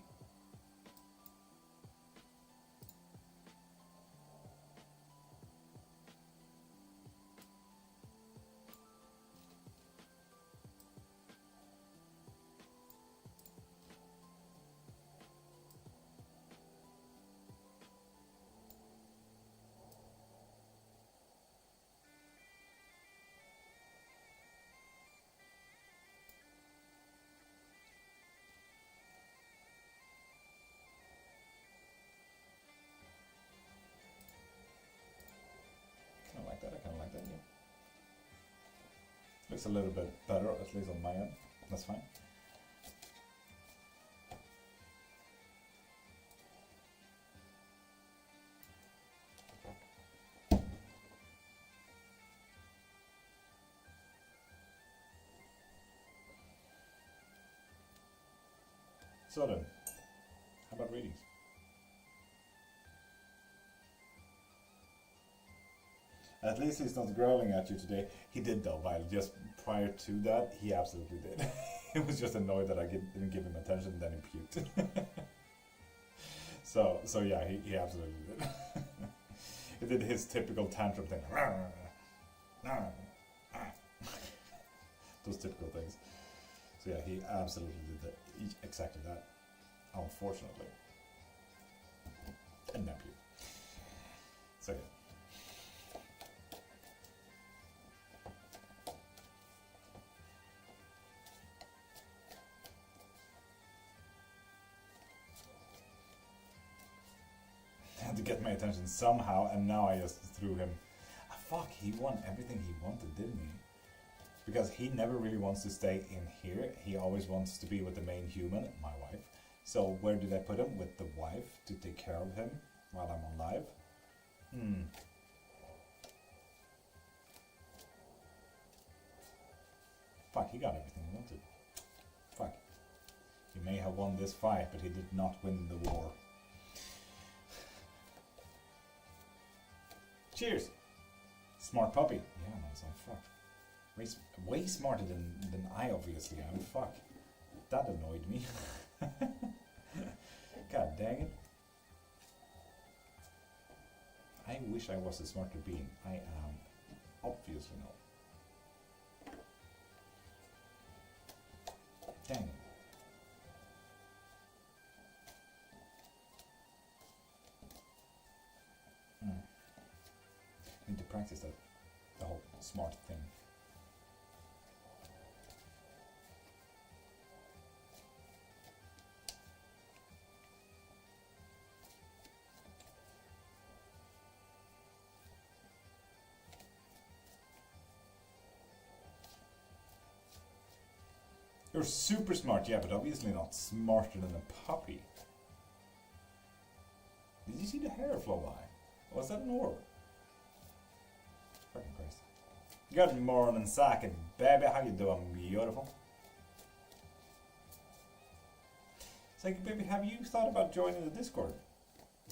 Kind of like that, I kind of like that, yeah. Looks a little bit better, at least on my end. That's fine. So then, how about readings? At least he's not growling at you today. He did though, while just prior to that, he absolutely did. He was just annoyed that I didn't give him attention, then he puked. so yeah, he absolutely did. He did his typical tantrum thing. Those typical things. So yeah, he absolutely did exactly that. Unfortunately. And then puked. So yeah. To get my attention somehow, and now I just threw him. Ah, fuck, he won everything he wanted, didn't he? Because he never really wants to stay in here. He always wants to be with the main human, my wife. So where did I put him? With the wife to take care of him while I'm alive? Fuck, he got everything he wanted. Fuck. He may have won this fight, but he did not win the war. Cheers! Smart puppy. Yeah, man, so fuck. Way smarter than I obviously am. Fuck. That annoyed me. God dang it. I wish I was a smarter being. I am obviously not. Dang it. Need to practice that, the whole smart thing. You're super smart, yeah, but obviously not smarter than a puppy. Did you see the hair flow by? Was that an orb? Fucking Christ. Good morning, Sackett, baby. How you doing, beautiful? Sackett, baby, have you thought about joining the Discord?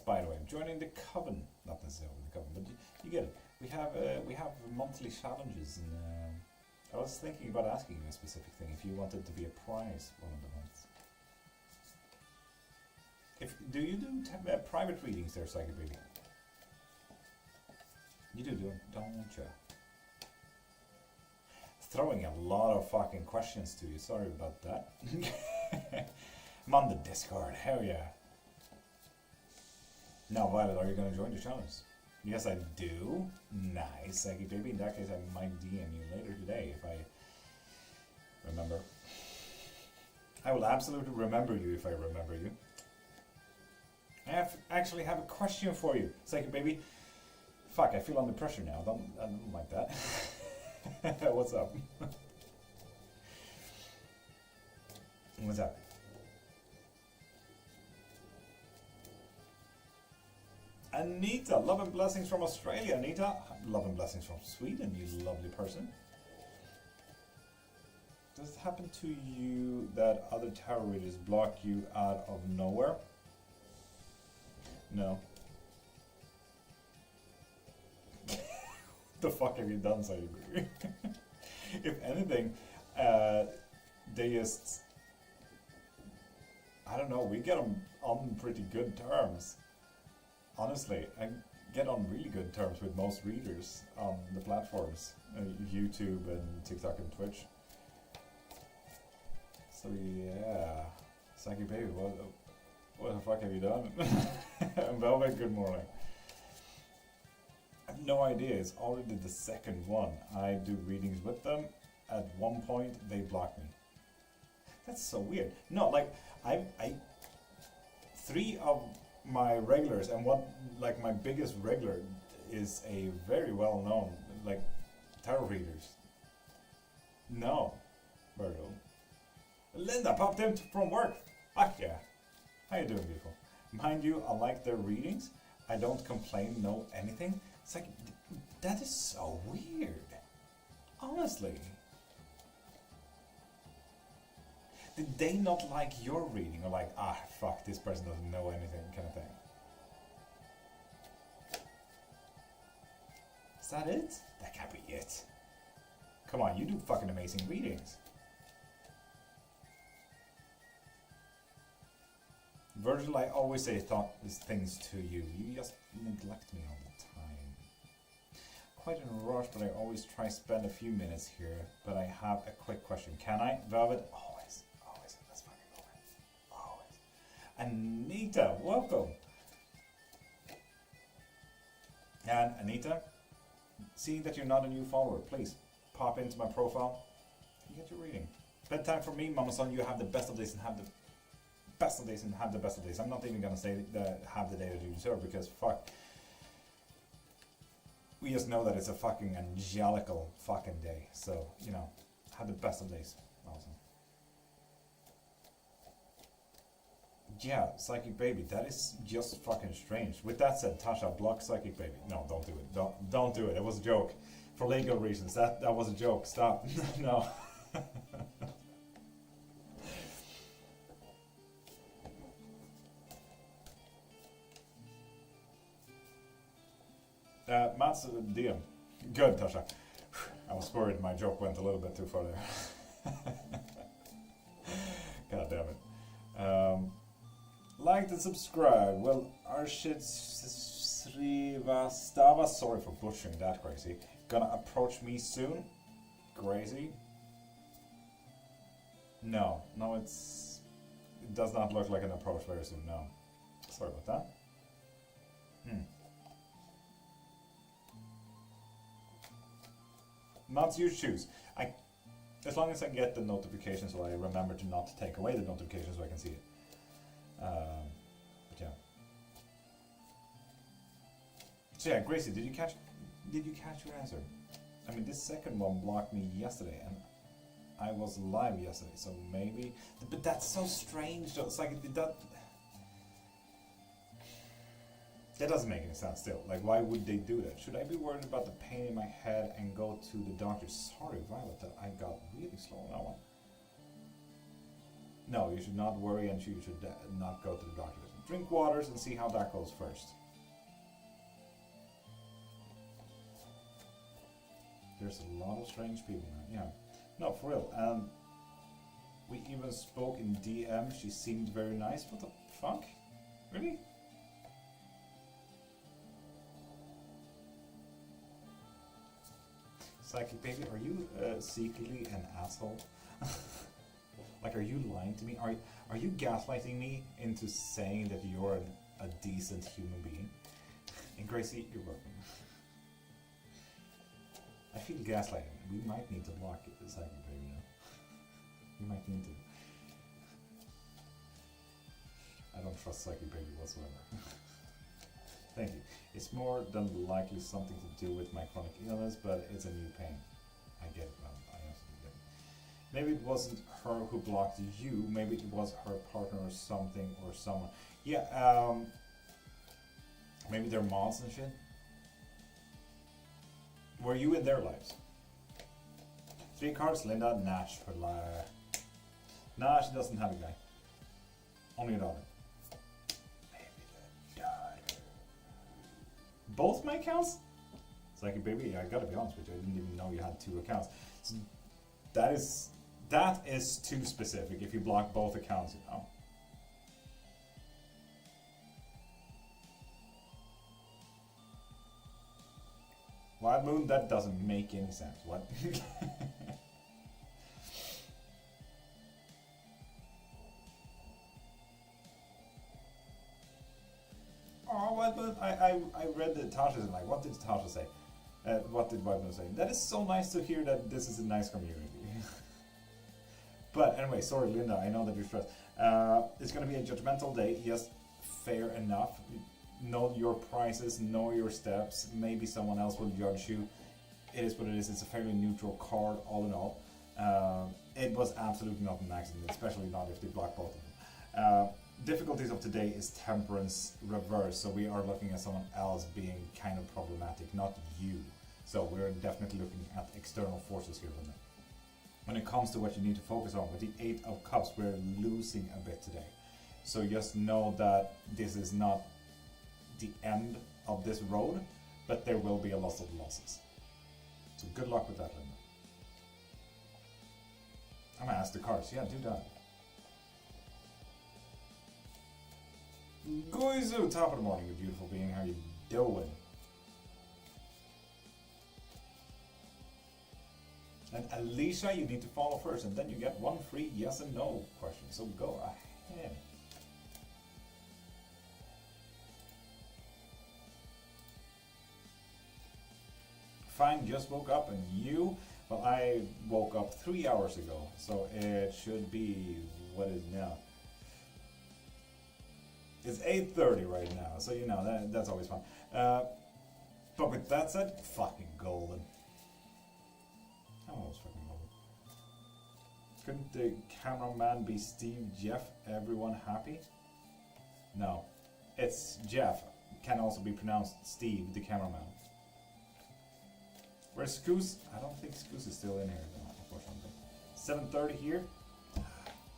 By the way, joining the coven. Not necessarily the coven, but you get it. We have monthly challenges, and I was thinking about asking you a specific thing. If you wanted to be a prize one of the months. Do you do private readings there, Sackett, baby? You don't you? Throwing a lot of fucking questions to you. Sorry about that. I'm on the Discord. Hell yeah. Now, Violet, are you going to join the challenge? Yes, I do. Nice, Sackett, baby. In that case, I might DM you later today if I remember. I will absolutely remember you if I remember you. I actually have a question for you, Sackett, baby. Fuck, I feel under pressure now. I don't like that. What's up? What's up? Anita, love and blessings from Australia. Anita, love and blessings from Sweden, you lovely person. Does it happen to you that other tarot readers block you out of nowhere? No. The fuck have you done, Psychic Baby? If anything, they just, I don't know, we get on pretty good terms. Honestly, I get on really good terms with most readers on the platforms, YouTube and TikTok and Twitch. So yeah, Psychic Baby, what the fuck have you done? And Velvet, good morning. I have no idea, it's already the second one. I do readings with them. At one point, they blocked me. That's so weird. No, like, I 3 of my regulars, and one, like, my biggest regular is a very well-known, like, tarot readers. No, Virgil. Linda popped in from work. Fuck yeah. How you doing, beautiful? Mind you, I like their readings. I don't complain, no anything. It's like, that is so weird. Honestly. Did they not like your reading? Or like, ah, fuck, this person doesn't know anything, kind of thing? Is that it? That can't be it. Come on, you do fucking amazing readings. Virgil, I always say things to you. You just neglect me all the time. Quite in a rush, but I always try to spend a few minutes here. But I have a quick question. Can I? Velvet? Always. Always. Let's fucking go, man. Always. Anita, welcome. And Anita, seeing that you're not a new follower, please pop into my profile and get your reading. Bedtime for me, Mama Son, you have the best of days and have the best of days and have the best of days. I'm not even gonna say have the day that you deserve, because fuck. We just know that it's a fucking angelical fucking day. So, you know, have the best of days. Awesome. Yeah, Psychic Baby, that is just fucking strange. With that said, Tasha, block Psychic Baby. No, don't do it. Don't do it. It was a joke. For legal reasons. That was a joke. Stop. No. Matt's DM. Good, Tasha. I was worried my joke went a little bit too far there. God damn it. Like and subscribe. Well, Arshid Srivastava, sorry for butchering that, crazy. Gonna approach me soon? Crazy? No, it does not look like an approach very soon, no. Sorry about that. Not you choose. As long as I get the notifications, so I remember to not take away the notifications so I can see it. But yeah. So yeah, Gracie, did you catch your answer? I mean, this second one blocked me yesterday, and I was live yesterday, so maybe. But that's so strange, though. It's like that doesn't make any sense still. Like, why would they do that? Should I be worried about the pain in my head and go to the doctor? Sorry, Violet, that I got really slow on that one. No, you should not worry, and you should not go to the doctor. Drink waters and see how that goes first. There's a lot of strange people now. Yeah. No, for real. We even spoke in DM. She seemed very nice. What the fuck? Really? Psychic Baby, are you secretly an asshole? Like, are you lying to me? Are you gaslighting me into saying that you're a decent human being? And Gracie, you're welcome. I feel gaslighting. We might need to block it, Psychic Baby, you know? We might need to. I don't trust Psychic Baby whatsoever. Thank you. It's more than likely something to do with my chronic illness, but it's a new pain. I get it, man. I absolutely get it. Maybe it wasn't her who blocked you. Maybe it was her partner or something or someone. Yeah, maybe they're mods and shit. Were you in their lives? 3 cards, Linda, Nash. Nah, she doesn't have a guy. Only a daughter. Maybe the daughter. Both my accounts? Psychic Baby, I gotta be honest with you, I didn't even know you had 2 accounts. So that is too specific if you block both accounts, you know. Wild Moon, that doesn't make any sense. What? Oh, Wild Moon, I read the Tasha's and like, what did Tasha say? What did Wild Moon say? That is so nice to hear that this is a nice community. But anyway, sorry Linda, I know that you're stressed. It's going to be a judgmental day, yes, fair enough. Know your prices, know your steps, maybe someone else will judge you. It is what it is, it's a fairly neutral card all in all. It was absolutely not an accident, especially not if they block both of them. Difficulties of today is Temperance reverse, so we are looking at someone else being kind of problematic, not you. So we're definitely looking at external forces here. When it comes to what you need to focus on, with the 8 of Cups, we're losing a bit today. So just know that this is not the end of this road, but there will be a lot of losses. So good luck with that, Linda. I'm gonna ask the cards. Yeah, do that. Goizu, top of the morning, you beautiful being. How you doing? And Alicia, you need to follow first, and then you get 1 free yes and no question. So go ahead. Fine, just woke up, and you? Well, I woke up 3 hours ago, so it should be, what is now? It's 8:30 right now, so you know, that's always fun. But with that said, fucking golden. I'm always fucking golden. Couldn't the cameraman be Steve, Jeff, everyone happy? No, it's Jeff. Can also be pronounced Steve, the cameraman. Where's Scoos? I don't think Scoos is still in here, though, unfortunately. 7:30 here.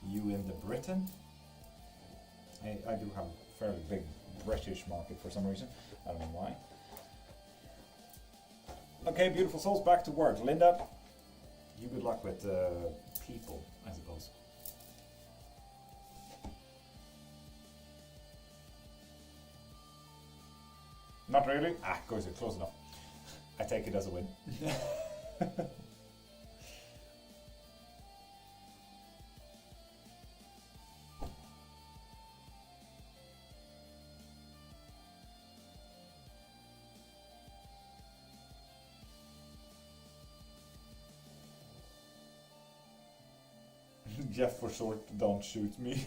You in the Britain? I do have a fairly big British market for some reason. I don't know why. Okay, beautiful souls, back to work. Linda, you good luck with people, I suppose. Not really? Ah, goes it, close enough. I take it as a win. Jeff for short, don't shoot me.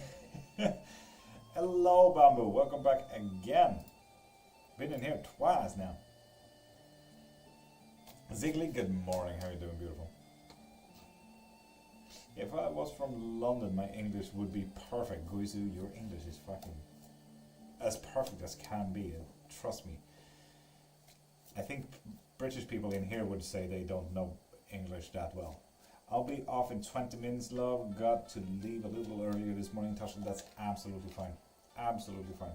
Hello Bamboo, welcome back again. Been in here twice now. Ziggly, good morning, how are you doing, beautiful? If I was from London, my English would be perfect. Guizu, your English is fucking as perfect as can be, trust me. I think British people in here would say they don't know English that well. I'll be off in 20 minutes, love. Got to leave a little earlier this morning, Tasha. That's absolutely fine. Absolutely fine.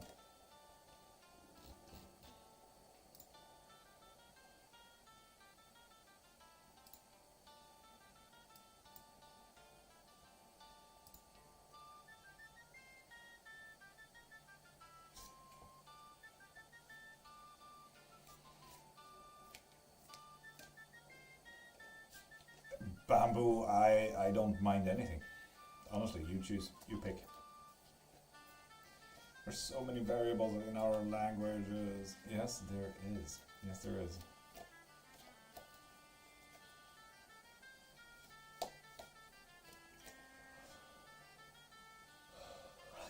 Bamboo, I don't mind anything. Honestly, you choose, you pick. There's so many variables in our languages. Yes, there is. Yes, there is.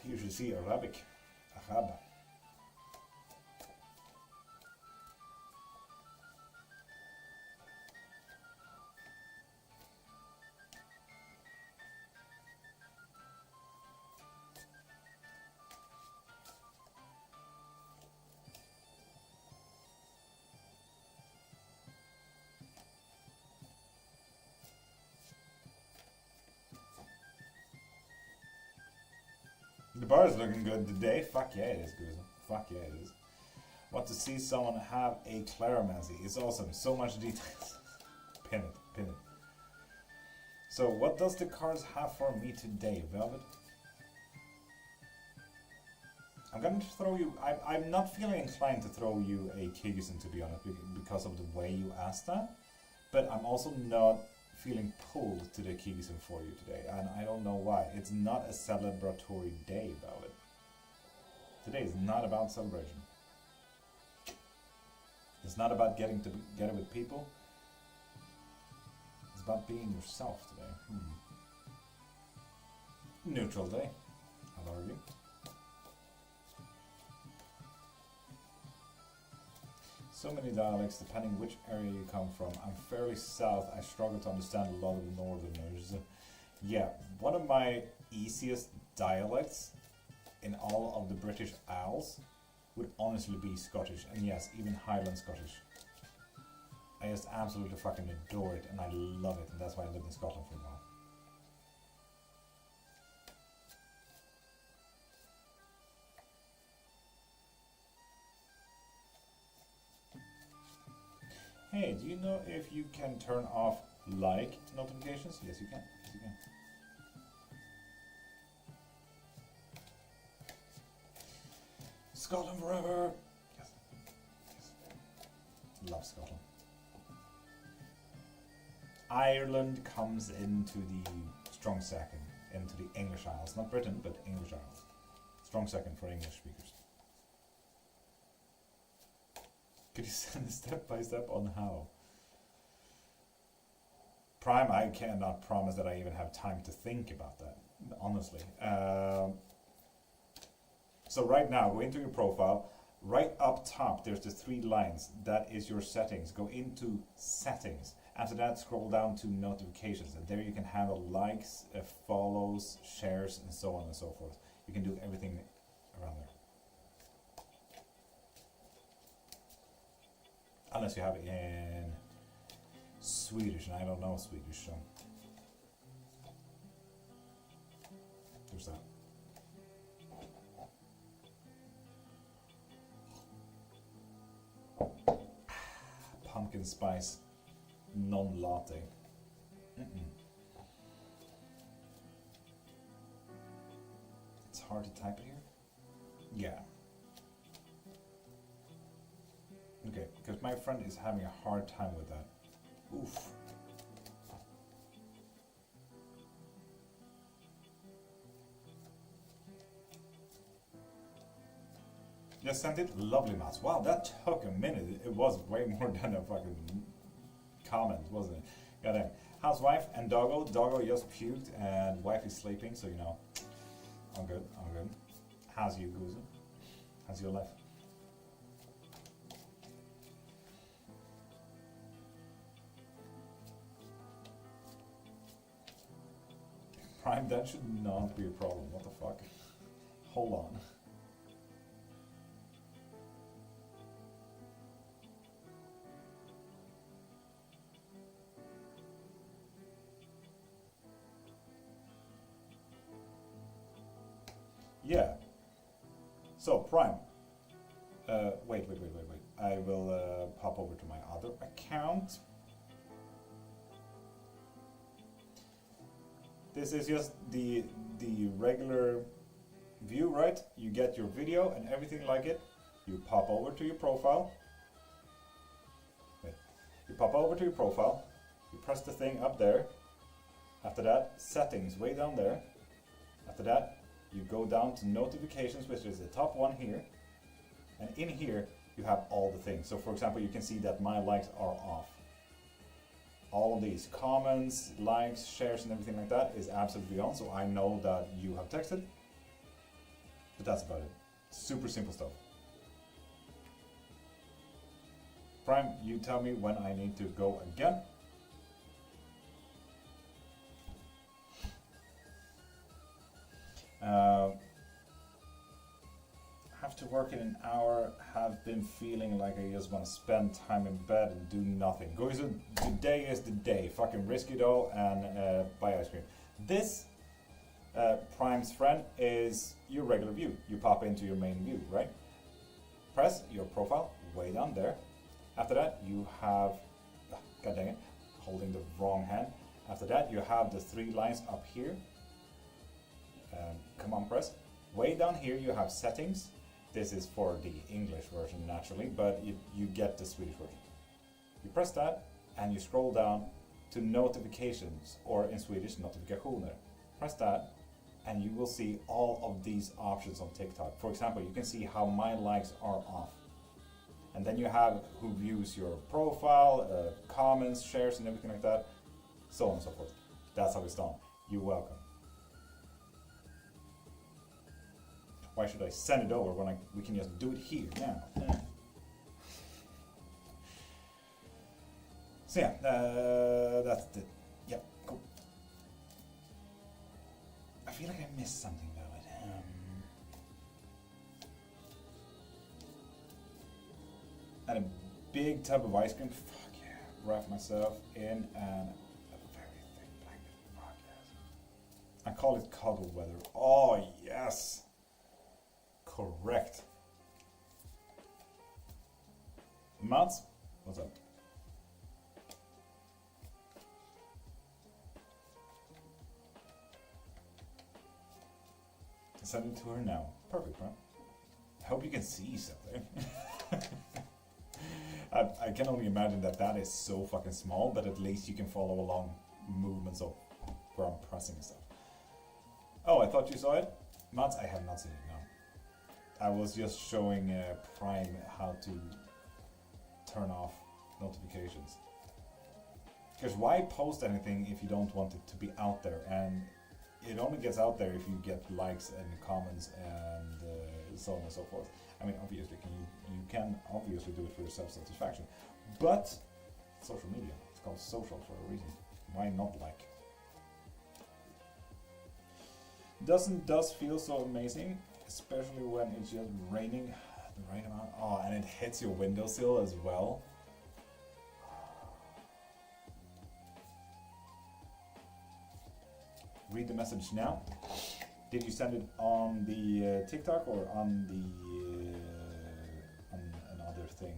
You should see Arabic. Ahab. The bar is looking good today. Fuck yeah it is, Guza. Fuck yeah it is. Want to see someone have a claromancy. It's awesome. So much details. Pin it, pin it. So what does the cards have for me today, Velvet? I'm going to throw you... I'm not feeling inclined to throw you a Kyrgyzstan, to be honest, because of the way you asked that. But I'm also not feeling pulled to the Kyrgyzstan for you today, and I don't know why. It's not a celebratory day, Velvet. Today is not about celebration. It's not about getting together with people. It's about being yourself today. Neutral day, I'll argue. So many dialects depending which area you come from. I'm fairly south. I struggle to understand a lot of the northerners. Yeah, one of my easiest dialects in all of the British Isles would honestly be Scottish, and yes, even Highland Scottish. I just absolutely fucking adore it, and I love it, and that's why I lived in Scotland for a while. Hey, do you know if you can turn off like notifications? Yes, you can. Yes, you can. Scotland forever! Yes. Yes. Love Scotland. Ireland comes into the strong second, into the English Isles. Not Britain, but English Isles. Strong second for English speakers. Could you send a step by step on how? Prime, I cannot promise that I even have time to think about that, honestly. So right now, go into your profile. Right up top, there's the 3 lines. That is your settings. Go into settings. After that, scroll down to notifications. And there you can handle likes, follows, shares, and so on and so forth. You can do everything around there. Unless you have it in Swedish, and I don't know Swedish, so there's that. Pumpkin spice non-latte. It's hard to type it here? Yeah. Okay, because my friend is having a hard time with that. Oof. Just sent it? Lovely, Mats. Wow, that took a minute. It was way more than a fucking comment, wasn't it? Goddamn. Housewife and doggo. Doggo just puked and wife is sleeping, so you know. I'm good, I'm good. How's you, Guzen? How's your life? Prime, that should not be a problem. What the fuck? Hold on. Yeah. So, Prime. Wait. I will pop over to my other account. This is just the regular view, right? You get your video and everything like it. You pop over to your profile. Wait. You pop over to your profile. You press the thing up there. After that, settings way down there. After that, you go down to notifications, which is the top one here. And in here, you have all the things. So for example, you can see that my likes are off. All of these comments, likes, shares, and everything like that is absolutely on. So I know that you have texted. But that's about it. Super simple stuff. Prime, you tell me when I need to go again. Have to work in an hour, have been feeling like I just want to spend time in bed and do nothing. Guys, today is the day. Fucking risk it all and buy ice cream. This, Prime's friend, is your regular view. You pop into your main view, right? press your profile way down there. After that, you have, god dang it, holding the wrong hand. After that, you have the 3 lines up here. Come on, press. Way down here, you have settings. This is for the English version, naturally, but you get the Swedish version. You press that, and you scroll down to notifications, or in Swedish, notifikationer. Press that, and you will see all of these options on TikTok. For example, you can see how my likes are off. And then you have who views your profile, comments, shares, and everything like that, so on and so forth. That's how it's done. You're welcome. Why should I send it over when we can just do it here now? So yeah, that's it. Yeah, cool. I feel like I missed something though. And a big tub of ice cream. Fuck yeah. Wrap myself in a very thick blanket. Fuck yes. I call it cuddle weather. Oh yes. Correct. Mats, what's up? Send it to her now. Perfect, right? I hope you can see something. I can only imagine that is so fucking small, but at least you can follow along movements of where I'm pressing and stuff. Oh, I thought you saw it? Mats, I have not seen it, no. I was just showing Prime how to turn off notifications. Because why post anything if you don't want it to be out there? And it only gets out there if you get likes and comments and so on and so forth. I mean, obviously, you can obviously do it for your self-satisfaction, but social media, it's called social for a reason. Why not like? Does feel so amazing, especially when it's just raining the right amount. Oh, and it hits your windowsill as well. Read the message now. Did you send it on the TikTok or on the on another thing?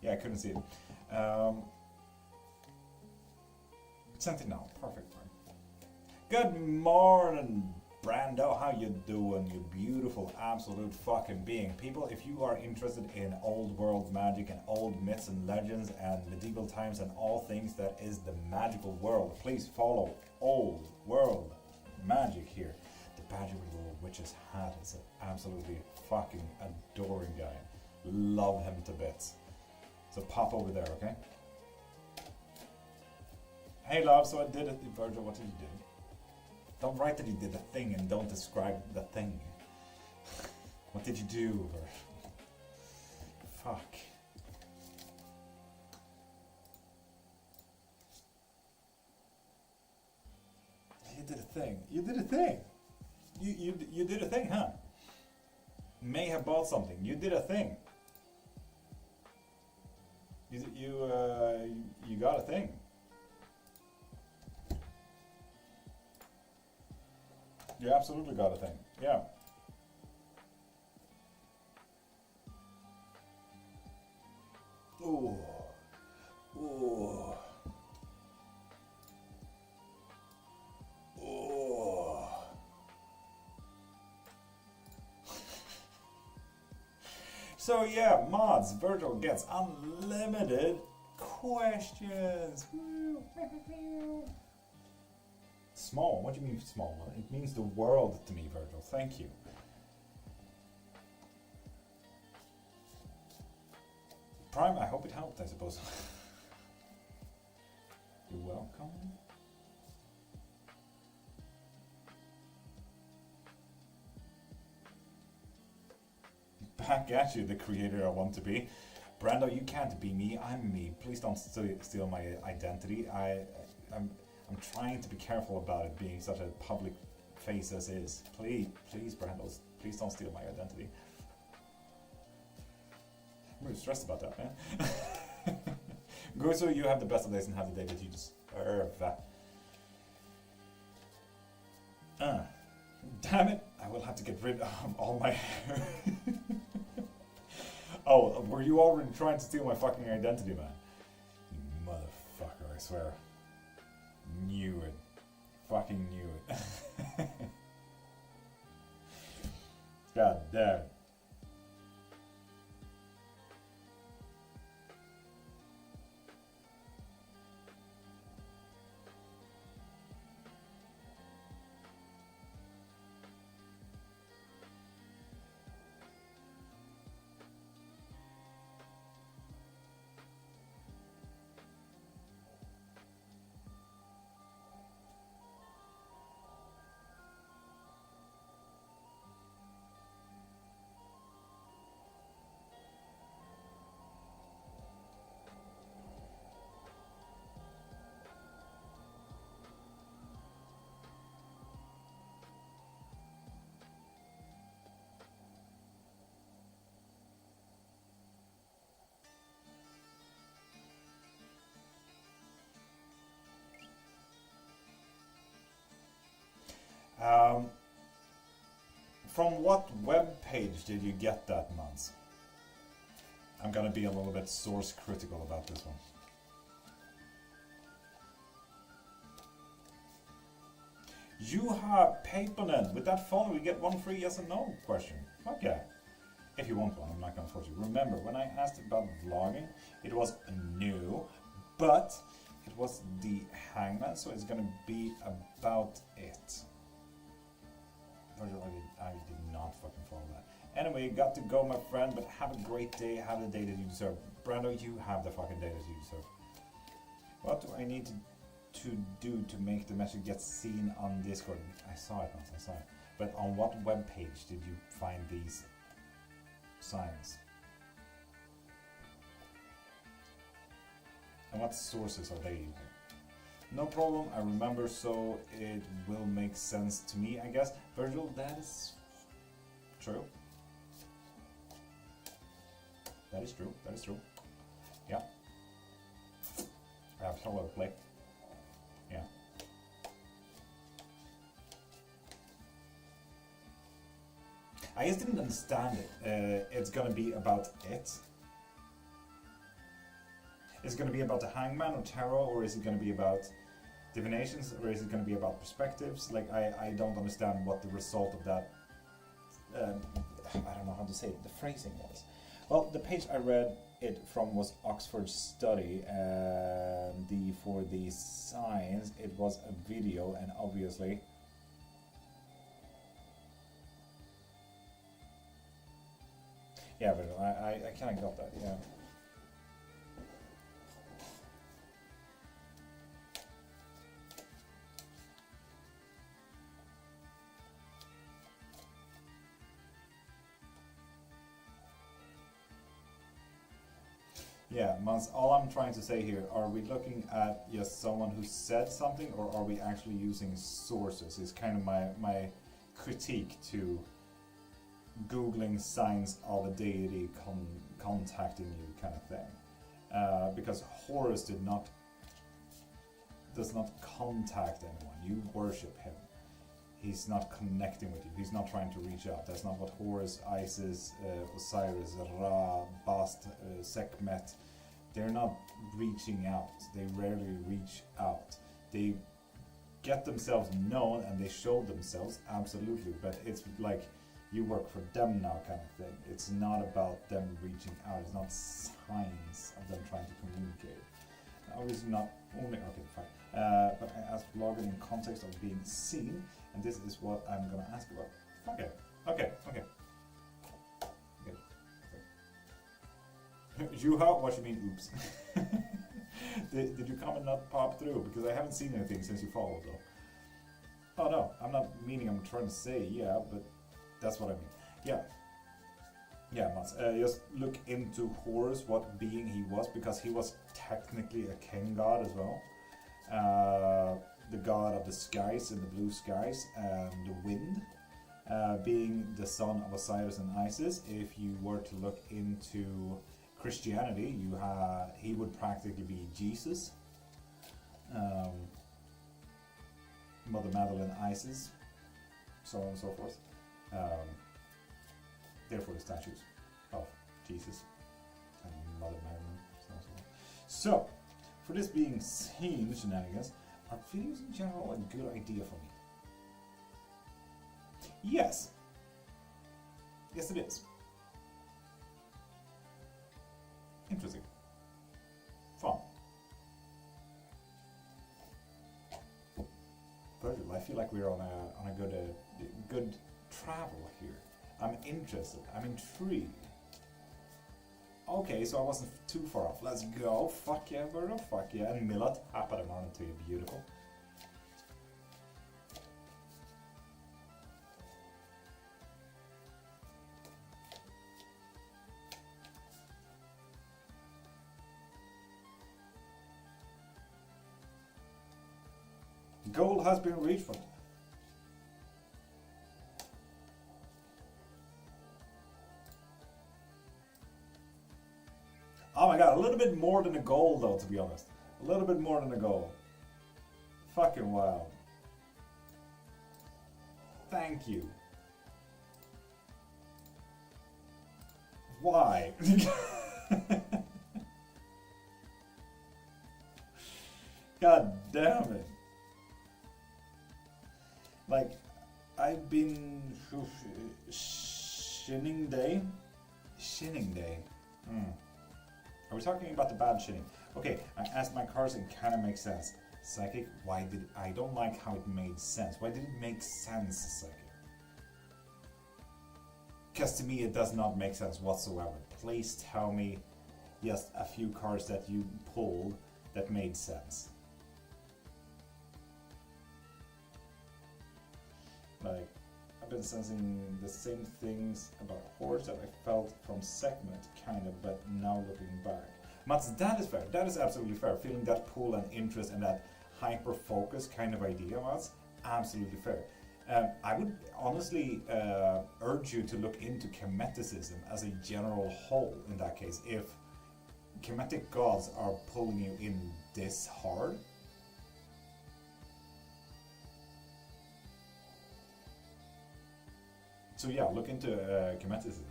Yeah, I couldn't see it. Sent it now. Perfect. Good morning, Brando. How you doing, you beautiful, absolute fucking being? People, if you are interested in old world magic and old myths and legends and medieval times and all things that is the magical world, please follow Old World Magic here. The badger with the little witch's hat is an absolutely fucking adoring guy. Love him to bits. So pop over there, okay? Hey love, so I did it. Virgil, what did you do? Don't write that you did the thing and don't describe the thing. What did you do, Virgil? Fuck. You did a thing. You did a thing. You did a thing, huh? May have bought something. You did a thing. You got a thing. You absolutely got a thing. Yeah. Ooh. Ooh. Ooh. So yeah, mods, Virgil gets unlimited questions. Small? What do you mean small? It means the world to me, Virgil. Thank you. Prime, I hope it helped, I suppose. You're welcome. back at you, the creator I want to be. Brando, you can't be me, I'm me. Please don't steal my identity. I'm trying to be careful about it being such a public face as is. Please, Brando, please don't steal my identity. I'm really stressed about that, man. Gusu, you have the best of days and have the day that you deserve. Damn it, I will have to get rid of all my hair. Oh, were you already trying to steal my fucking identity, man? You motherfucker, I swear. Knew it. Fucking knew it. God damn. From what web page did you get that, Mans? I'm gonna be a little bit source critical about this one. You have Papernet. With that phone, we get one free yes or no question. Fuck yeah. If you want one, I'm not gonna force you. Remember, when I asked about vlogging, it was new, but it was the Hangman, so it's gonna be about it. I did not fucking follow that. Anyway, you got to go, my friend, but have a great day. Have the day that you deserve. Brando, you have the fucking day that you deserve. What do I need to do to make the message get seen on Discord? I saw it, I saw it. But on what web page did you find these signs? And what sources are they using? No problem, I remember, so it will make sense to me, I guess. Virgil, that is true. That is true, that is true. Yeah. Absolutely. Yeah. I just didn't understand it. It's gonna be about it. Is it going to be about the Hangman or Tarot, or is it going to be about divinations, or is it going to be about perspectives? Like, I don't understand what the result of that, I don't know how to say it, the phrasing was. Well, the page I read it from was Oxford Study, for the signs, it was a video, and obviously... Yeah, but I kind of got that, yeah. Yeah, Mans, all I'm trying to say here, are we looking at just someone who said something, or are we actually using sources? Is kind of my critique to Googling signs of a deity contacting you kind of thing. Because Horus does not contact anyone. You worship him. He's not connecting with you. He's not trying to reach out. That's not what Horus, Isis, Osiris, Ra, Bast, Sekhmet, they're not reaching out. They rarely reach out. They get themselves known and they show themselves, absolutely, but it's like you work for them now kind of thing. It's not about them reaching out. It's not signs of them trying to communicate. Obviously not only, okay, fine. But I asked blogger in context of being seen, and this is what I'm gonna ask about. Okay. Juha, what you mean, oops? did your comment not pop through? Because I haven't seen anything since you followed though. Oh no, I'm not meaning I'm trying to say, yeah, but that's what I mean. Yeah. Yeah, Mats, just look into Horus, what being he was, because he was technically a king god as well. The god of the skies and the blue skies and the wind, being the son of Osiris and Isis. If you were to look into Christianity, he would practically be Jesus. Mother Magdalene, Isis, so on and so forth. Therefore, the statues of Jesus and Mother Magdalene, so on and so forth. So, for this being seen shenanigans, are videos in general a good idea for me? Yes. Yes, it is. Interesting. Fun. Virgil, I feel like we're on a good travel here. I'm interested. I'm intrigued. Okay, so I wasn't too far off. Let's go. Fuck yeah, Virgil. Fuck yeah. And Millet, tap it on to you. Beautiful. Goal has been reached for. Oh my god, a little bit more than a goal though, to be honest. A little bit more than a goal. Fucking wow. Thank you. Why? God damn it. Like, I've been shinning day. Are we talking about the bad shitting? Okay, I asked my cards and kind of makes sense. Psychic, why did I don't like how it made sense. Why did it make sense, Psychic? Because to me it does not make sense whatsoever. Please tell me just a few cards that you pulled that made sense. Like, I've been sensing the same things about Horse that I felt from Segment, kind of, but now looking back. Mats, that is fair. That is absolutely fair. Feeling that pull and interest and that hyper-focus kind of idea, Mats, absolutely fair. I would honestly urge you to look into Chemeticism as a general whole in that case. If Chemetic gods are pulling you in this hard, so yeah, look into Chemeticism.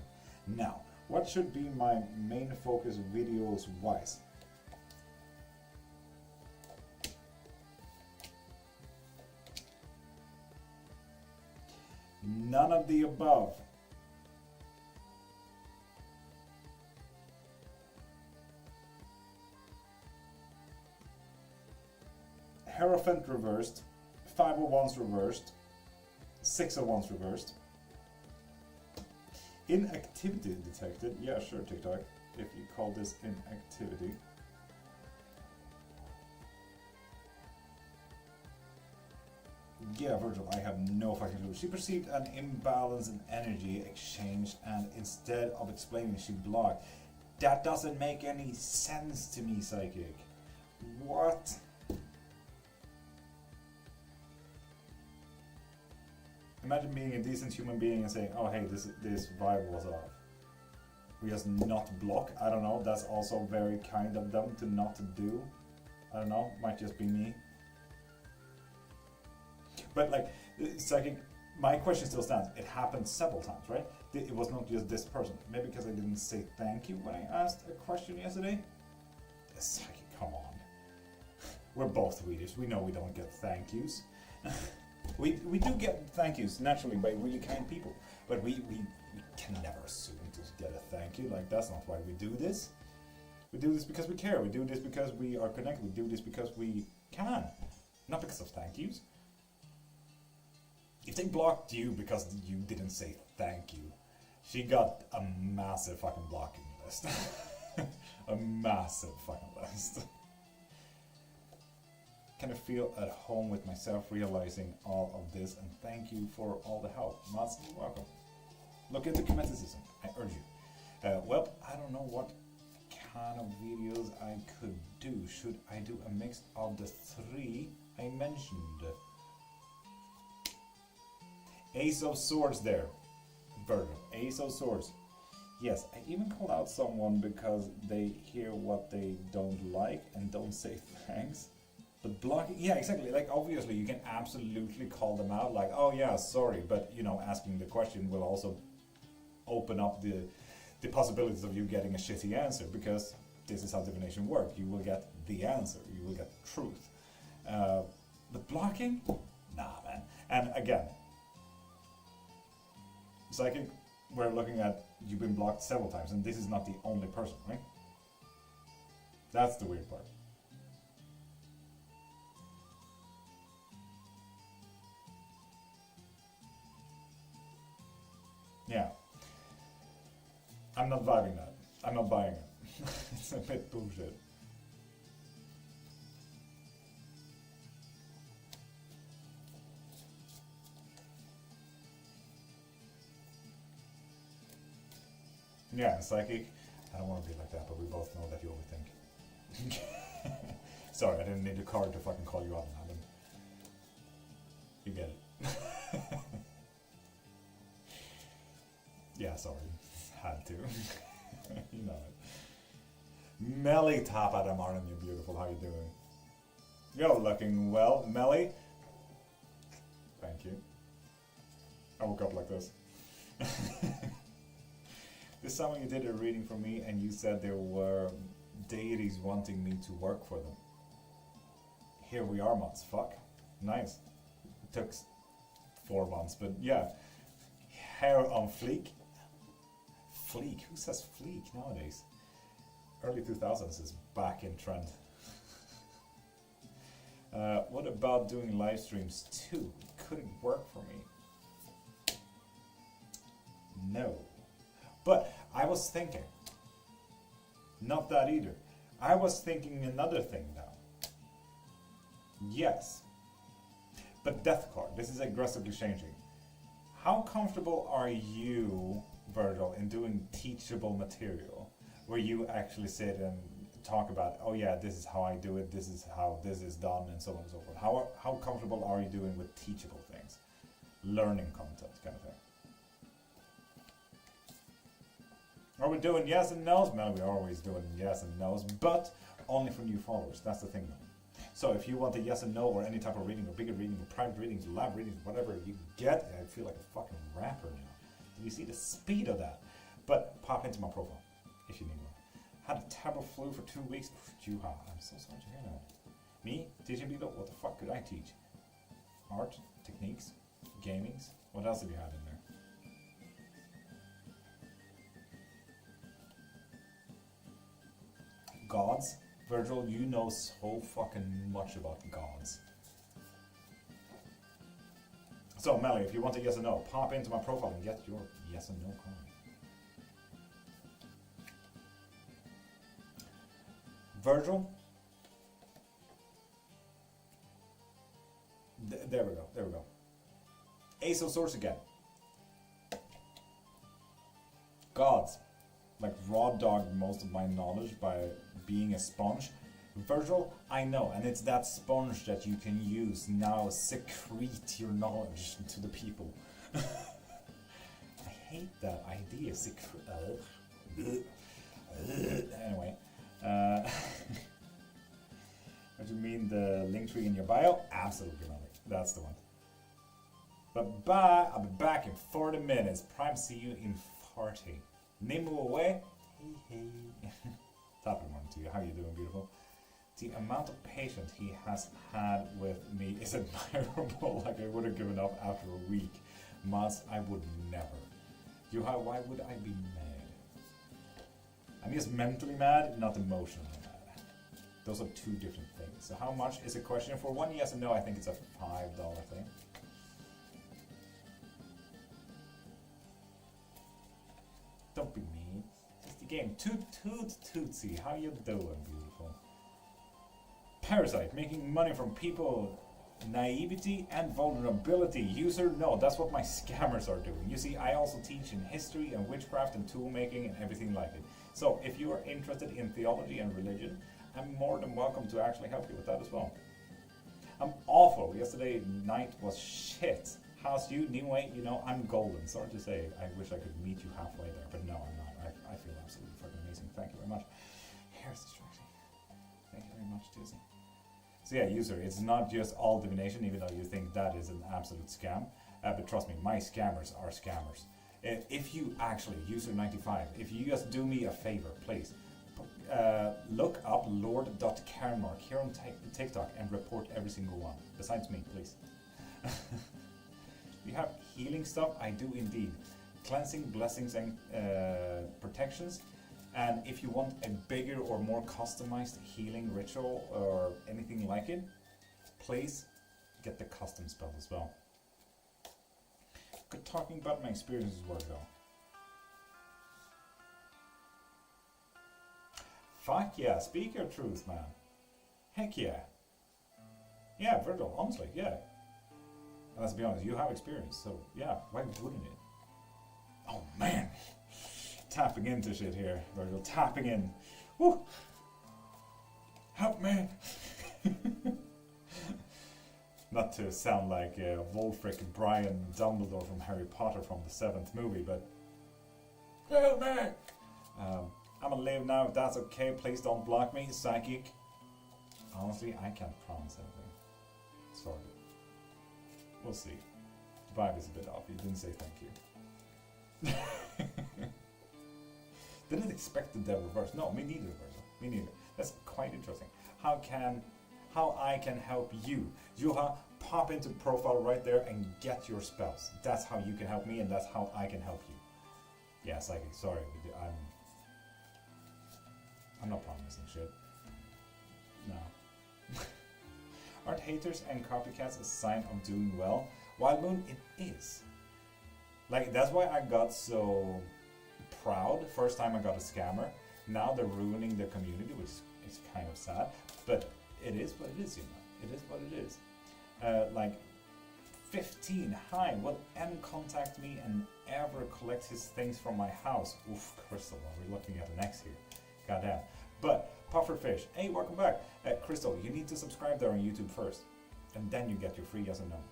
Now, what should be my main focus videos wise? None of the above. Hierophant reversed, 5 of Wands reversed, 6 of Wands reversed. Inactivity detected. Yeah, sure, TikTok. If you call this inactivity. Yeah, Virgil, I have no fucking clue. She perceived an imbalance in energy exchange and instead of explaining, she blocked. That doesn't make any sense to me, Psychic. What? Imagine being a decent human being and saying, oh hey, this vibe was off. We just not block. I don't know, that's also very kind of them to not do. I don't know, might just be me. But like, Psychic, my question still stands. It happened several times, right? It was not just this person. Maybe because I didn't say thank you when I asked a question yesterday? Psychic, come on. We're both readers. We know we don't get thank yous. We do get thank yous naturally by really kind people, but we can never assume to get a thank you. Like, that's not why we do this. We do this because we care. We do this because we are connected. We do this because we can, not because of thank yous. If they blocked you because you didn't say thank you, she got a massive fucking blocking list. A massive fucking list. Kind of feel at home with myself realizing all of this, and thank you for all the help. Mats, you're welcome. Look into Chemeticism, I urge you. Well, I don't know what kind of videos I could do. Should I do a mix of the three I mentioned? Ace of Swords there, Virgil. Ace of Swords. Yes, I even call out someone because they hear what they don't like and don't say thanks. But blocking, yeah, exactly. Like, obviously, you can absolutely call them out, like, oh yeah, sorry, but you know, asking the question will also open up the possibilities of you getting a shitty answer, because this is how divination works. You will get the answer, you will get truth. But blocking, nah, man. And again, psychic, we're looking at you've been blocked several times, and this is not the only person, right? That's the weird part. Yeah. I'm not vibing that. I'm not buying it. It's a bit bullshit. Yeah, psychic. I don't want to be like that, but we both know that you overthink. Sorry, I didn't need a card to fucking call you out on that. You get it. Yeah, sorry. Had to. You know it. Melly top at Martin, you're beautiful. How you doing? You're looking well, Melly. Thank you. I woke up like this. This summer you did a reading for me and you said there were deities wanting me to work for them. Here we are, months. Fuck. Nice. It took 4 months, but yeah. Hair on fleek. Fleek? Who says fleek nowadays? Early 2000s is back in trend. What about doing live streams too? It couldn't work for me. No. But I was thinking. Not that either. I was thinking another thing now. Yes. But death card. This is aggressively changing. How comfortable are you, Virgil, in doing teachable material where you actually sit and talk about, oh yeah, this is how I do it, this is how this is done, and so on and so forth. How comfortable are you doing with teachable things? Learning content kind of thing. Are we doing yes and no's? Man, we're always doing yes and no's, but only for new followers. That's the thing though. So if you want a yes and no or any type of reading or bigger reading or private readings, lab readings, whatever you get, I feel like a fucking rapper now. Do you see the speed of that? But pop into my profile if you need one. Had a terrible flu for 2 weeks. Juha, I'm so sorry to hear that. Me? Teaching people? What the fuck could I teach? Art? Techniques? Gamings? What else have you had in there? Gods? Virgil, you know so fucking much about gods. So, Melly, if you want a yes or no, pop into my profile and get your yes and no card. Virgil? There we go, there we go. Ace of Swords again. Gods. Like raw dogged most of my knowledge by being a sponge. Virgil, I know, and it's that sponge that you can use now, secrete your knowledge to the people. I hate that idea, anyway, what do you mean, the link tree in your bio? Absolutely not. That's the one. But bye, I'll be back in 40 minutes. Prime, see you in 40. Nimu away. Hey, hey. Top of the morning to you. How you doing, beautiful? The amount of patience he has had with me is admirable. Like I would have given up after a week. Mas, I would never. Yuha, why would I be mad? I'm just mentally mad, not emotionally mad. Those are two different things. So how much is a question? For one yes and no, I think it's a $5 thing. Don't be mean. It's the game. Tootsie. How you doing, beautiful? Parasite. Making money from people Naivety and vulnerability. User, no, that's what my scammers are doing. You see, I also teach in history and witchcraft and tool making and everything like it. So if you are interested in theology and religion, I'm more than welcome to actually help you with that as well. I'm awful. Yesterday night was shit. How's you? Anyway, you know, I'm golden. Sorry to say, I wish I could meet you halfway there, but no, I'm not. I feel absolutely fucking amazing. Thank you very much. Hair's distracting. Thank you very much, Susie. So yeah, user, it's not just all divination, even though you think that is an absolute scam. But trust me, my scammers are scammers. If you actually, user95, if you just do me a favor, please, look up Lord.Cairnmark here on TikTok and report every single one. Besides me, please. You have healing stuff? I do indeed. Cleansing, blessings, and protections. And if you want a bigger or more customized healing ritual or anything like it, please get the custom spell as well. Good talking about my experiences where to go. Fuck yeah, speak your truth, man. Heck yeah. Yeah, Virgil, honestly, yeah. And let's be honest, you have experience, so yeah, why wouldn't it? Oh man. Tapping into shit here, Virgil, tapping in. Woo! Help me! Not to sound like Wolfric Brian Dumbledore from Harry Potter from the 7th movie, but help me! I'm gonna leave now if that's okay. Please don't block me, psychic. Honestly, I can't promise anything. Sorry. We'll see. The vibe is a bit off. You didn't say thank you. Didn't expect the devil reverse. No, me neither, Virgil. Me neither. That's quite interesting. How I can help you. Juha, pop into profile right there and get your spells. That's how you can help me, and that's how I can help you. Yeah, psychic. Sorry, I'm not promising shit. No. Aren't haters and copycats a sign of doing well? Wild Moon, it is. Like, that's why I got so proud first time I got a scammer. Now they're ruining the community, which is kind of sad. But it is what it is, you know. It is what it is. Like, 15, hi, will M contact me and ever collect his things from my house? Oof, Crystal, we're looking at an X here. Goddamn. But, Pufferfish, hey, welcome back. Crystal, you need to subscribe there on YouTube first. And then you get your free yes and no.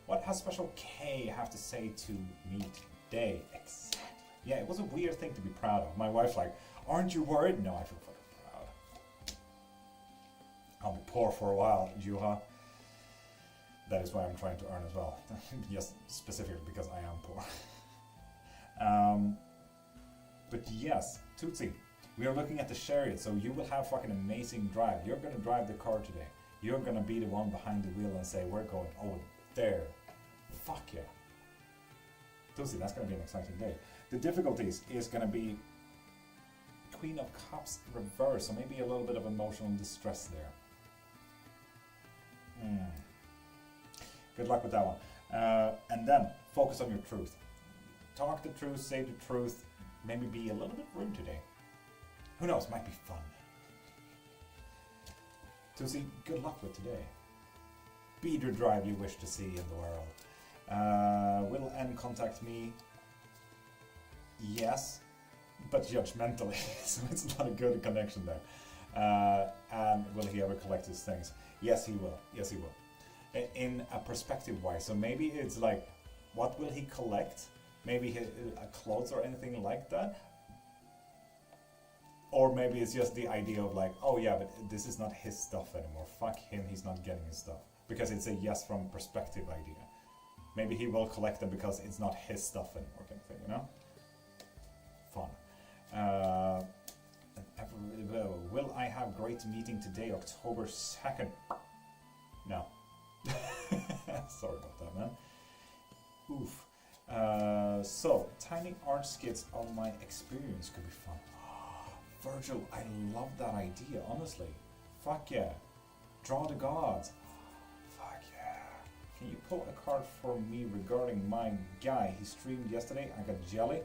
What has Special K have to say to me today? Exactly. Yeah, it was a weird thing to be proud of. My wife's like, aren't you worried? No, I feel fucking proud. I'll be poor for a while, Juha. That is why I'm trying to earn as well. Yes, specifically because I am poor. But yes, Tootsie, we are looking at the chariot, so you will have fucking amazing drive. You're gonna drive the car today. You're gonna be the one behind the wheel and say, we're going, oh, there. Fuck yeah. Tootsie, that's gonna be an exciting day. The difficulties is gonna be Queen of Cups reverse, so maybe a little bit of emotional distress there. Good luck with that one. And then focus on your truth. Talk the truth, say the truth, maybe be a little bit rude today. Who knows, might be fun. Tootsie, good luck with today. Be the drive you wish to see in the world. Will N contact me? Yes, but judgmentally, so it's not a good connection there. And will he ever collect his things? Yes, he will. Yes, he will. In a perspective wise, so maybe it's like, what will he collect? Maybe his, clothes or anything like that. Or maybe it's just the idea of like, oh yeah, but this is not his stuff anymore. Fuck him, he's not getting his stuff. Because it's a yes from perspective idea. Maybe he will collect them because it's not his stuff anymore, kind of thing, you know? Fun. Will I have great meeting today, October 2nd? No. Sorry about that, man. Oof. So, tiny art skits of my experience could be fun. Virgil, I love that idea, honestly. Fuck yeah. Draw the gods. Fuck yeah. Can you pull a card for me regarding my guy? He streamed yesterday. I got jelly.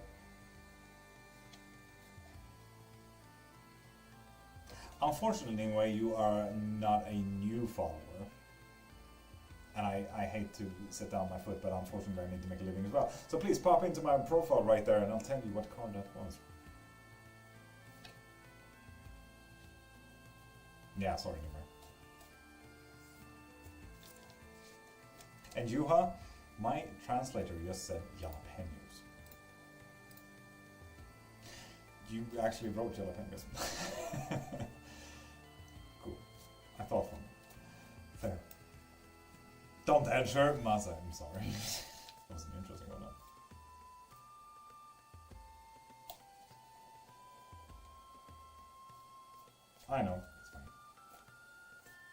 Unfortunately, anyway, you are not a new follower. and I hate to sit down my foot, but unfortunately I need to make a living as well. So please pop into my profile right there and I'll tell you what card that was. Yeah, sorry, Nimmer. And Juha, my translator just said jalapenos. You actually wrote jalapenos. Cool. I thought from it. Fair. Don't answer, Maza. I'm sorry. That wasn't interesting or not. I know. It's fine.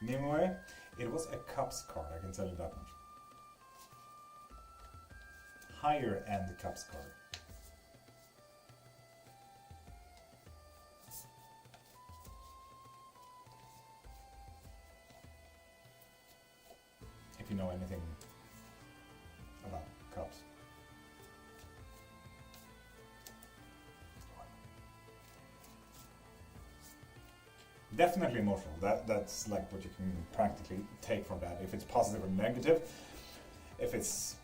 Nimue, it was a cups card. I can tell you that much. Higher end cups card. If you know anything about cups. Definitely emotional. That's like what you can practically take from that. If it's positive or negative. If it's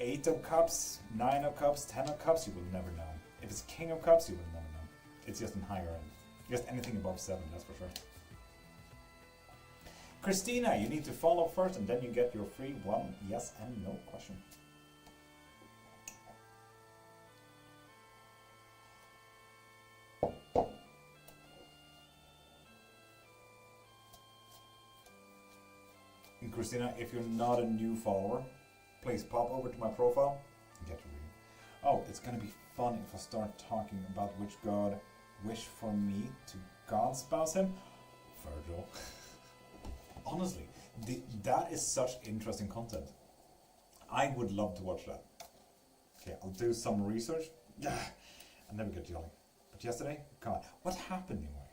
8 of cups, 9 of cups, 10 of cups, you will never know. If it's king of cups, you will never know. It's just in higher end. Just anything above 7, that's for sure. Christina, you need to follow first and then you get your free one yes and no question. And Christina, if you're not a new follower, please pop over to my profile and get your reading. Oh, it's gonna be fun if I start talking about which god wished for me to God spouse him. Virgil. Honestly, that is such interesting content. I would love to watch that. Okay, I'll do some research. I never get jelly. But yesterday, God, what happened anyway?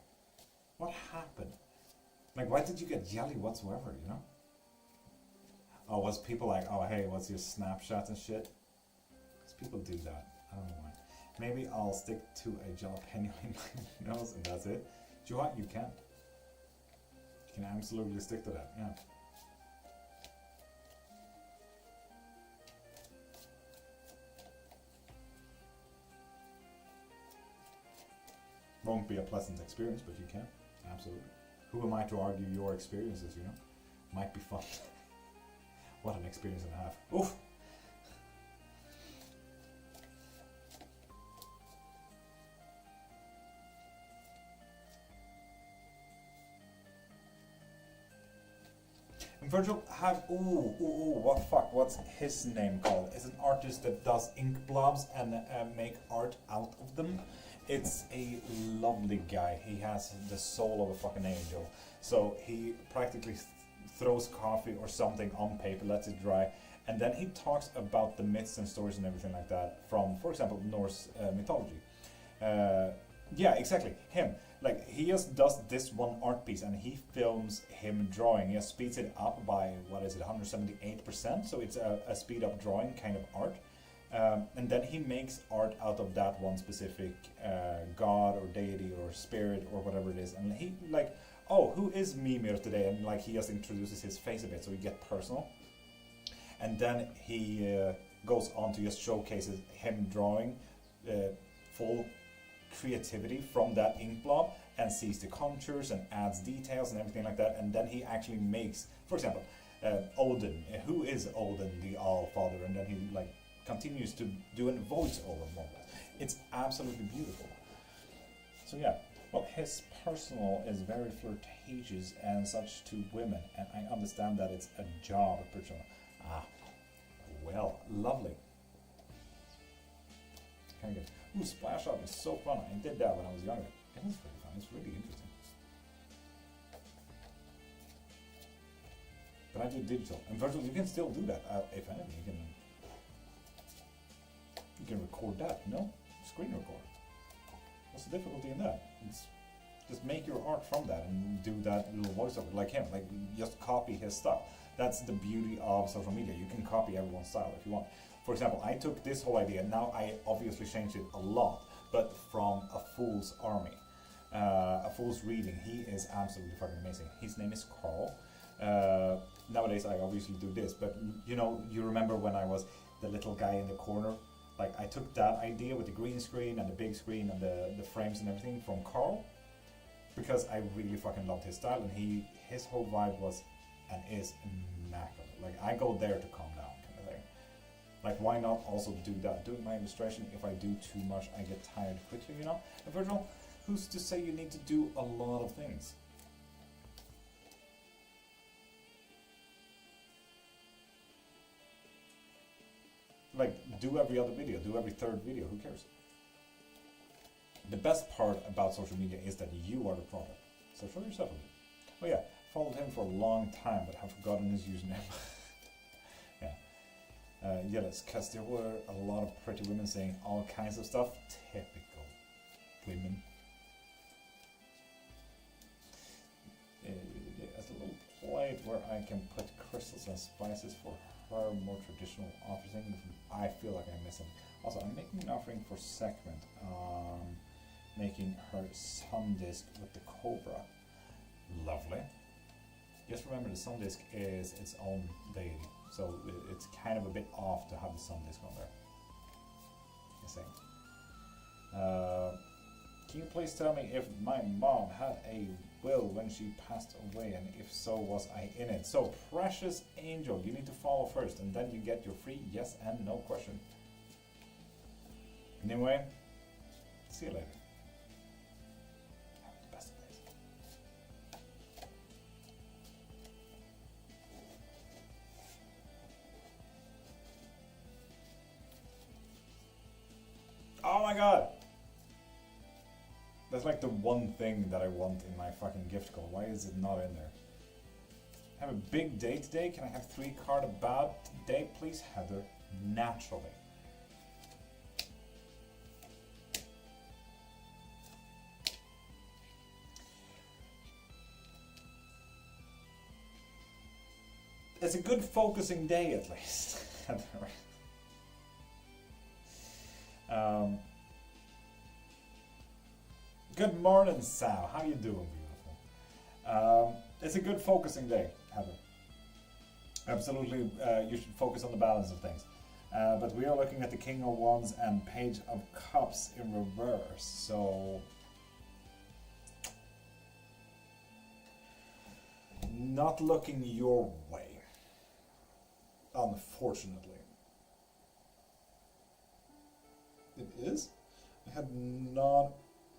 What happened? Like, why did you get jelly whatsoever, you know? Oh, was people like, oh, hey, what's your Snapchat and shit? Because people do that. I don't know why. Maybe I'll stick to a jalapeno in my nose and that's it. Do you know what? You can. You can absolutely stick to that, yeah. Won't be a pleasant experience, but you can. Absolutely. Who am I to argue your experiences, you know? Might be fun. What an experience and a half. Oof! And Virgil have, what's his name called? It's an artist that does ink blobs and make art out of them. It's a lovely guy. He has the soul of a fucking angel. So he practically throws coffee or something on paper, lets it dry, and then he talks about the myths and stories and everything like that from, for example, Norse mythology. Yeah, exactly. Him. Like, he just does this one art piece and he films him drawing. He just speeds it up by, 178%. So it's a speed up drawing kind of art. And then he makes art out of that one specific god or deity or spirit or whatever it is. And he, like, oh, who is Mimir today? And like, he just introduces his face a bit so we get personal. And then he goes on to just showcases him drawing full creativity from that ink blob and sees the contours and adds details and everything like that. And then he actually makes, for example, Odin. Who is Odin, the All-Father? And then he like continues to do a voice over more. It's absolutely beautiful. So yeah, well, his personal is very flirtatious and such to women, and I understand that it's a job, personal. Ah, well, lovely. Kind of good. Ooh, Splash Up is so fun. I did that when I was younger. It is pretty fun. It's really interesting. But I do digital. And Virtual, you can still do that. If anything, you can record that, no? Screen record. What's the difficulty in that? It's just make your art from that and do that little voiceover like him. Like, just copy his style. That's the beauty of social media. You can copy everyone's style if you want. For example, I took this whole idea, now I obviously changed it a lot, but from A Fool's Army. A Fool's Reading, he is absolutely fucking amazing. His name is Carl. nowadays I obviously do this, but you know, you remember when I was the little guy in the corner? Like, I took that idea with the green screen and the big screen and the frames and everything from Carl, because I really fucking loved his style, and his whole vibe was and is immaculate. Like, I go there to calm down, kind of thing. Like, why not also do that? Doing my illustration, if I do too much, I get tired quickly, you know? And Virgil, who's to say you need to do a lot of things? Like, do every other video, do every third video, who cares? The best part about social media is that you are the product. So show yourself a bit. Oh yeah, followed him for a long time, but have forgotten his username. Yeah. Yes, because there were a lot of pretty women saying all kinds of stuff. Typical women. As a little plate where I can put crystals and spices for her more traditional offering. I feel like I'm missing. Also, I'm making an offering for Sacrament. Making her sun disk with the cobra. Lovely. Just remember, the sun disk is its own deity, so it's kind of a bit off to have the sun disk on there. Can you please tell me if my mom had a will when she passed away, and if so, was I in it? So, precious angel, you need to follow first, and then you get your free yes and no question. Anyway, see you later. Have the best days. Oh my god! That's like the one thing that I want in my fucking gift card. Why is it not in there? Have a big day today. Can I have 3 card about day, please, Heather? Naturally. It's a good focusing day, at least. Good morning, Sal. How you doing, beautiful? It's a good focusing day, Heather. Absolutely, you should focus on the balance of things. But we are looking at the King of Wands and Page of Cups in reverse, so... Not looking your way, unfortunately. It is? I had not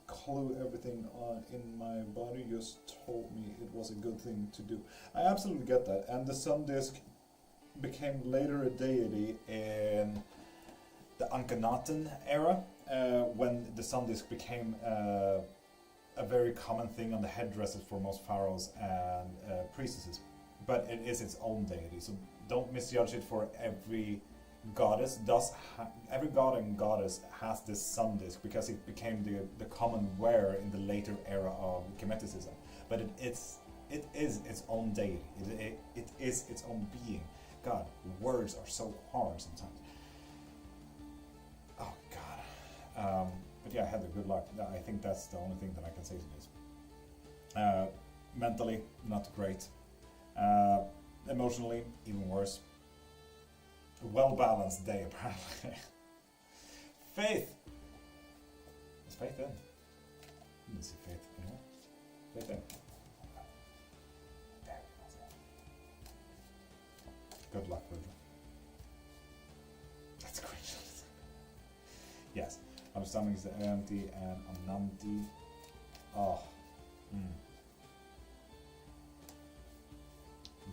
clue everything on in my body just told me it was a good thing to do. I absolutely get that, and the sun disk became later a deity in the Akhenaten era, when the sun disk became a very common thing on the headdresses for most pharaohs and priestesses. But it is its own deity, so don't misjudge it. For every goddess every god and goddess has this sun disk, because it became the common wear in the later era of Chemeticism. But it is its own deity. It is its own being. God, words are so hard sometimes. Oh God. But yeah, Heather, good luck. I think that's the only thing that I can say to this. Mentally, not great. Emotionally, even worse. A well-balanced day, apparently. Faith! Is Faith in? I didn't see Faith anywhere. Faith in. Good luck, Virgil. That's great. Yes. Our stomach is empty and I'm empty. Oh.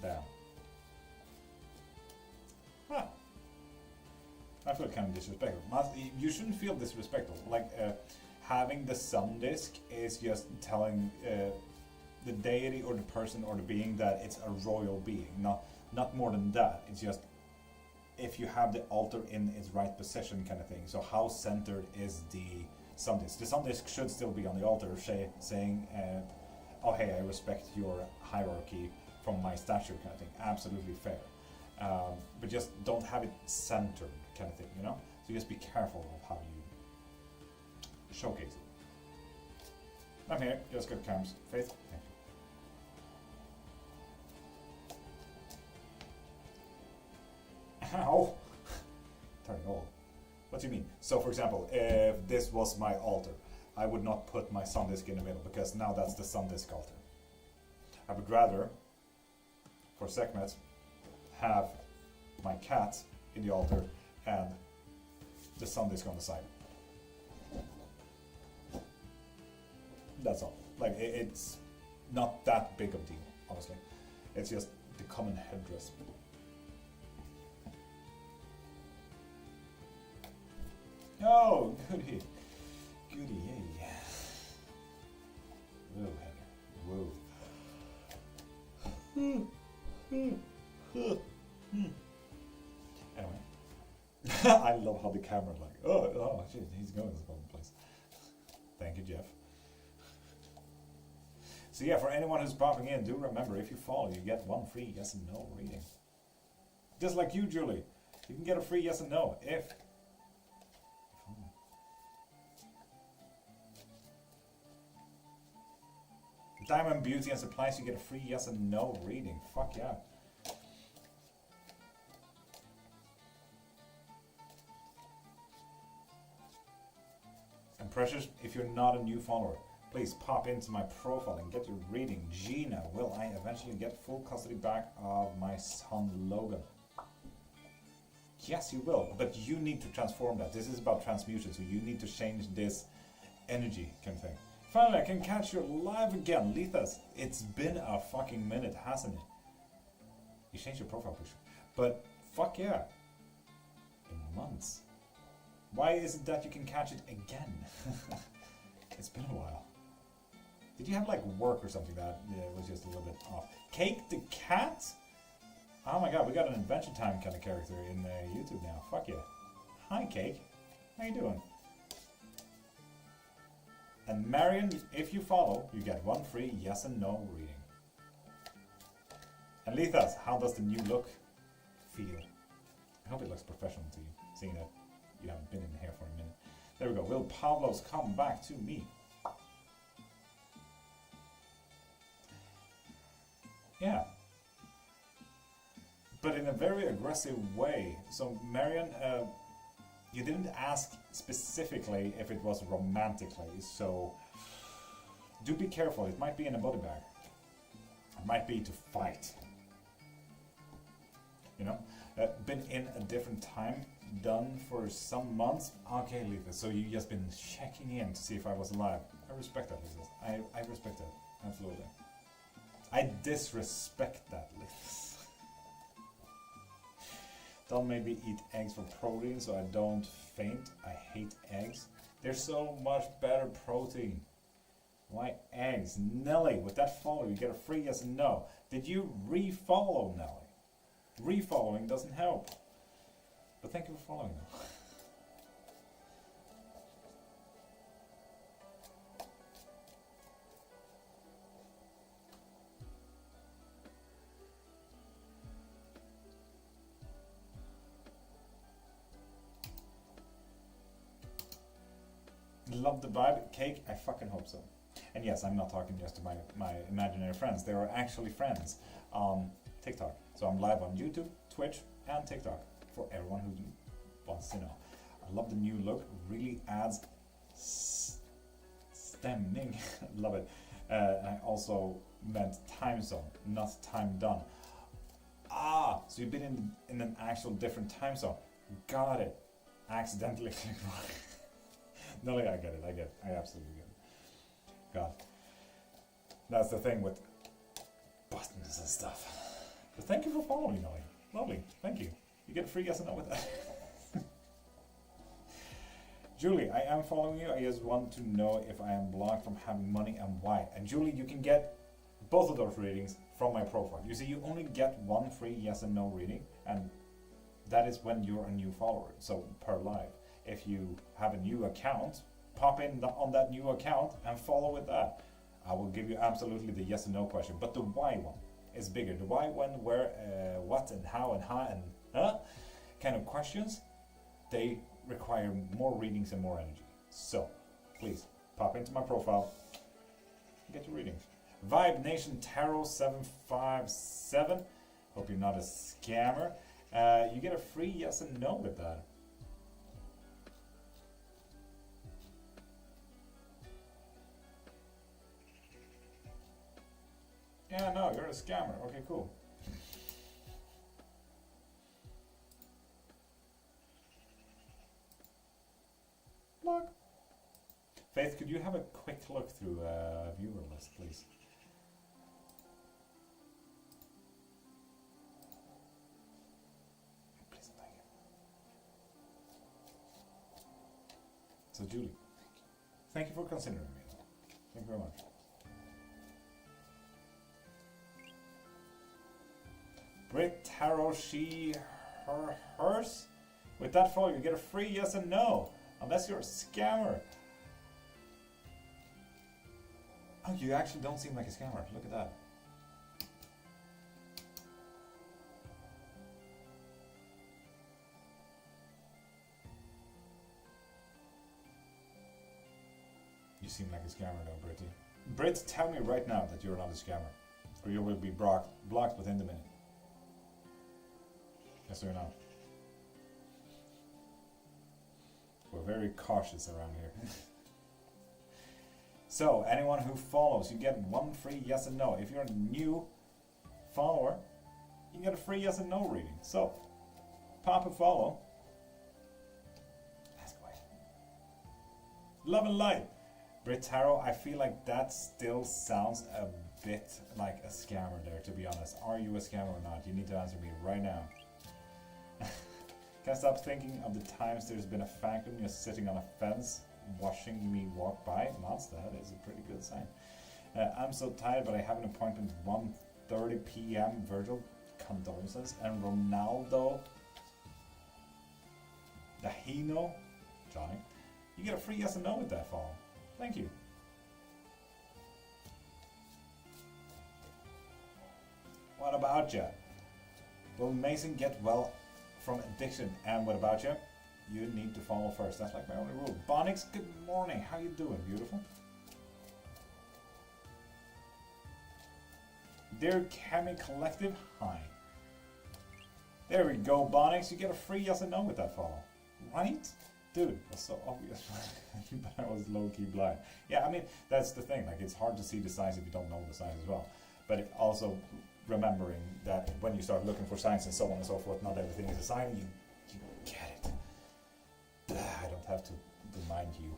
Damn. Huh. I feel kind of disrespectful. You shouldn't feel disrespectful. Like, having the sun disk is just telling the deity or the person or the being that it's a royal being. Not more than that. It's just if you have the altar in its right position, kind of thing. So how centered is the sun disk? The sun disk should still be on the altar, saying, "Oh hey, I respect your hierarchy from my statue," kind of thing. Absolutely fair. But just don't have it centered, kind of thing, you know? So just be careful of how you showcase it. I'm here, just good cams. Faith, thank you. How? Turning old. What do you mean? So, for example, if this was my altar, I would not put my sun disk in the middle because now that's the sun disk altar. I would rather, for Sekhmet, have my cat in the altar and the sun disk on the side. That's all. Like, it's not that big of a deal, honestly. It's just the common headdress. Oh, goody. Goody, yeah. Whoa, Heather. Whoa. Anyway. I love how the camera like, oh shit, he's going to the wrong place. Thank you, Jeff. So yeah, for anyone who's popping in, do remember, if you follow, you get one free yes and no reading. Just like you, Julie. You can get a free yes and no if you follow. Diamond Beauty and Supplies, you get a free yes and no reading. Fuck yeah. And Precious, if you're not a new follower, please pop into my profile and get your reading. Gina, will I eventually get full custody back of my son Logan? Yes, you will, but you need to transform that. This is about transmutation, so you need to change this energy kind of thing. Finally, I can catch you live again, Lethas. It's been a fucking minute, hasn't it? You changed your profile picture. But, fuck yeah. In months. Why is it that you can catch it again? It's been a while. Did you have like work or something that was just a little bit off? Cake the cat? Oh my god, we got an Adventure Time kind of character in YouTube now. Fuck yeah. Hi Cake. How you doing? And Marion, if you follow, you get one free yes and no reading. And Lethas, how does the new look feel? I hope it looks professional to you, seeing that you haven't been in here for a minute. There we go. Will Pavlos come back to me? Yeah. But in a very aggressive way. So, Marion, you didn't ask specifically if it was romantically, so do be careful. It might be in a body bag. It might be to fight. You know? Been in a different time, done for some months. Okay, Lisa, so you just been checking in to see if I was alive. I respect that, Lisa. I respect that, absolutely. I disrespect that, Lisa. Don't make me eat eggs for protein so I don't faint. I hate eggs. They're so much better protein. Why eggs? Nelly, with that follow, you get a free yes and no. Did you re-follow, Nelly? Re-following doesn't help. But thank you for following though. Love the vibe. Cake, I fucking hope so. And yes, I'm not talking just to my imaginary friends. They are actually friends on TikTok. So I'm live on YouTube, Twitch, and TikTok for everyone who wants to know. I love the new look. Really adds stemming. Love it. I also meant time zone, not time done. Ah, so you've been in an actual different time zone. Got it. Accidentally clicked wrong. No, I get it. I absolutely get it. God, that's the thing with buttons and stuff. But thank you for following, Nelly. Lovely. Thank you. You get a free yes and no with that. Julie, I am following you. I just want to know if I am blocked from having money and why. And Julie, you can get both of those readings from my profile. You see, you only get one free yes and no reading, and that is when you're a new follower. So per live. If you have a new account, pop in on that new account and follow with that. I will give you absolutely the yes and no question, but the why one is bigger. The why, when, where, what, and how, kind of questions, they require more readings and more energy. So, please, pop into my profile, get your readings. Vibe Nation Tarot 757, hope you're not a scammer. You get a free yes and no with that. Yeah, no, you're a scammer. Okay, cool. Look. Faith, could you have a quick look through viewer list, please? Please, thank you. So, Julie, thank you for considering me. Thank you very much. Brit Tarot, she, her, hers. With that follow, you get a free yes and no, unless you're a scammer. Oh, you actually don't seem like a scammer. Look at that. You seem like a scammer though, Britty. Brit, tell me right now that you're not a scammer, or you will be blocked within the minute. Yes or no? We're very cautious around here. So, anyone who follows, you get one free yes and no. If you're a new follower, you get a free yes and no reading. So, pop a follow. Let's go ahead. Love and light. Brit Tarot, I feel like that still sounds a bit like a scammer there, to be honest. Are you a scammer or not? You need to answer me right now. Can't stop thinking of the times there's been a phantom just sitting on a fence watching me walk by. That's that is a pretty good sign. I'm so tired, but I have an appointment 1:30 p.m. Virgil, condolences. And Ronaldo Dahino, Johnny, you get a free yes and no with that follow. Thank you. What about you? Will Mason get well from addiction? And what about you? You need to follow first. That's like my only rule. Bonix, good morning. How you doing, beautiful? Dear Chemi Collective, hi. There we go, Bonix. You get a free yes and no with that follow. Right? Dude, that's so obvious. But I was low-key blind. Yeah, I mean, that's the thing. Like, it's hard to see the signs if you don't know the signs as well. But it also remembering that when you start looking for signs and so on and so forth, not everything is a sign. You get it. I don't have to remind you.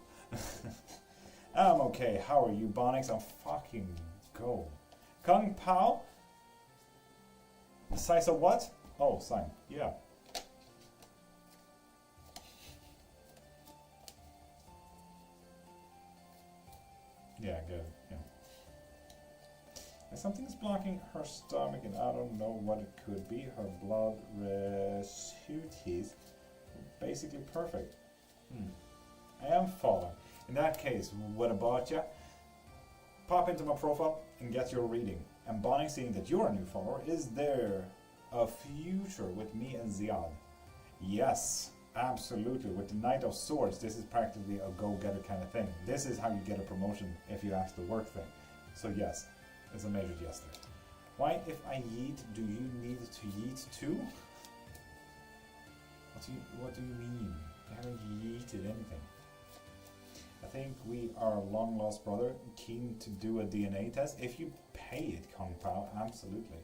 I'm okay. How are you, Bonix? I'm fucking go. Kung Pao? The size of what? Oh, sign. Yeah. Yeah, good. Yeah. And something's blocking her stomach, and I don't know what it could be. Her blood residues basically perfect. I am following. In that case, what about ya? Pop into my profile and get your reading. And Bonnie, seeing that you're a new follower, is there a future with me and Ziad? Yes, absolutely. With the Knight of Swords, this is practically a go-getter kind of thing. This is how you get a promotion if you ask the work thing. So yes, it's a major yes there. Why, if I yeet, do you need to yeet too? What do you mean? I haven't yeeted anything. I think we are a long-lost brother, keen to do a DNA test. If you pay it, Kung Pao, absolutely.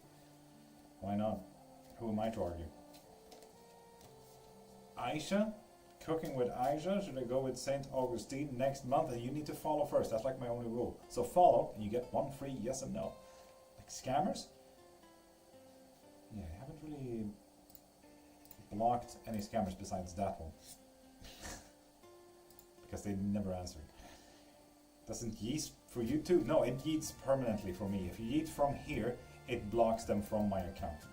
Why not? Who am I to argue? Aisha? Cooking with Aisha? Should I go with St. Augustine next month? And you need to follow first. That's like my only rule. So follow, and you get one free yes and no. Like scammers? Yeah, I haven't really blocked any scammers besides that one. Because they never answered. Doesn't yeet for you too? No, it yeets permanently for me. If you yeet from here, it blocks them from my account.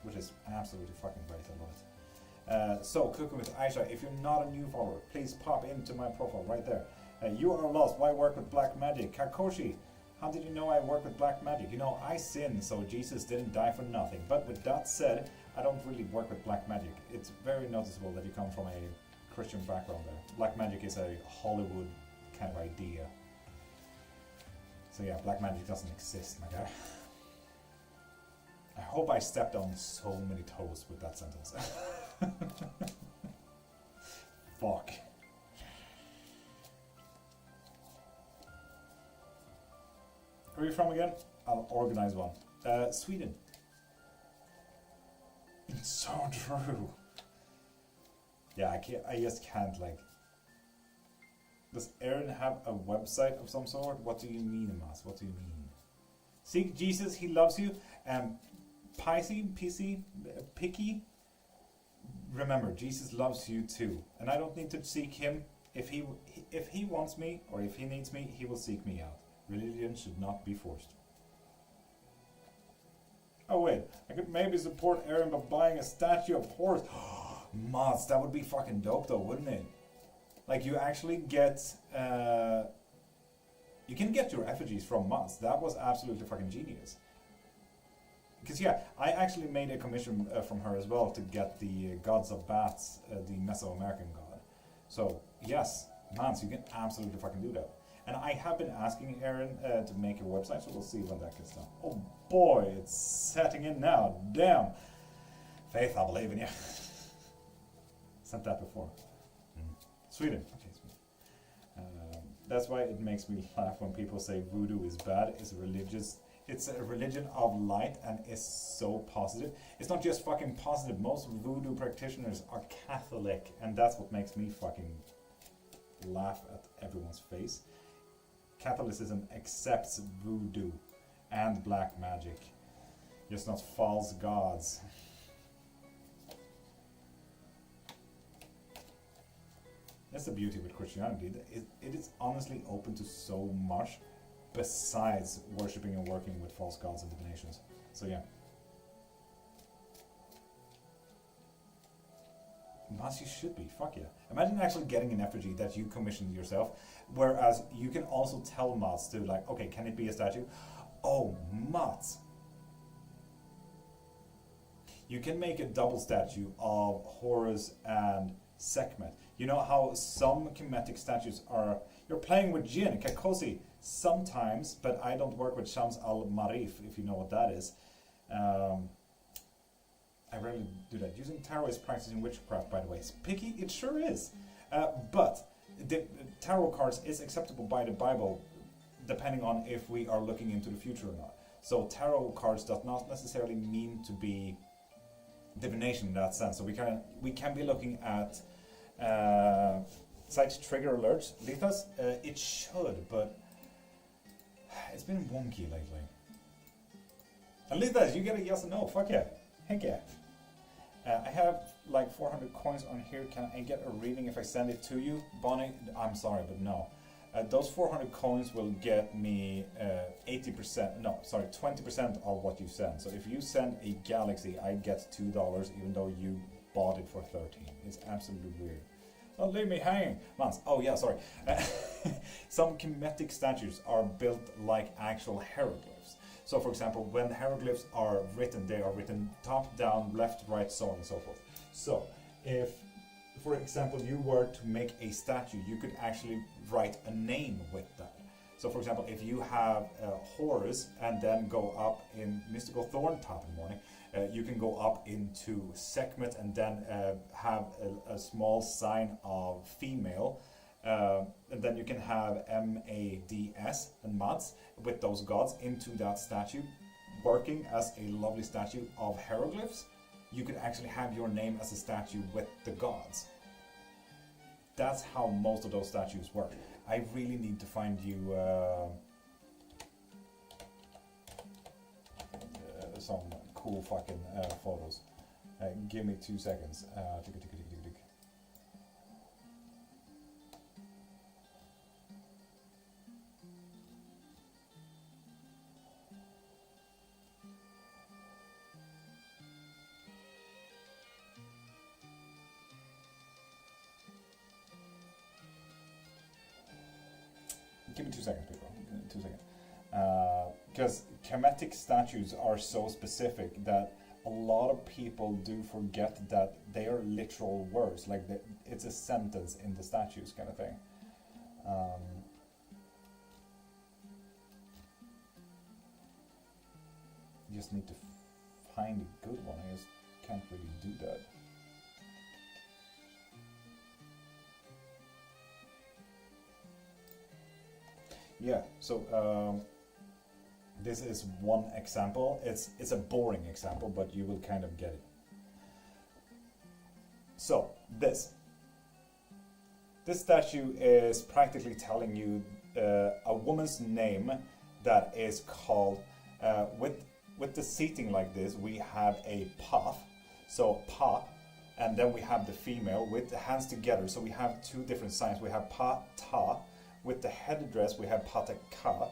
Which is absolutely fucking great, I love it. So, Cooking with Aisha, if you're not a new follower, please pop into my profile right there. You are lost. Why work with black magic? Kakoshi, how did you know I work with black magic? You know, I sin, so Jesus didn't die for nothing. But with that said, I don't really work with black magic. It's very noticeable that you come from a Christian background there. Black magic is a Hollywood kind of idea. So yeah, black magic doesn't exist, my guy. I hope I stepped on so many toes with that sentence. Fuck. Where are you from again? I'll organize one. Sweden. It's so true. Yeah, I just can't, like... Does Aaron have a website of some sort? What do you mean, Mas? What do you mean? Seek Jesus, he loves you. Picky. Remember, Jesus loves you too. And I don't need to seek him. If he wants me, or if he needs me, he will seek me out. Religion should not be forced. Oh wait, I could maybe support Aaron by buying a statue of Horus. Mods, that would be fucking dope though, wouldn't it? Like you actually get, you can get your effigies from mods. That was absolutely fucking genius. Because yeah, I actually made a commission from her as well to get the Gods of Bats, the Mesoamerican god. So yes, mods, you can absolutely fucking do that. And I have been asking Aaron to make a website, so we'll see when that gets done. Oh boy, it's setting in now. Damn. Faith, I believe in you. Sent that before. Sweden. Okay, Sweden. That's why it makes me laugh when people say voodoo is bad. It's a religion of light and is so positive. It's not just fucking positive. Most voodoo practitioners are Catholic, and that's what makes me fucking laugh at everyone's face. Catholicism accepts voodoo and black magic, just not false gods. That's the beauty with Christianity. It is honestly open to so much besides worshipping and working with false gods and divinations. So yeah. Mas, you should be. Fuck yeah. Imagine actually getting an effigy that you commissioned yourself, whereas you can also tell Mats to like, okay, can it be a statue? Oh, Mats. You can make a double statue of Horus and Sekhmet. You know how some Kemetic statues are, you're playing with Jinn, Kakosi, sometimes, but I don't work with Shams al-Marif, if you know what that is. I rarely do that. Using tarot is practicing witchcraft, by the way. It's picky, it sure is. But the tarot cards is acceptable by the Bible, depending on if we are looking into the future or not. So tarot cards does not necessarily mean to be divination in that sense. So we can be looking at site trigger alerts. Lithas, it should, but it's been wonky lately. And Lithas, you get a yes or no. Fuck yeah. Heck yeah. I have like 400 coins on here. Can I get a reading if I send it to you? Bonnie, I'm sorry, but no. Those 400 coins will get me 20% of what you send. So if you send a galaxy, I get $2 even though you bought it for 13. It's absolutely weird. Don't leave me hanging. Mans. Oh yeah, sorry. Some Kemetic statues are built like actual hieroglyphs. So for example, when hieroglyphs are written, they are written top, down, left, right, so on and so forth. So if, for example, you were to make a statue, you could actually write a name with that. So for example, if you have Horus and then go up in Mystical Thorn top in the morning, you can go up into Sekhmet and then have a small sign of female. And then you can have MADS and Mads with those gods into that statue, working as a lovely statue of hieroglyphs. You could actually have your name as a statue with the gods. That's how most of those statues work. I really need to find you some cool fucking photos. Give me 2 seconds. Give me 2 seconds, people. 2 seconds. Because Kemetic statues are so specific that a lot of people do forget that they are literal words. Like it's a sentence in the statues, kind of thing. You just need to find a good one. I just can't really do that. Yeah, so this is one example. It's a boring example, but you will kind of get it. So this statue is practically telling you a woman's name that is called with the seating like this. We have a path, so pa, and then we have the female with the hands together. So we have two different signs. We have pa ta. With the headdress, we have pataka.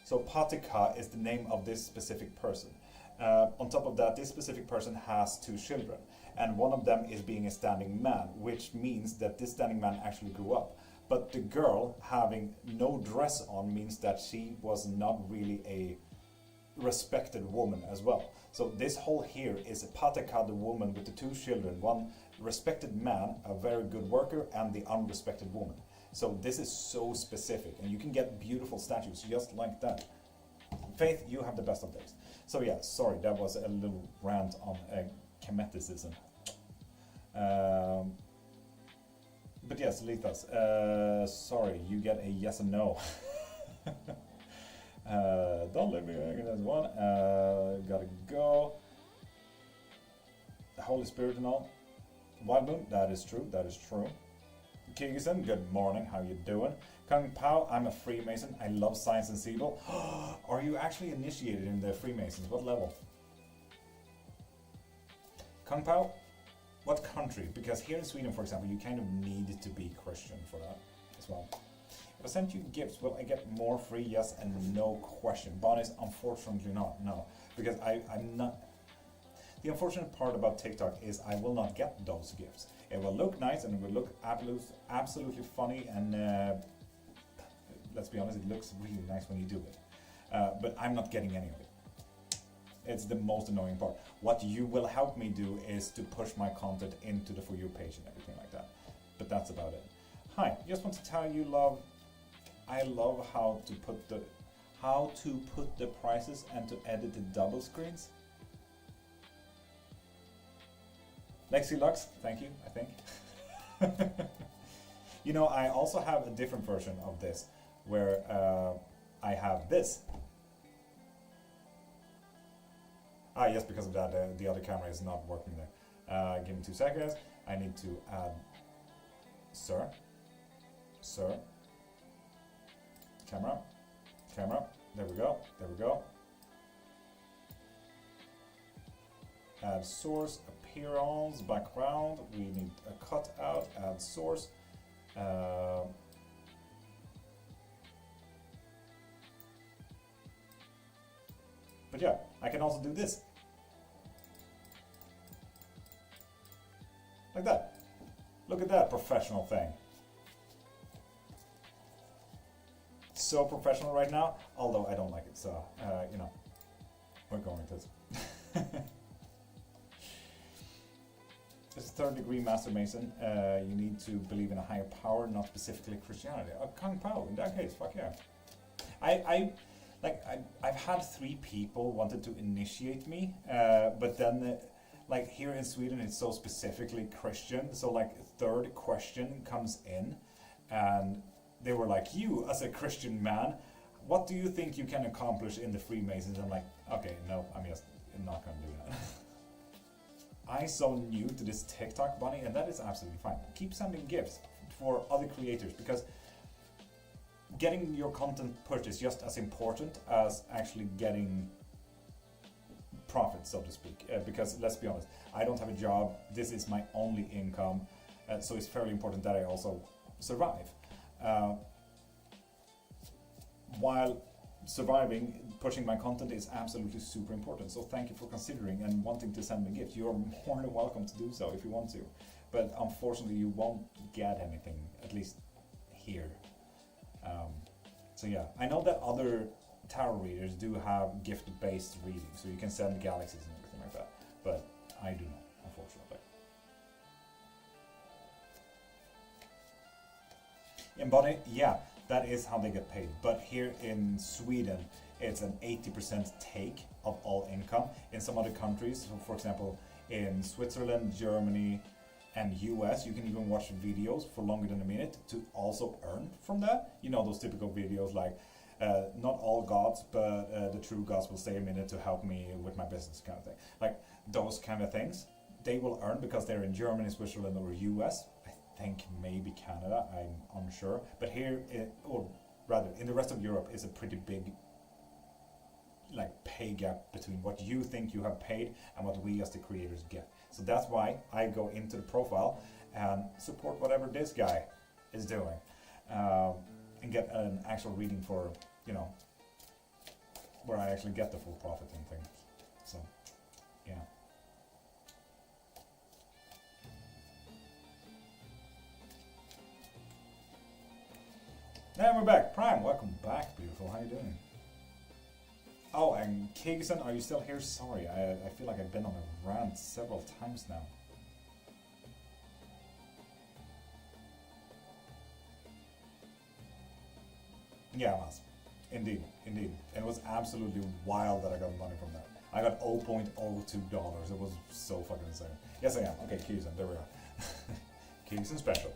So pataka is the name of this specific person. On top of that, this specific person has two children, and one of them is being a standing man, which means that this standing man actually grew up. But the girl having no dress on means that she was not really a respected woman as well. So this whole here is a pataka, the woman with the two children, one respected man, a very good worker, and the unrespected woman. So this is so specific, and you can get beautiful statues just like that. Faith, you have the best of days. So yeah, sorry, that was a little rant on chemeticism. But yes, Lithas, sorry, you get a yes and no. Don't let me hang as one. Gotta go. The Holy Spirit and all. Wild Moon, that is true, that is true. Kirgisen, good morning, how you doing? Kung Pao, I'm a Freemason, I love science and symbol. Are you actually initiated in the Freemasons? What level? Kung Pao, what country? Because here in Sweden, for example, you kind of need to be Christian for that as well. If I sent you gifts, will I get more free? Yes and no question. Bonnie's, unfortunately not, no. Because I'm not... The unfortunate part about TikTok is I will not get those gifts. It will look nice and it will look absolutely funny, and let's be honest, it looks really nice when you do it. But I'm not getting any of it. It's the most annoying part. What you will help me do is to push my content into the For You page and everything like that. But that's about it. Hi, just want to tell you, love, I love how to put the prices and to edit the double screens. Lexi Lux, thank you, I think. You know, I also have a different version of this, where I have this. Ah, yes, because of that, the other camera is not working there. Give me 2 seconds. I need to add, sir, camera, there we go. Add source, appearance, background, we need a cutout, add source. But yeah, I can also do this. Like that. Look at that professional thing. So professional right now, although I don't like it, so, you know, we're going with this. As a 3rd degree Master Mason, you need to believe in a higher power, not specifically Christianity. Kung Pao, in that case, fuck yeah. I've had 3 people wanted to initiate me, but then, like here in Sweden, it's so specifically Christian. So like 3rd question comes in, and they were like, "You, as a Christian man, what do you think you can accomplish in the Freemasons?" I'm like, okay, no, I'm just not gonna do that. I'm so new to this TikTok, Bunny, and that is absolutely fine. Keep sending gifts for other creators, because getting your content pushed is just as important as actually getting profit, so to speak. Because let's be honest, I don't have a job. This is my only income, so it's fairly important that I also survive. While surviving, pushing my content is absolutely super important. So thank you for considering and wanting to send me gifts. You're more than welcome to do so if you want to. But unfortunately, you won't get anything, at least here. So yeah, I know that other tarot readers do have gift-based readings, so you can send galaxies and everything like that. But I do not, unfortunately. Embody, yeah, that is how they get paid. But here in Sweden, it's an 80% take of all income. In some other countries, so for example, in Switzerland, Germany, and US, you can even watch videos for longer than a minute to also earn from that. You know, those typical videos like, not all gods, but the true gods will stay a minute to help me with my business kind of thing. Like those kind of things, they will earn because they're in Germany, Switzerland, or US. I think maybe Canada, I'm unsure. But here, or rather, in the rest of Europe, is a pretty big like pay gap between what you think you have paid and what we as the creators get. So that's why I go into the profile and support whatever this guy is doing, and get an actual reading for, you know, where I actually get the full profit and things. So, yeah. Now we're back. Prime, welcome back, beautiful. How you doing? Oh, and Kigson, are you still here? Sorry, I feel like I've been on a rant several times now. Yeah, it was. Indeed. And it was absolutely wild that I got money from that. I got $0.02. It was so fucking insane. Yes, I am. Okay, Kigson, there we are. Kigson special.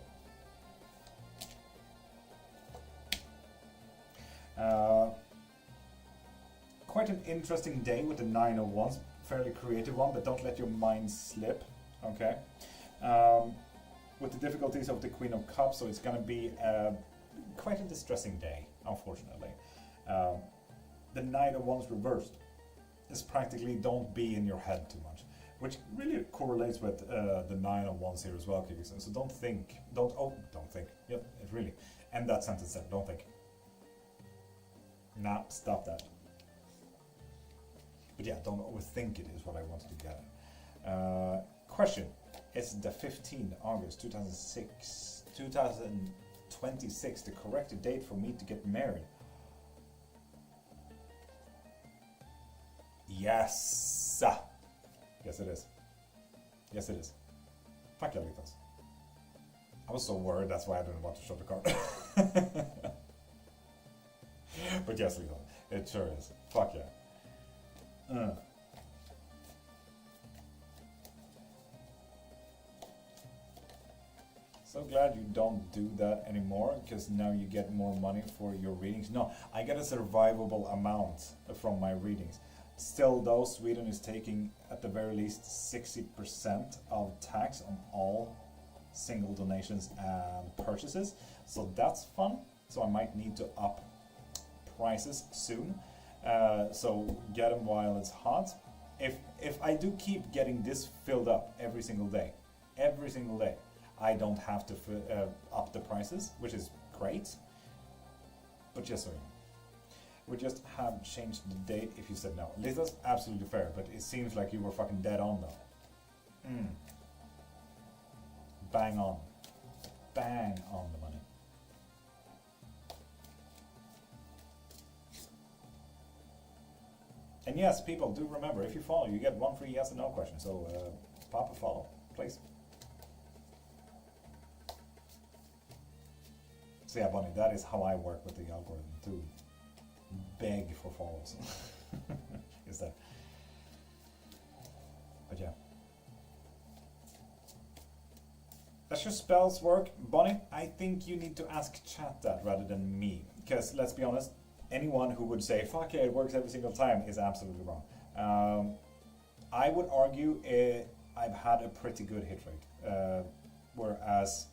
Quite an interesting day with the 9 of Wands, fairly creative one, but don't let your mind slip, okay? With the difficulties of the Queen of Cups, so it's gonna be quite a distressing day, unfortunately. The 9 of Wands reversed is practically don't be in your head too much, which really correlates with the 9 of Wands here as well, Kigson. So don't think, don't think. Yep, it really. End that sentence there, don't think. Nah, stop that. But yeah, don't overthink it is what I wanted to get at. Question. Is the 15th August 2026 the correct date for me to get married? Yes! Yes it is. Yes it is. Fuck yeah, Litas. I was so worried, that's why I didn't want to show the card. But yes, Litas, it sure is. Fuck yeah. So glad you don't do that anymore, because now you get more money for your readings. No, I get a survivable amount from my readings. Still though, Sweden is taking at the very least 60% of tax on all single donations and purchases. So that's fun. So I might need to up prices soon. So get them while it's hot. If I do keep getting this filled up every single day, I don't have to up the prices, which is great. But just so you know, we just have changed the date if you said no. Liz, absolutely fair, but it seems like you were fucking dead on though. Bang on. Bang on the money. And yes, people, do remember, if you follow, you get one free yes and no question. So pop a follow, please. So yeah, Bonnie, that is how I work with the algorithm, to beg for follows. Is that? But yeah. Does your spells work? Bonnie, I think you need to ask chat that rather than me. Because let's be honest, anyone who would say, fuck yeah, it works every single time is absolutely wrong. I would argue I've had a pretty good hit rate. Whereas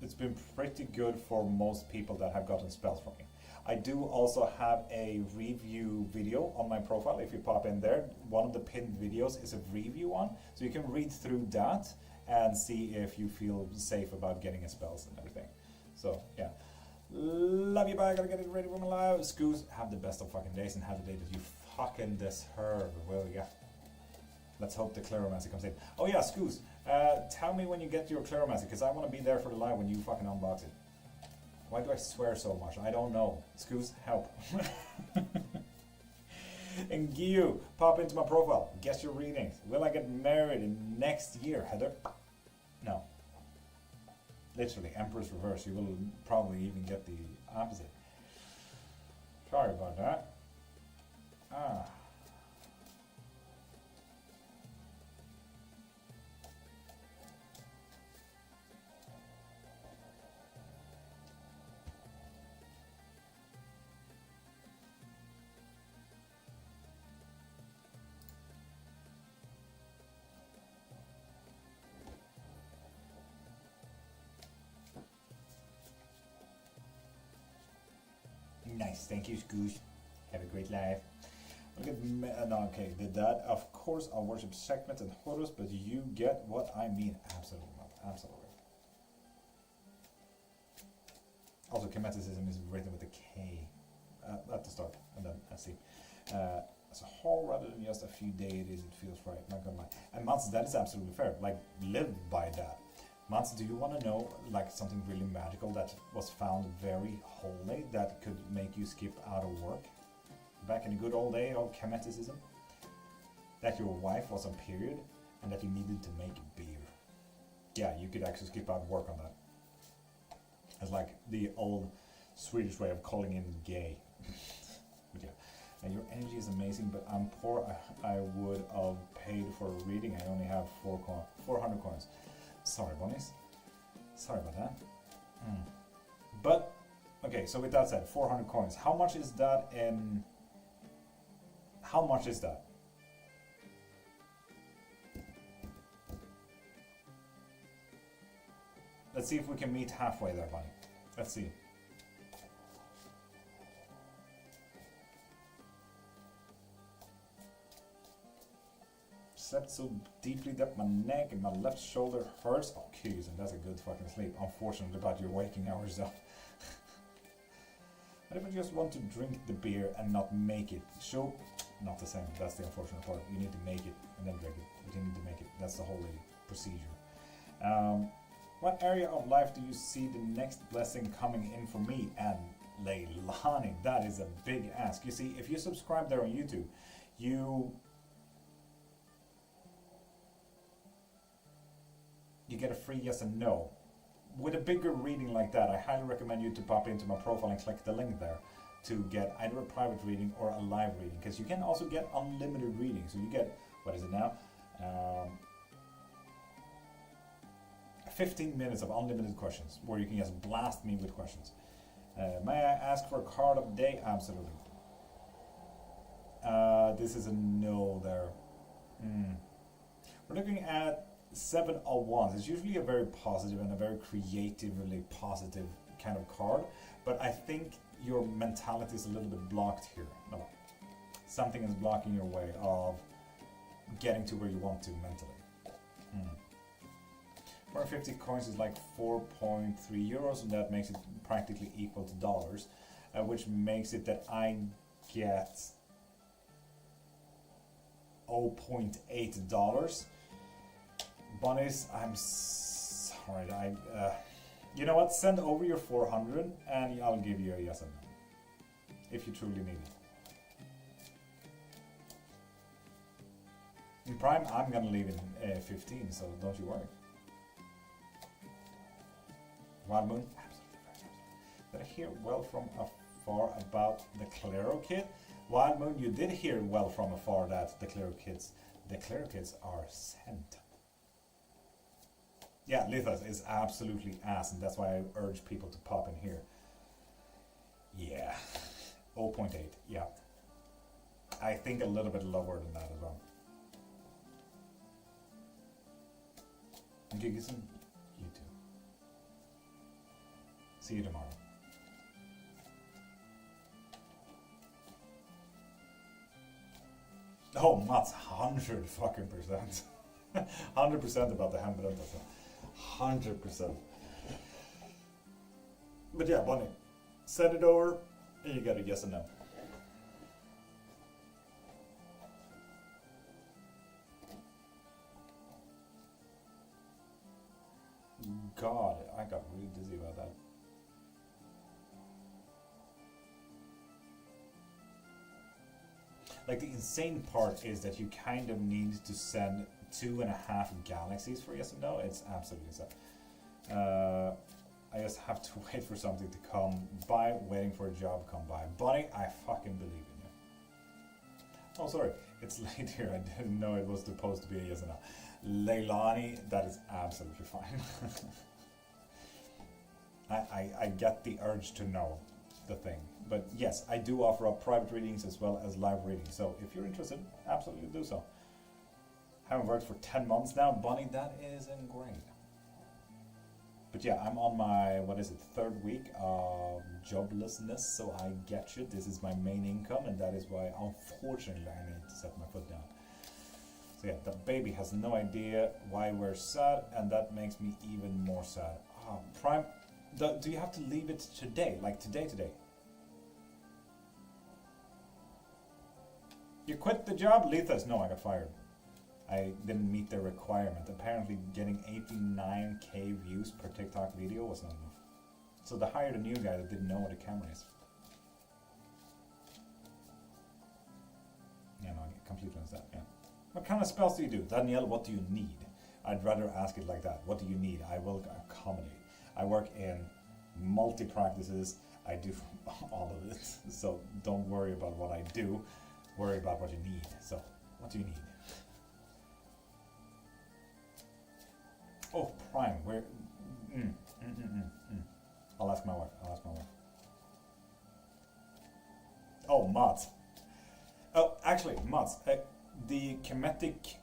it's been pretty good for most people that have gotten spells from me. I do also have a review video on my profile. If you pop in there, one of the pinned videos is a review one. So you can read through that and see if you feel safe about getting a spells and everything. So yeah. Love you, bye. I gotta get it ready for my live. Scoos, have the best of fucking days and have the day that you fucking deserve. Well, yeah. Let's hope the Claromancy comes in. Oh yeah, Scoos, tell me when you get your Claromancy, because I want to be there for the live when you fucking unbox it. Why do I swear so much? I don't know. Scoos, help. And Gyu, pop into my profile. Guess your readings. Will I get married in next year, Heather? No. Literally, Emperor's Reverse. You will probably even get the opposite. Sorry about that. Ah. Nice, thank you, Scoosh. Have a great life. Look at me. No, okay, did that. Of course, I'll worship Sekhmet and Horus, but you get what I mean. Absolutely not. Absolutely. Also, Kemeticism is written with a K at the start, and then a C. As a whole, rather than just a few deities, it feels right. Not gonna lie. And Mats, that is absolutely fair. Like, live by that. Mats, do you want to know like something really magical that was found very holy that could make you skip out of work? Back in the good old day of Kemeticism? That your wife was on period and that you needed to make beer. Yeah, you could actually skip out of work on that. It's like the old Swedish way of calling in gay. But yeah. And your energy is amazing, but I'm poor. I would have paid for a reading. I only have 400 coins. Sorry, bunnies. Sorry about that. But, okay, so with that said, 400 coins. How much is that in... How much is that? Let's see if we can meet halfway there, bunny. Let's see. Slept so deeply that my neck and my left shoulder hurts. Oh, jeez, and that's a good fucking sleep. Unfortunately about your waking hours though. What if I just want to drink the beer and not make it? So, not the same. That's the unfortunate part. You need to make it and then drink it. But you need to make it. That's the whole procedure. What area of life do you see the next blessing coming in for me? And Leilani, that is a big ask. You see, if you subscribe there on YouTube, you get a free yes and no. With a bigger reading like that, I highly recommend you to pop into my profile and click the link there to get either a private reading or a live reading, because you can also get unlimited readings. So you get, what is it now? 15 minutes of unlimited questions where you can just blast me with questions. May I ask for a card of the day? Absolutely. This is a no there. We're looking at 7 of Wands. It's usually a very positive and a very creatively positive kind of card, but I think your mentality is a little bit blocked here. No, something is blocking your way of getting to where you want to mentally. 450 coins is like 4.3 euros, and that makes it practically equal to dollars, which makes it that I get $0.8. Bunnies, I'm sorry. You know what? Send over your 400 and I'll give you a yes and no. If you truly need it. In Prime, I'm gonna leave in 15, so don't you worry. Wild Moon, absolutely. Did I hear well from afar about the Clero Kid? Wild Moon, you did hear well from afar that the Clero Kids are sent. Yeah, Lithas is absolutely ass, and that's why I urge people to pop in here. Yeah, 0.8, yeah. I think a little bit lower than that as well. Okay, get some YouTube. See you tomorrow. Oh, Mats, 100 fucking percent. 100% about the hembränt. 100%. But yeah, Bonnie, send it over and you got a yes and no. God, I got really dizzy about that. Like, the insane part is that you kind of need to send 2.5 galaxies for yes and no. It's absolutely insane. I just have to wait for something to come by, waiting for a job to come by. Bunny, I fucking believe in you. Oh, sorry, it's late here. I didn't know it was supposed to be a yes or no. Leilani, that is absolutely fine. I get the urge to know the thing. But yes, I do offer up private readings as well as live readings. So if you're interested, absolutely do so. Haven't worked for 10 months now. Bonnie, that isn't great. But yeah, I'm on my, what is it, 3rd week of joblessness, so I get you. This is my main income, and that is why, unfortunately, I need to set my foot down. So yeah, the baby has no idea why we're sad, and that makes me even more sad. Prime, do you have to leave it today? Like today? You quit the job? Letha, no, I got fired. I didn't meet their requirement. Apparently getting 89k views per TikTok video was not enough. So they hired a new guy that didn't know what a camera is. Yeah, no, I completely understand, yeah. What kind of spells do you do? Danielle, what do you need? I'd rather ask it like that. What do you need? I will accommodate. I work in multi-practices. I do all of it. So don't worry about what I do. Worry about what you need. So, what do you need? Oh, Prime, where? I'll ask my wife. Oh, mods. Oh, actually, mods. The Kemetic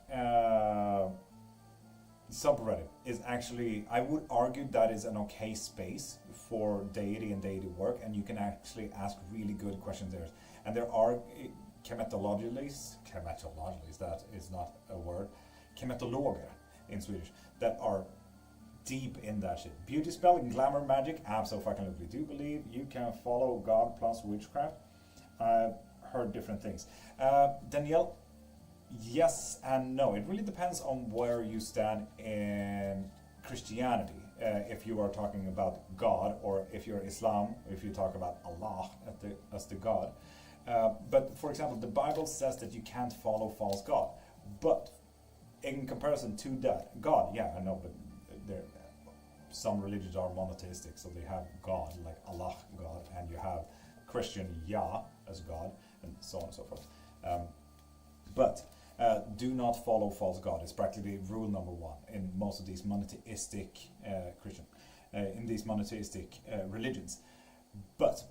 subreddit is actually, I would argue that is an okay space for deity and deity work, and you can actually ask really good questions there. And there are kemetologies, that is not a word, kemetologer in Swedish, that are deep in that shit. Beauty spell and glamour magic, absolutely do believe you can follow God plus witchcraft. I've heard different things. Danielle, yes and no. It really depends on where you stand in Christianity. If you are talking about God, or if you're Islam, if you talk about Allah as the God. But for example, the Bible says that you can't follow false God. But in comparison to that, God, yeah, I know, but some religions are monotheistic, so they have God, like Allah, God, and you have Christian Yah as God, and so on and so forth. But do not follow false God. It's practically rule number 1 in most of these monotheistic in these monotheistic religions. But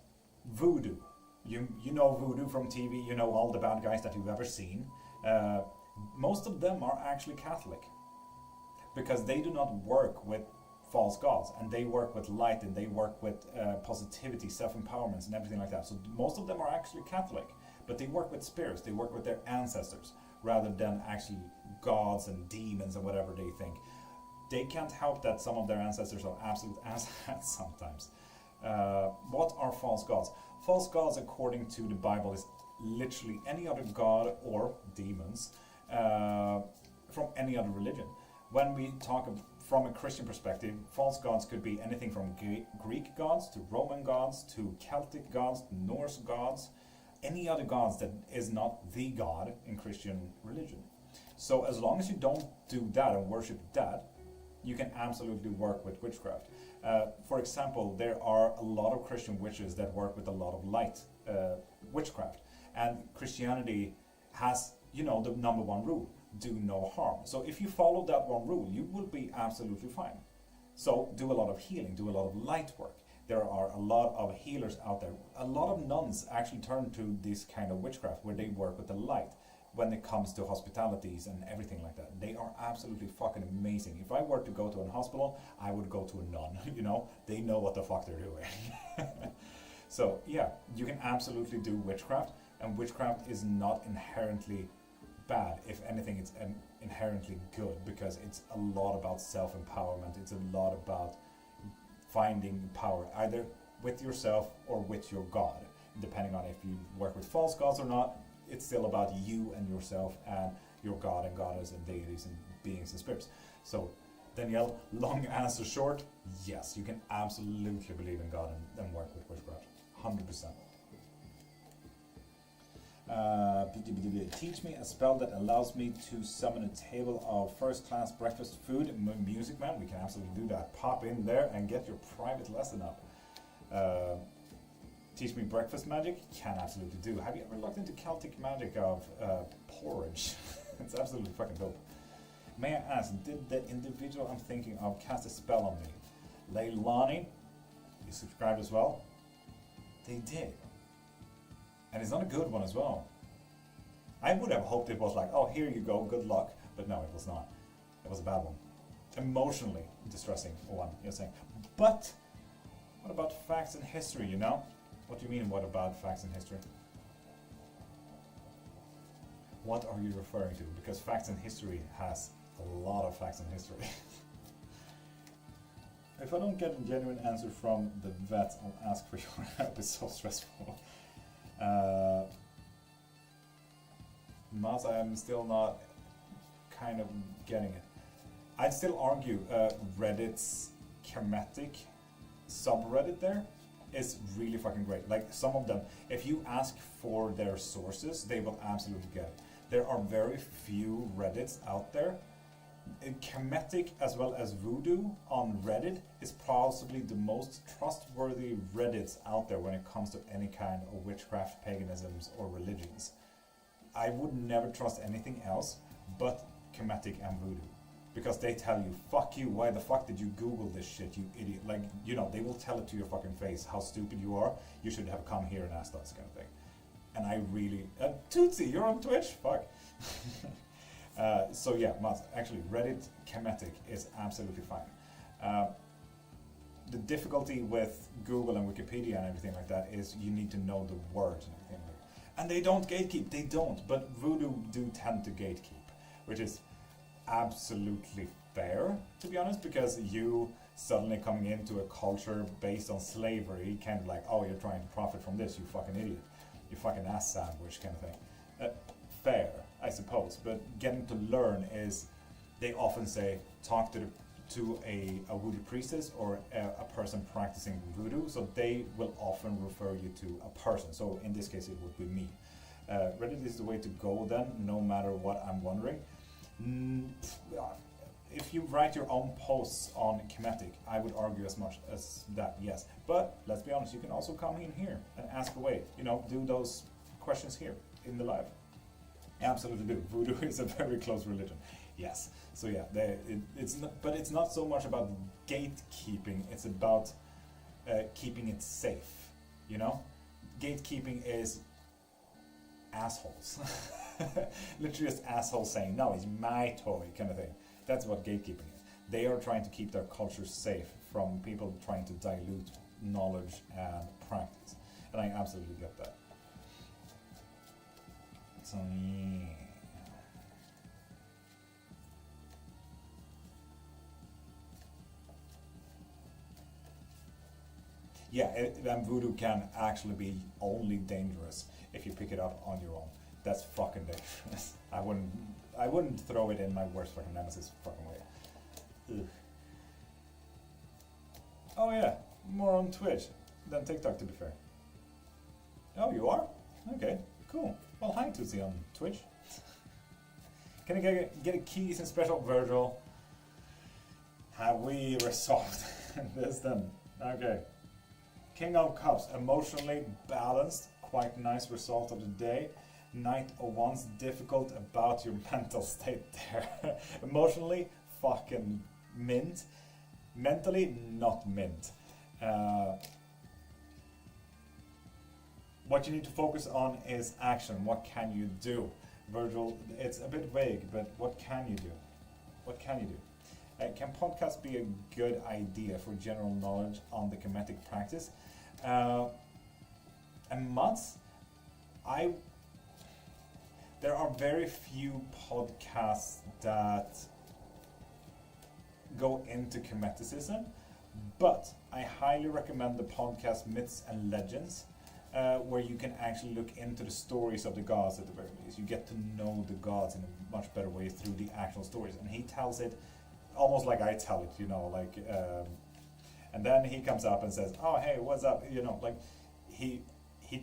voodoo, you know voodoo from TV, you know all the bad guys that you've ever seen. Most of them are actually Catholic, because they do not work with false gods, and they work with light, and they work with positivity, self-empowerment, and everything like that. So most of them are actually Catholic, but they work with spirits, they work with their ancestors, rather than actually gods and demons and whatever they think. They can't help that some of their ancestors are absolute asshats sometimes. What are false gods? False gods, according to the Bible, is literally any other god or demons from any other religion. When we talk from a Christian perspective, false gods could be anything from Greek gods to Roman gods to Celtic gods, Norse gods, any other gods that is not the God in Christian religion. So as long as you don't do that and worship that, you can absolutely work with witchcraft. For example, there are a lot of Christian witches that work with a lot of light witchcraft. And Christianity has, the number 1 rule: do no harm. So if you follow that 1 rule, you will be absolutely fine. So do a lot of healing, do a lot of light work. There are a lot of healers out there. A lot of nuns actually turn to this kind of witchcraft where they work with the light when it comes to hospitalities and everything like that. They are absolutely fucking amazing. If I were to go to a hospital, I would go to a nun, They know what the fuck they're doing. So yeah, you can absolutely do witchcraft, and witchcraft is not inherently bad. If anything, it's inherently good, because it's a lot about self-empowerment. It's a lot about finding power, either with yourself or with your God. Depending on if you work with false gods or not, it's still about you and yourself and your God and goddess and deities and beings and spirits. So, Danielle, long answer short, yes, you can absolutely believe in God and work with witchcraft, 100%. Teach me a spell that allows me to summon a table of first-class breakfast food. Music Man, we can absolutely do that. Pop in there and get your private lesson up. Teach me breakfast magic? Can absolutely do. Have you ever looked into Celtic magic of porridge? It's absolutely fucking dope. May I ask, did the individual I'm thinking of cast a spell on me? Leilani, you subscribed as well? They did. And it's not a good one as well. I would have hoped it was like, oh, here you go, good luck. But no, it was not. It was a bad one. Emotionally distressing one, you're saying. But, what about facts and history, you know? What do you mean, what about facts and history? What are you referring to? Because facts and history has a lot of facts and history. If I don't get a genuine answer from the vet, I'll ask for your help. It's so stressful. Maz, I am still not kind of getting it. I'd still argue Reddit's Kermetic subreddit there is really fucking great. Like some of them, if you ask for their sources, they will absolutely get it. There are very few Reddits out there. Kermetic as well as Voodoo on Reddit is possibly the most trustworthy Reddits out there when it comes to any kind of witchcraft, paganisms, or religions. I would never trust anything else but Kermetic and Voodoo. Because they tell you, fuck you, why the fuck did you Google this shit, you idiot? Like, you know, they will tell it to your fucking face how stupid you are. You should have come here and asked us, kind of thing. And I really... Tootsie, you're on Twitch? Fuck. So yeah, actually, Reddit Kermetic is absolutely fine. The difficulty with Google and Wikipedia and everything like that is you need to know the words and everything like that. And they don't gatekeep, they don't. But Voodoo do tend to gatekeep, which is absolutely fair, to be honest, because you suddenly coming into a culture based on slavery, kind of like, oh, you're trying to profit from this, you fucking idiot, you fucking ass sandwich kind of thing. Fair, I suppose, but getting to learn is, they often say, talk to a voodoo priestess or a person practicing voodoo, so they will often refer you to a person. So in this case, it would be me. Reddit is the way to go then, no matter what I'm wondering. If you write your own posts on Kermetic, I would argue as much as that, yes. But let's be honest, you can also come in here and ask away. You know, do those questions here in the live. Absolutely do. Voodoo is a very close religion. Yes. So yeah, but it's not so much about gatekeeping. It's about keeping it safe. You know, gatekeeping is assholes. Literally just assholes saying, no, it's my toy, kind of thing. That's what gatekeeping is. They are trying to keep their culture safe from people trying to dilute knowledge and practice. And I absolutely get that. So, yeah, and voodoo can actually be only dangerous if you pick it up on your own. That's fucking dangerous. I wouldn't throw it in my worst fucking nemesis fucking way. Ugh. Oh yeah, more on Twitch than TikTok, to be fair. Oh, you are? Okay, cool. Well, hi Tootsie on Twitch. Can I get a keys and special Virgil? Have we resolved this then? Okay. King of Cups, emotionally balanced. Quite nice result of the day. Knight of Wands, difficult about your mental state there. Emotionally, fucking mint. Mentally, not mint. What you need to focus on is action. What can you do? Virgil, it's a bit vague, but what can you do? What can you do? Can podcasts be a good idea for general knowledge on the Kermetic practice? And months, there are very few podcasts that go into Kermeticism, but I highly recommend the podcast Myths and Legends, where you can actually look into the stories of the gods at the very least. You get to know the gods in a much better way through the actual stories, and he tells it almost like I tell it, you know, like, and then he comes up and says, oh, hey, what's up, you know, like, he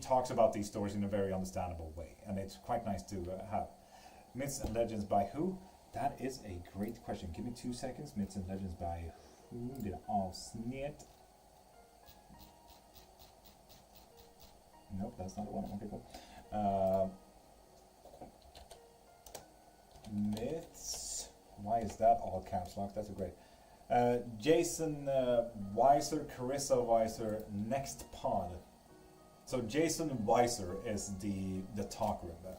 talks about these stories in a very understandable way, and it's quite nice to have. Myths and Legends by who? That is a great question. Give me 2 seconds. Myths and Legends by who? Det avsnitt. Nope, that's not the one. Okay, cool. Myths. Why is that all caps lock? That's a great. Jason Weiser, Carissa Weiser, Next Pod. So Jason Weiser is the talker in there.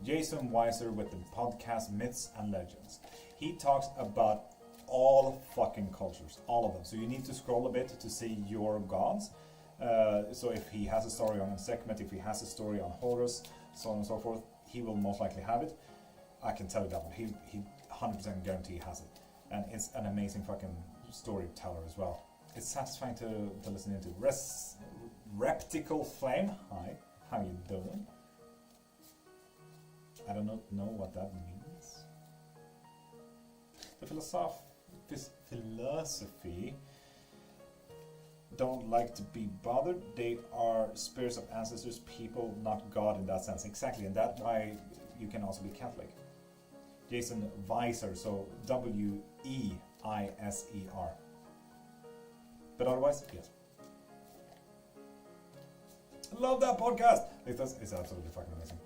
Jason Weiser with the podcast Myths and Legends. He talks about all fucking cultures, all of them. So you need to scroll a bit to see your gods. So if he has a story on Sekhmet, if he has a story on Horus, so on and so forth, he will most likely have it. I can tell you that, but he 100% guarantee he has it. And it's an amazing fucking storyteller as well. It's satisfying to listen into. Reptical Flame, hi, how you doing? I don't know what that means. The philosophy don't like to be bothered. They are spirits of ancestors, people, not God in that sense. Exactly, and that's why you can also be Catholic. Jason Weiser, so Weiser. But otherwise, yes. I love that podcast. It's absolutely fucking amazing.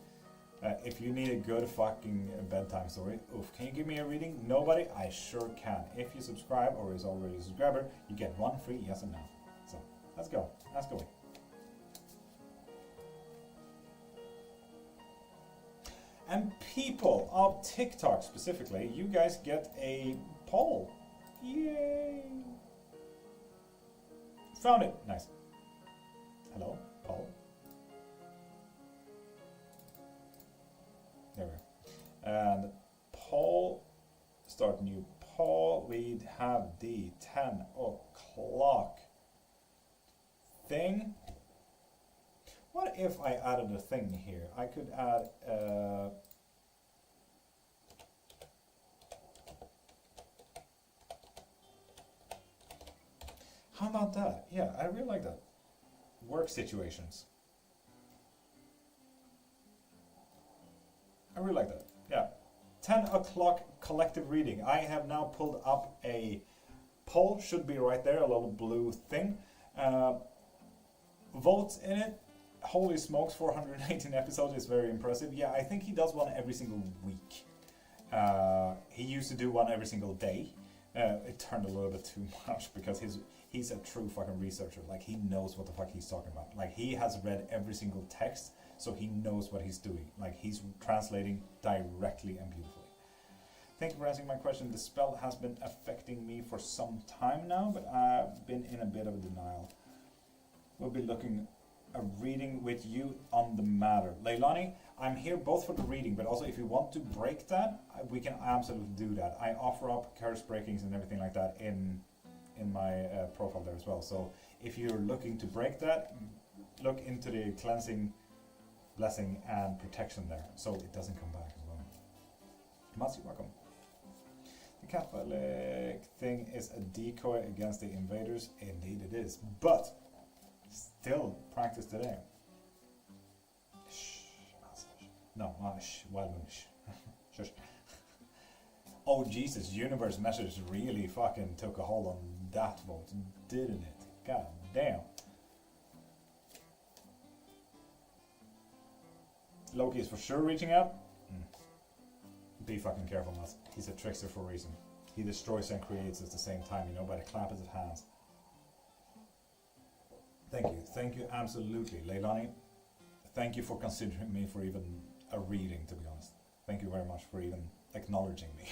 If you need a good fucking bedtime story, oof, can you give me a reading? Nobody? I sure can. If you subscribe or is already a subscriber, you get one free yes and no. So let's go. Let's go. And people of TikTok specifically, you guys get a poll. Yay! Found it. Nice. Hello, poll. There we go. And poll, start new poll. We'd have the 10 o'clock thing. What if I added a thing here? I could add how about that? Yeah, I really like that. Work situations. I really like that. Yeah. 10 o'clock collective reading. I have now pulled up a poll. Should be right there, a little blue thing. Votes in it. Holy smokes, 418 episodes is very impressive. Yeah, I think he does one every single week. He used to do one every single day. It turned a little bit too much because he's a true fucking researcher. Like, he knows what the fuck he's talking about. Like, he has read every single text, so he knows what he's doing. Like, he's translating directly and beautifully. Thank you for answering my question. The spell has been affecting me for some time now, but I've been in a bit of a denial. We'll be looking a reading with you on the matter. Leilani, I'm here both for the reading, but also if you want to break that, we can absolutely do that. I offer up curse breakings and everything like that in my profile there as well. So if you're looking to break that, look into the cleansing, blessing, and protection there, so it doesn't come back as well. Mats, welcome. The Catholic thing is a decoy against the invaders. Indeed it is, but still practice today. Shh. No, shh. Well, shh. Shush. Oh Jesus, universe message really fucking took a hold on that vote, didn't it? God damn. Loki is for sure reaching out. Be fucking careful, Matt. He's a trickster for a reason. He destroys and creates at the same time, you know, by the clap of his hands. Thank you, absolutely, Leilani. Thank you for considering me for even a reading, to be honest. Thank you very much for even acknowledging me.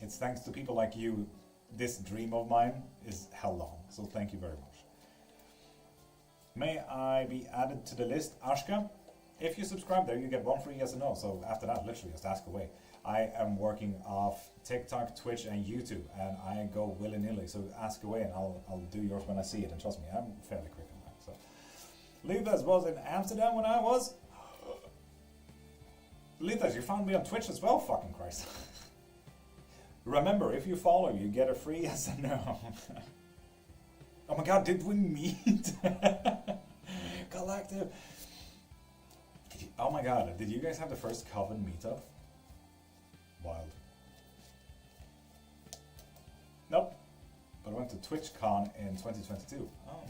It's thanks to people like you, this dream of mine is held on, so thank you very much. May I be added to the list, Ashka? If you subscribe there, you get one free yes or no, so after that, literally just ask away. I am working off TikTok, Twitch, and YouTube, and I go willy-nilly, so ask away and I'll do yours when I see it, and trust me, I'm fairly quick on that. So, Litas was in Amsterdam when I was. Litas, you found me on Twitch as well, fucking Christ. Remember, if you follow, you get a free yes and no. Oh my god, did we meet? Collective. Oh my god, did you guys have the first Coven meetup? Wild. Nope. But I went to TwitchCon in 2022. Oh.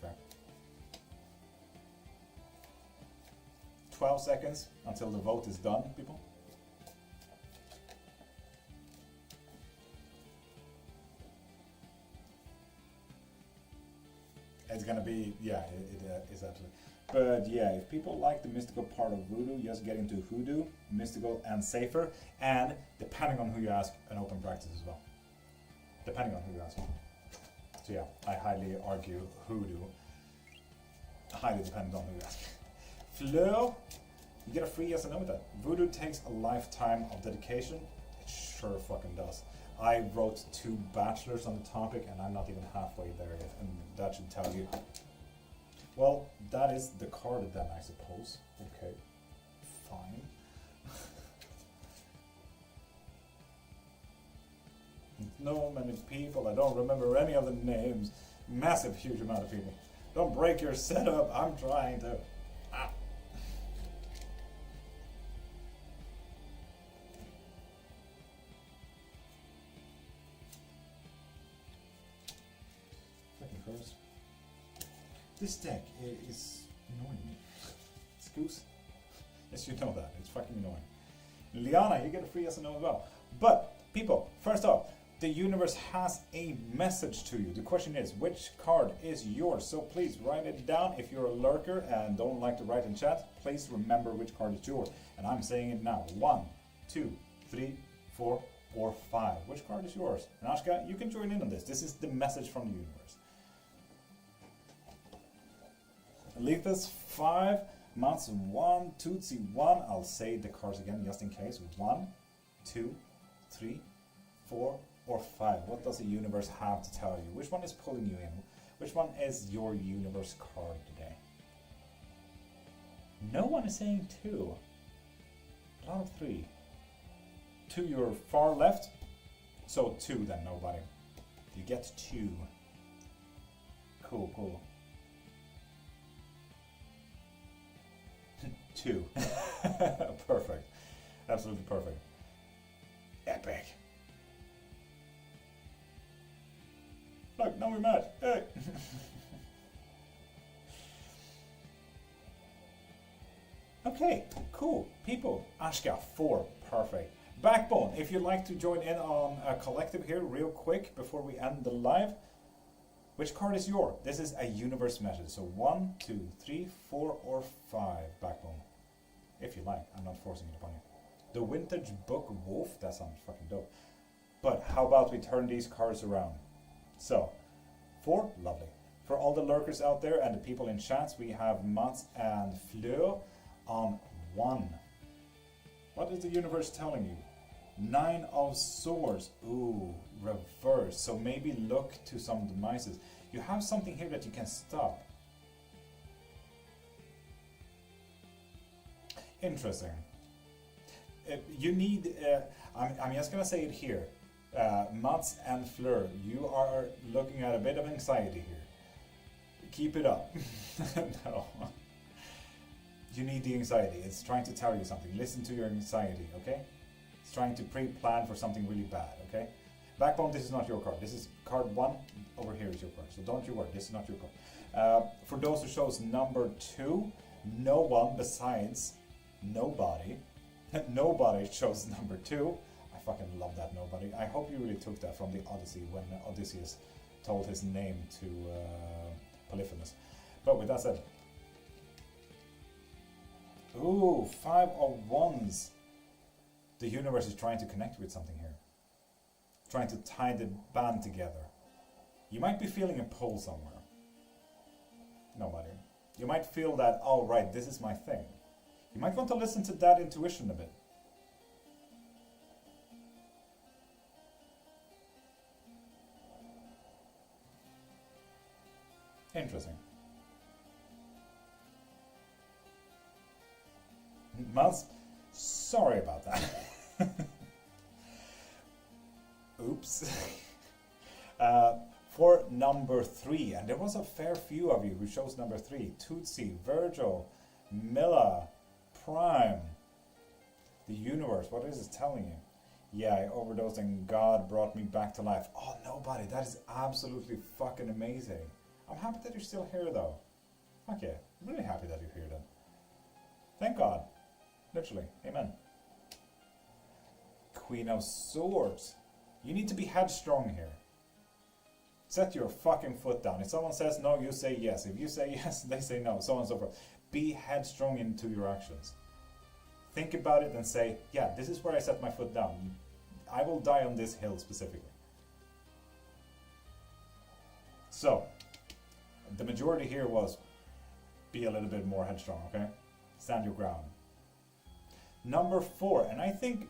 Fair. 12 seconds until the vote is done, people. It's gonna be, yeah, it is absolutely. But yeah, if people like the mystical part of voodoo, just get into hoodoo, mystical and safer, and depending on who you ask, an open practice as well. Depending on who you ask. So yeah, I highly argue hoodoo. Highly dependent on who you ask. Fleur, you get a free yes or no with that. Voodoo takes a lifetime of dedication. It sure fucking does. I wrote 2 bachelors on the topic and I'm not even halfway there yet, and that should tell you. Well, that is the card then, I suppose. Okay, fine. No many people, I don't remember any of the names. Massive, huge amount of people. Don't break your setup, I'm trying to. Ah. This deck is annoying me. Excuse? Yes, you know that. It's fucking annoying. Liana, you get a free yes or no as well. But, people, first off, the universe has a message to you. The question is, which card is yours? So please write it down. If you're a lurker and don't like to write in chat, please remember which card is yours. And I'm saying it now. 1, 2, 3, 4, or 5. Which card is yours? And Ashka, you can join in on this. This is the message from the universe. Lethus 5, Mats 1, Tootsie 1. I'll say the cards again just in case. 1, 2, 3, 4, or 5. What does the universe have to tell you? Which one is pulling you in? Which one is your universe card today? No one is saying 2. A lot of 3. 2 your far left. So 2 then, nobody. You get 2. Cool, cool. 2. Perfect. Absolutely perfect. Epic. Look, now we match. Hey. Okay, cool. People, Ashka, 4. Perfect. Backbone, if you'd like to join in on a collective here real quick before we end the live, which card is yours? This is a universe message. So 1, 2, 3, 4, or 5. Backbone. If you like. I'm not forcing it upon you. The Vintage Book Wolf. That sounds fucking dope. But how about we turn these cards around? So, 4. Lovely. For all the lurkers out there and the people in chats, we have Mats and Fleur on 1. What is the universe telling you? 9 of Swords. Ooh, reverse. So maybe look to some demises. You have something here that you can stop. Interesting. You need, I'm just gonna say it here. Mats and Fleur, you are looking at a bit of anxiety here. Keep it up. No. You need the anxiety. It's trying to tell you something. Listen to your anxiety, okay? It's trying to pre-plan for something really bad, okay? Backbone, this is not your card. This is card 1. Over here is your card. So don't you worry. This is not your card. For those who chose number 2, no one besides nobody. Nobody chose number 2. I fucking love that nobody. I hope you really took that from the Odyssey when Odysseus told his name to Polyphemus. But with that said, ooh, 5 of Wands. The universe is trying to connect with something here. Trying to tie the band together. You might be feeling a pull somewhere. Nobody. You might feel that, oh right, this is my thing. You might want to listen to that intuition a bit. Interesting. Maz, sorry about that. Oops. For number 3, and there was a fair few of you who chose number 3. Tootsie, Virgil, Milla, Prime. The universe, what is it telling you? Yeah, I overdosed and God brought me back to life. Oh, nobody. That is absolutely fucking amazing. I'm happy that you're still here, though. Fuck yeah. I'm really happy that you're here, then. Thank God. Literally. Amen. Queen of Swords. You need to be headstrong here. Set your fucking foot down. If someone says no, you say yes. If you say yes, they say no. So on and so forth. Be headstrong into your actions. Think about it and say, yeah, this is where I set my foot down. I will die on this hill specifically. So, the majority here was be a little bit more headstrong, okay? Stand your ground. Number 4, and I think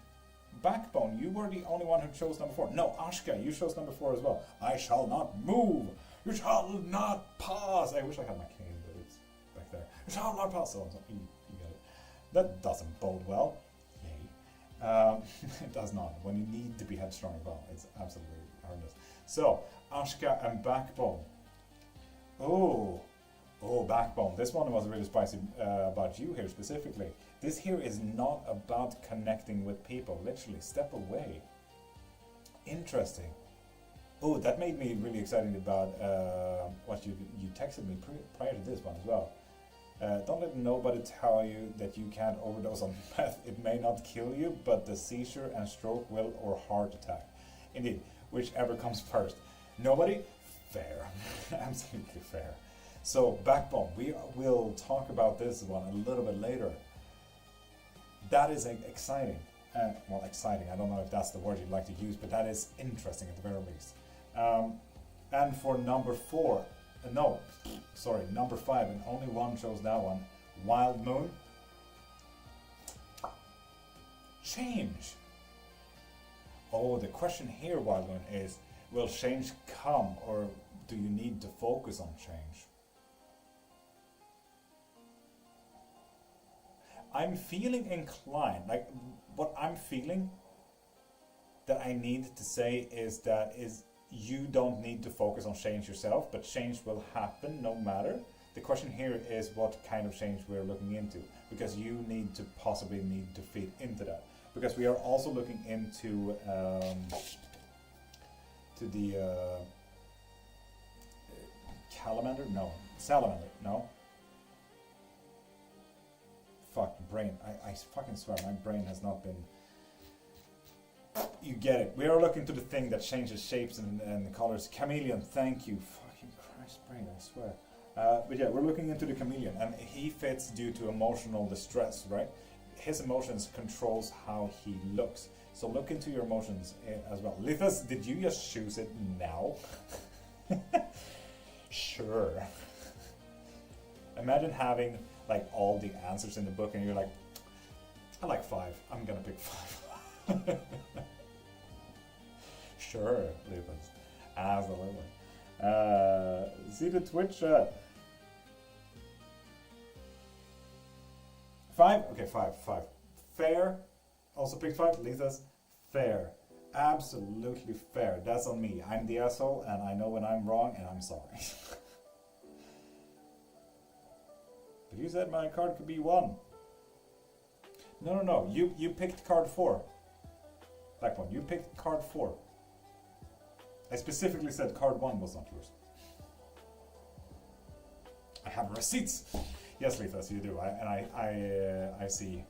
Backbone, you were the only one who chose number 4. No, Ashka, you chose number 4 as well. I shall not move. You shall not pass. I wish I had my cane, but it's back there. You shall not pass. So you get it. That doesn't bode well. Yay. It does not. When you need to be headstrong as well, it's absolutely horrendous. So, Ashka and Backbone. Oh, Backbone. This one was really spicy about you here specifically. This here is not about connecting with people. Literally, step away. Interesting. Oh, that made me really excited about what you texted me prior to this one as well. Don't let nobody tell you that you can't overdose on meth. It may not kill you, but the seizure and stroke will, or heart attack. Indeed, whichever comes first. Nobody? Fair. Absolutely fair. So, Backbone, we will talk about this one a little bit later. That is exciting. Well, exciting, I don't know if that's the word you'd like to use, but that is interesting at the very least. And for number 4, number 5, and only one chose that one, Wild Moon. Change. Oh, the question here, Wild Moon, is, will change come, or do you need to focus on change? I'm feeling inclined, like what I'm feeling that I need to say is you don't need to focus on change yourself, but change will happen no matter. The question here is what kind of change we're looking into, because you possibly need to fit into that. Because we are also looking into salamander, no. Fuck, brain. I fucking swear, my brain has not been... You get it. We are looking to the thing that changes shapes and colors. Chameleon, thank you. Fucking Christ, brain, I swear. But yeah, we're looking into the chameleon, and he fits due to emotional distress, right? His emotions controls how he looks. So look into your emotions as well. Lithas, did you just choose it now? Sure. Imagine having like all the answers in the book and you're like, I like 5, I'm gonna pick 5. Sure, Lupus. Absolutely. See the Twitch chat. 5? Okay, 5. Fair. Also picked 5. Lithas. Fair. Absolutely fair. That's on me. I'm the asshole and I know when I'm wrong and I'm sorry. But you said my card could be 1. No. You picked card 4. Black one. You picked card 4. I specifically said card 1 was not yours. I have receipts. Yes, Lithas, you do. I see.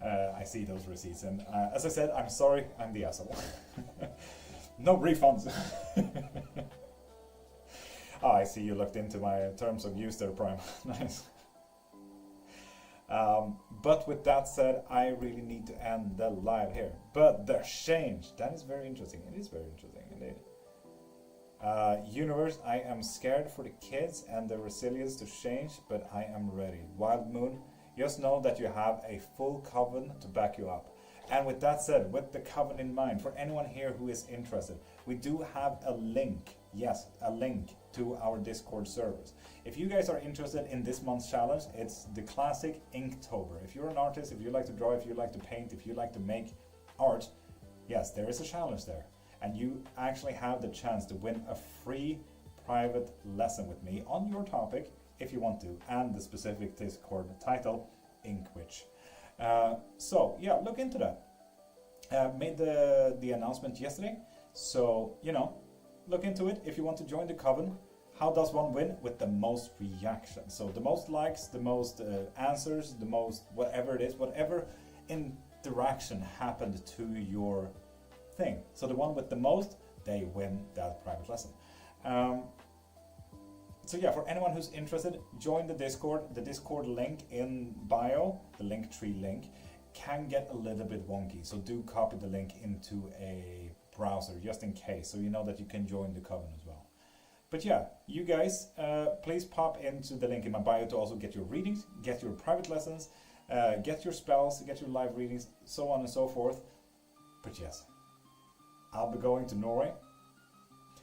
I see those receipts, and as I said, I'm sorry. I'm the asshole. No refunds. Oh, I see you looked into my terms of use there, Prime. Nice. But with that said, I really need to end the live here. But the change, that is very interesting. It is very interesting indeed. Universe, I am scared for the kids and the resilience to change, but I am ready. Wild Moon, just know that you have a full coven to back you up. And with that said, with the coven in mind, for anyone here who is interested, we do have a link, yes, a link to our Discord servers. If you guys are interested in this month's challenge, it's the classic Inktober. If you're an artist, if you like to draw, if you like to paint, if you like to make art, yes, there is a challenge there. And you actually have the chance to win a free private lesson with me on your topic, if you want to, and the specific Discord title, Ink Witch. So yeah, look into that. Made the announcement yesterday, so you know, look into it if you want to join the coven. How does one win? With the most reactions. So the most likes, the most answers, the most whatever it is, whatever interaction happened to your thing. So the one with the most, they win that private lesson. So yeah, for anyone who's interested, join the Discord. The Discord link in bio, the Linktree link, can get a little bit wonky. So do copy the link into a browser just in case, so you know that you can join the coven as well. But yeah, you guys, please pop into the link in my bio to also get your readings, get your private lessons, get your spells, get your live readings, so on and so forth. But yes, I'll be going to Norway.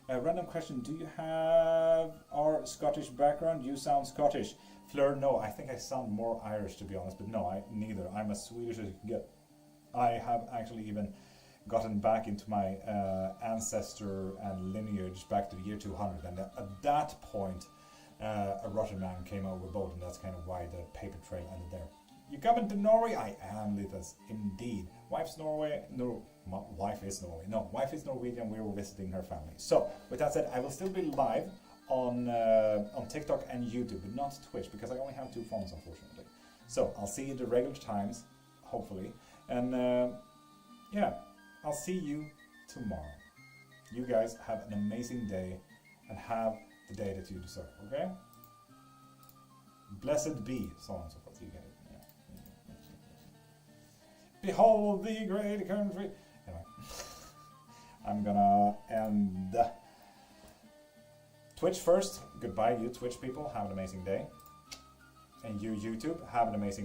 Random question, do you have our Scottish background? You sound Scottish. Fleur, no, I think I sound more Irish to be honest, but no, neither. I'm as Swedish as you can get. I have actually even gotten back into my ancestor and lineage back to the year 200, and at that point a Russian man came overboard, and that's kind of why the paper trail ended there. You coming to Norway? I am, Lithas, indeed. Wife's Norway? No, wife is Norway. No, wife is Norwegian. We were visiting her family. So, with that said, I will still be live on TikTok and YouTube, but not Twitch, because I only have 2 phones, unfortunately. So, I'll see you at the regular times, hopefully. And yeah, I'll see you tomorrow. You guys have an amazing day, and have the day that you deserve, okay? Blessed be, so on and so forth. You get it. Behold the great country. Anyway, I'm gonna end Twitch first. Goodbye, you Twitch people. Have an amazing day. And you YouTube, have an amazing day.